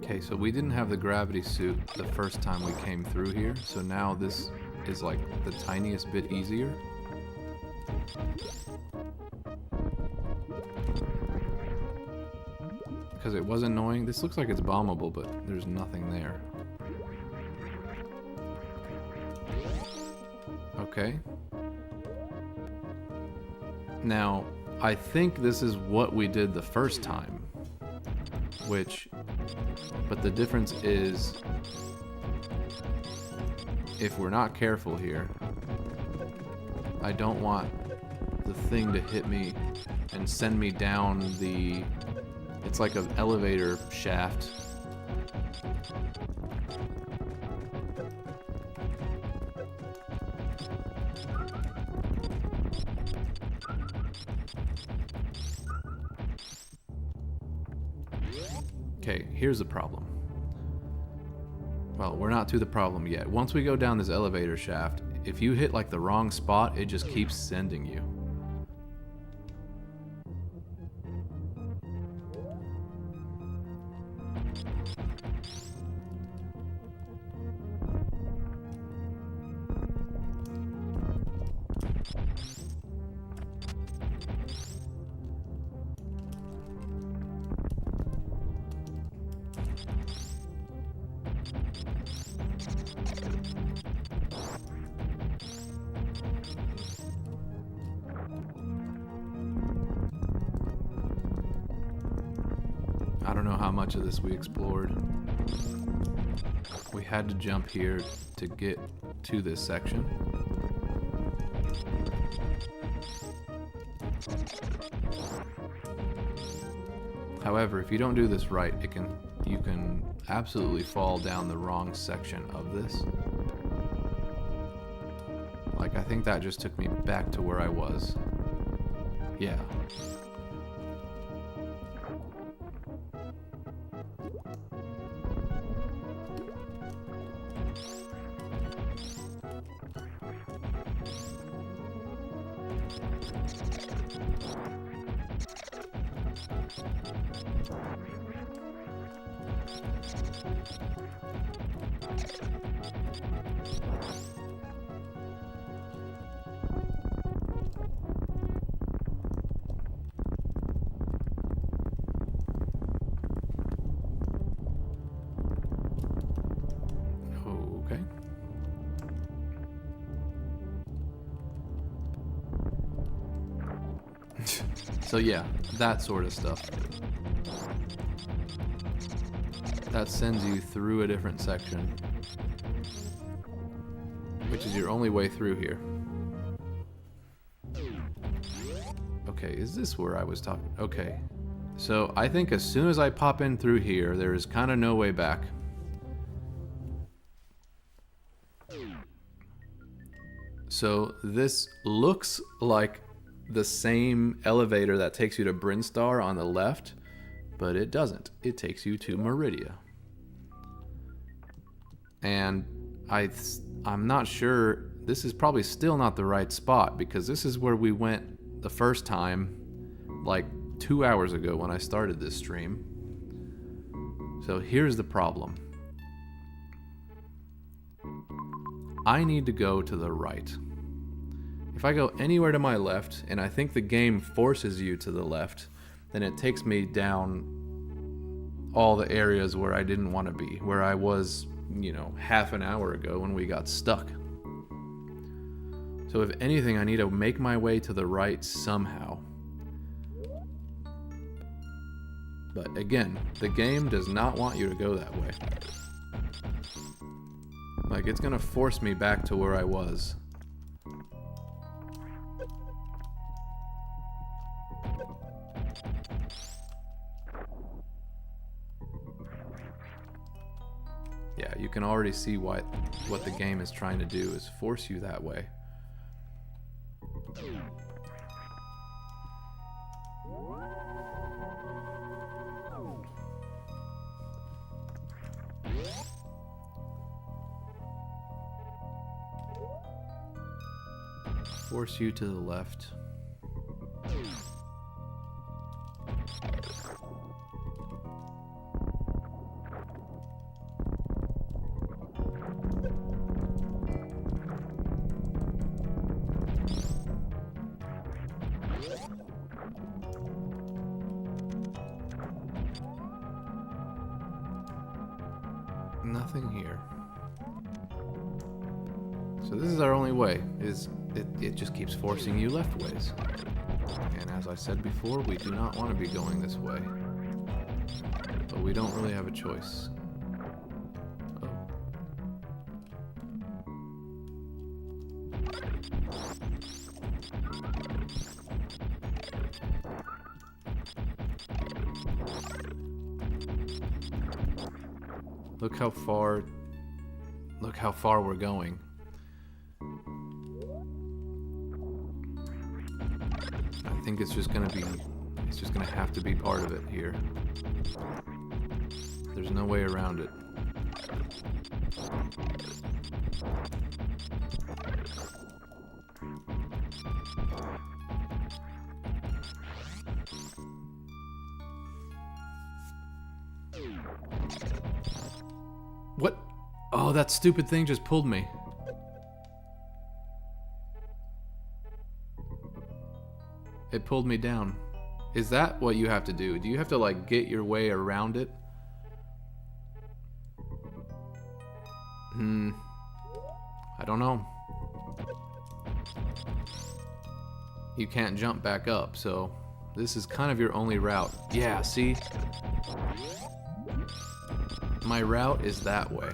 [SPEAKER 1] Okay, so we didn't have the gravity suit the first time we came through here, so now this is like the tiniest bit easier. Because it was annoying. This looks like it's bombable, but there's nothing there. Okay. Now, I think this is what we did the first time. But the difference is, if we're not careful here, I don't want the thing to hit me and send me down the, it's like an elevator shaft. Okay, here's the problem. Well, we're not to the problem yet. Once we go down this elevator shaft, if you hit like the wrong spot, it just keeps sending you. don't know how much of this we explored. We had to jump here to get to this section. However, if you don't do this right, you can absolutely fall down the wrong section of this. Like, I think that just took me back to where I was. Yeah. Okay. So yeah, that sort of stuff. That sends you through a different section, which is your only way through here. Okay, is this where I was talking? Okay, so I think as soon as I pop in through here, there is kind of no way back. So this looks like the same elevator that takes you to Brinstar on the left, but it doesn't. It takes you to Meridia. And I'm not sure, this is probably still not the right spot, because this is where we went the first time, like 2 hours ago when I started this stream. So here's the problem. I need to go to the right. If I go anywhere to my left, and I think the game forces you to the left, then it takes me down all the areas where I didn't want to be, where I was, you know, half an hour ago when we got stuck. So if anything, I need to make my way to the right somehow. But again, the game does not want you to go that way. Like, it's gonna force me back to where I was. Yeah, you can already see what the game is trying to do is force you that way. Force you to the left. Nothing here. So this is our only way, it just keeps forcing you left ways. And as I said before, we do not want to be going this way. But we don't really have a choice. Oh. Look how far we're going. I think it's just gonna have to be part of it here. There's no way around it. What? Oh, that stupid thing just pulled me. It pulled me down. Is that what you have to do? Do you have to, like, get your way around it? I don't know. You can't jump back up, so this is kind of your only route. Yeah, see? My route is that way.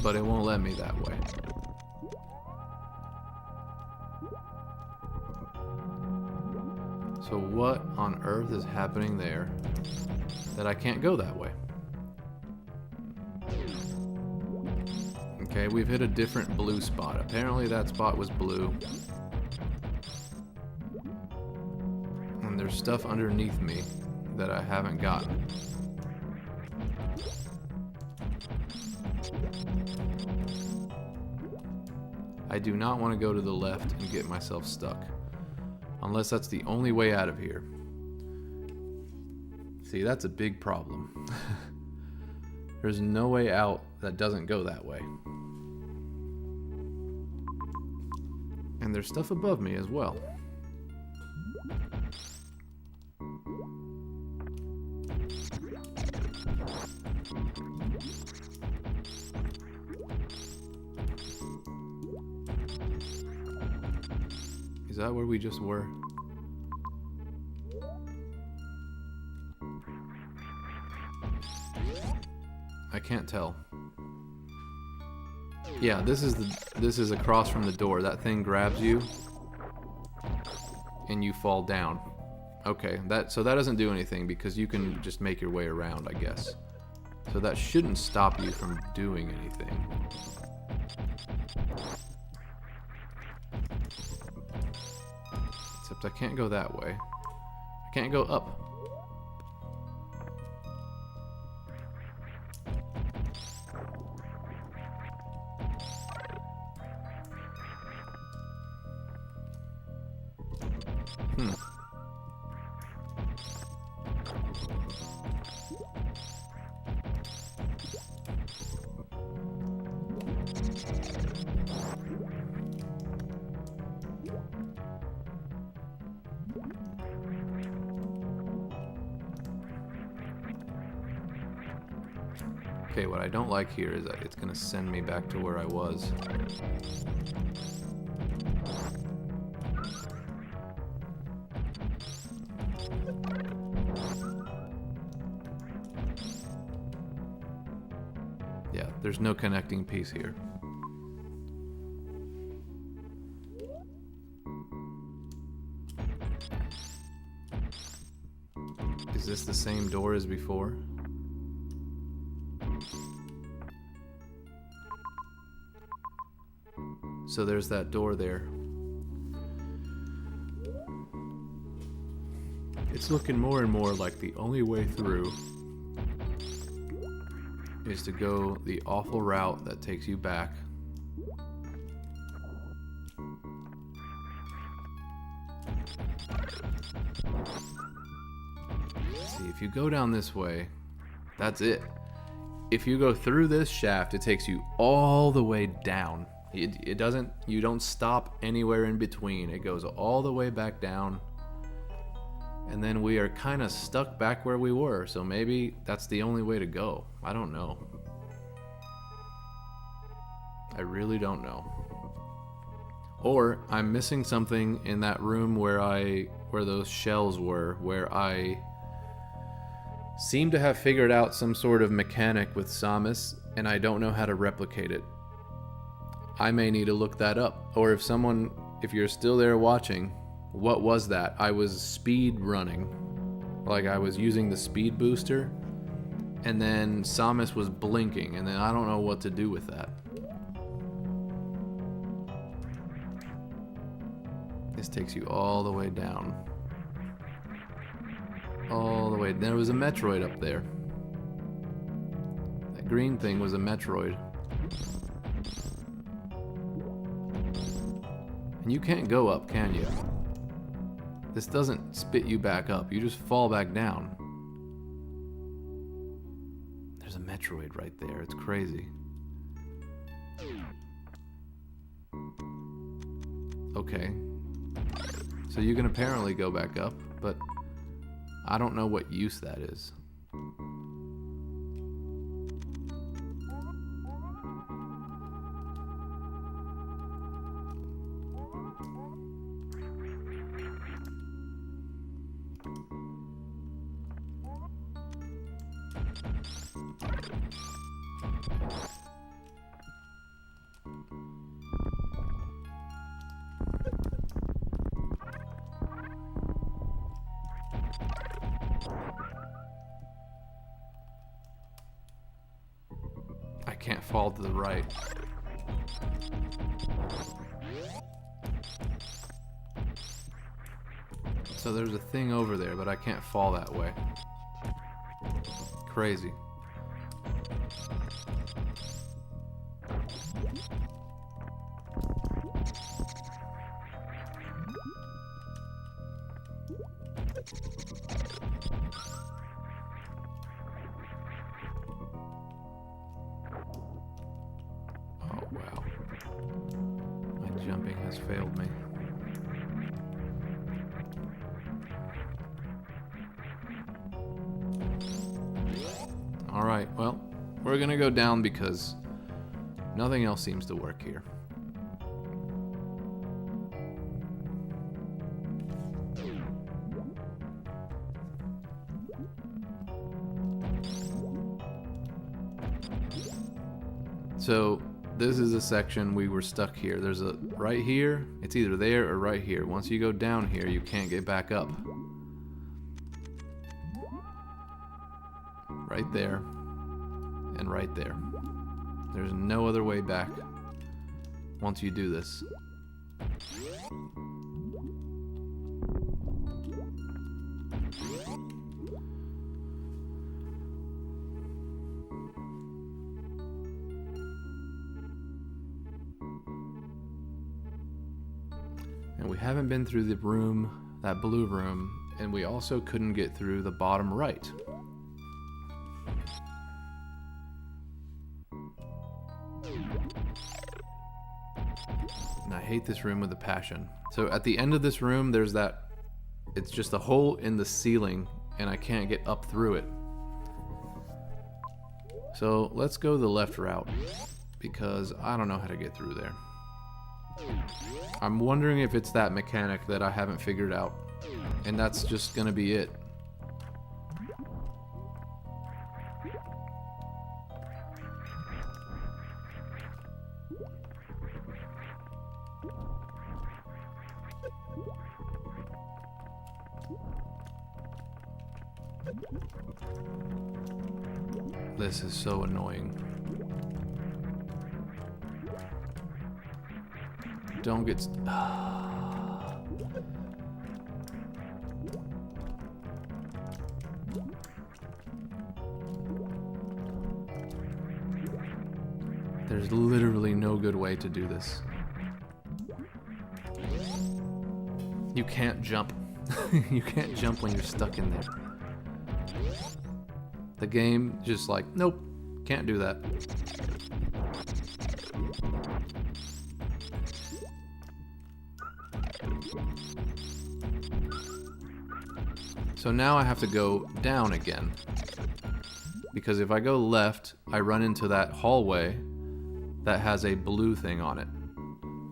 [SPEAKER 1] But it won't let me that way. So what on earth is happening there that I can't go that way? Okay, we've hit a different blue spot. Apparently that spot was blue. And there's stuff underneath me that I haven't gotten. I do not want to go to the left and get myself stuck. Unless that's the only way out of here. See, that's a big problem. There's no way out that doesn't go that way. And there's stuff above me as well. Is that where we just were? I can't tell. Yeah, this is across from the door. That thing grabs you and you fall down. Okay, so that doesn't do anything because you can just make your way around, I guess. So that shouldn't stop you from doing anything. Except I can't go that way. I can't go up. Okay, what I don't like here is that it's gonna send me back to where I was. Yeah, there's no connecting piece here. Is this the same door as before? So there's that door there. It's looking more and more like the only way through is to go the awful route that takes you back. See, if you go down this way, that's it. If you go through this shaft, it takes you all the way down. It doesn't, you don't stop anywhere in between. It goes all the way back down. And then we are kind of stuck back where we were. So maybe that's the only way to go. I don't know. I really don't know. Or I'm missing something in that room where those shells were, where I seem to have figured out some sort of mechanic with Samus, and I don't know how to replicate it. I may need to look that up. Or if you're still there watching, what was that? I was speed running. Like I was using the speed booster, and then Samus was blinking, and then I don't know what to do with that. This takes you all the way down. All the way. There was a Metroid up there. That green thing was a Metroid. And you can't go up, can you? This doesn't spit you back up. You just fall back down. There's a Metroid right there. It's crazy. Okay. So you can apparently go back up, but I don't know what use that is. I can't fall to the right. So there's a thing over there, but I can't fall that way. Crazy. Oh, wow. My jumping has failed me. Alright, well, we're gonna go down because nothing else seems to work here. So this is a section we were stuck here. There's a right here, it's either there or right here. Once you go down here, you can't get back up. Right there and right there. There's no other way back once you do this. And we haven't been through the room, that blue room, and we also couldn't get through the bottom right. And I hate this room with a passion. So at the end of this room, there's that, it's just a hole in the ceiling, and I can't get up through it. So let's go the left route, because I don't know how to get through there. I'm wondering if it's that mechanic that I haven't figured out, and that's just gonna be it. This is so annoying. Don't get There's literally no good way to do this. You can't jump. You can't jump when you're stuck in there. The game just like, nope, can't do that. So now I have to go down again. Because if I go left, I run into that hallway that has a blue thing on it.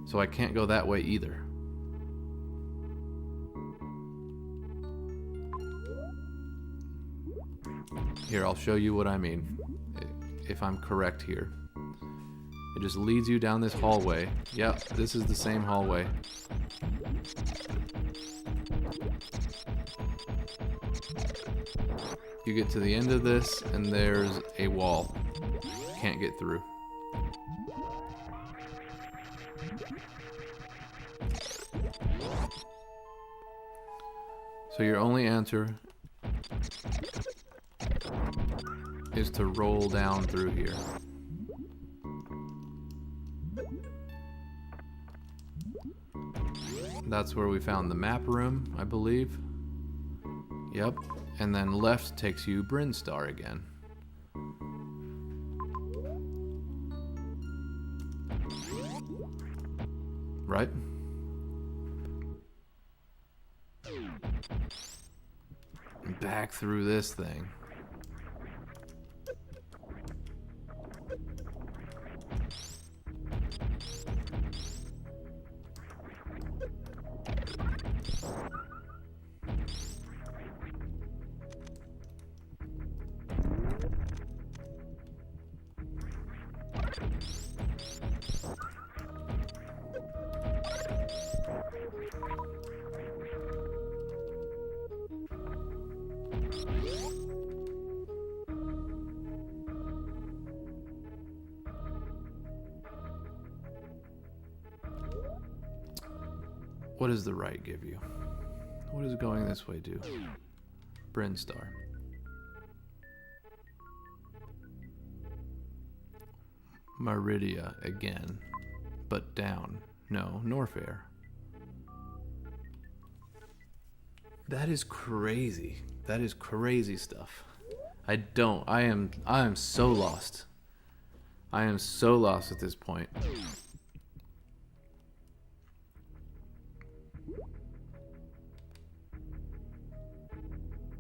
[SPEAKER 1] So I can't go that way either. Here, I'll show you what I mean, if I'm correct here. It just leads you down this hallway. Yep, this is the same hallway. You get to the end of this, and there's a wall. Can't get through. So your only answer is to roll down through here. That's where we found the map room, I believe. Yep. And then left takes you Brinstar again. Right? Back through this thing. What does the right give you? What does going this way do? Brinstar. Meridia again. But down. No, Norfair. That is crazy. That is crazy stuff. I am so lost. I am so lost at this point.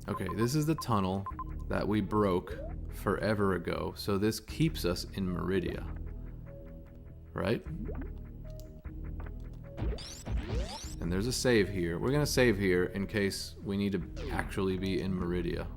[SPEAKER 1] Okay, this is the tunnel that we broke forever ago. So this keeps us in Meridia. Right? And there's a save here. We're gonna save here in case we need to actually be in Meridia.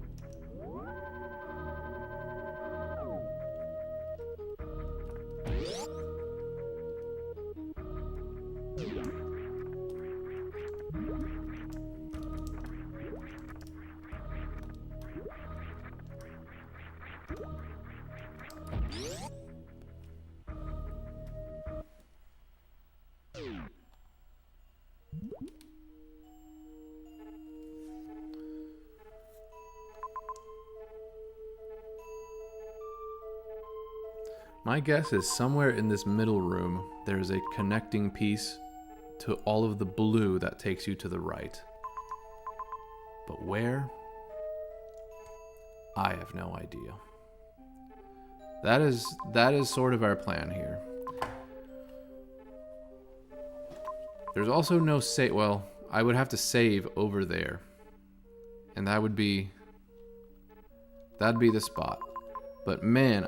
[SPEAKER 1] My guess is somewhere in this middle room, there's a connecting piece to all of the blue that takes you to the right. But where? I have no idea. That is sort of our plan here. There's also no save. Well, I would have to save over there. And that'd be the spot. But man,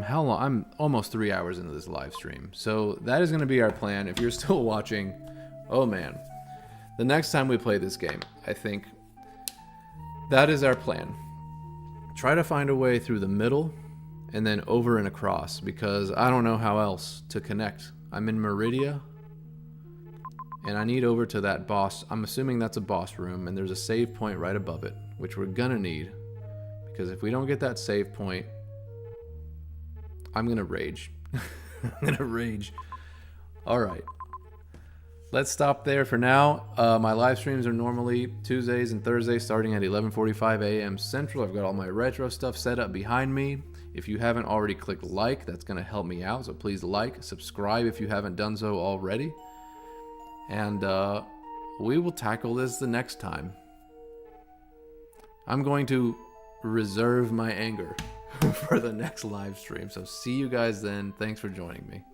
[SPEAKER 1] how long? I'm almost 3 hours into this live stream. So that is going to be our plan. If you're still watching, oh man. The next time we play this game, I think that is our plan. Try to find a way through the middle and then over and across, because I don't know how else to connect. I'm in Meridia and I need over to that boss. I'm assuming that's a boss room, and there's a save point right above it, which we're gonna need, because if we don't get that save point, I'm gonna rage. I'm gonna rage. All right. Let's stop there for now. My live streams are normally Tuesdays and Thursdays starting at 11:45 a.m. Central. I've got all my retro stuff set up behind me. If you haven't already clicked like, that's going to help me out. So please like, subscribe if you haven't done so already. And we will tackle this the next time. I'm going to reserve my anger for the next live stream. So see you guys then. Thanks for joining me.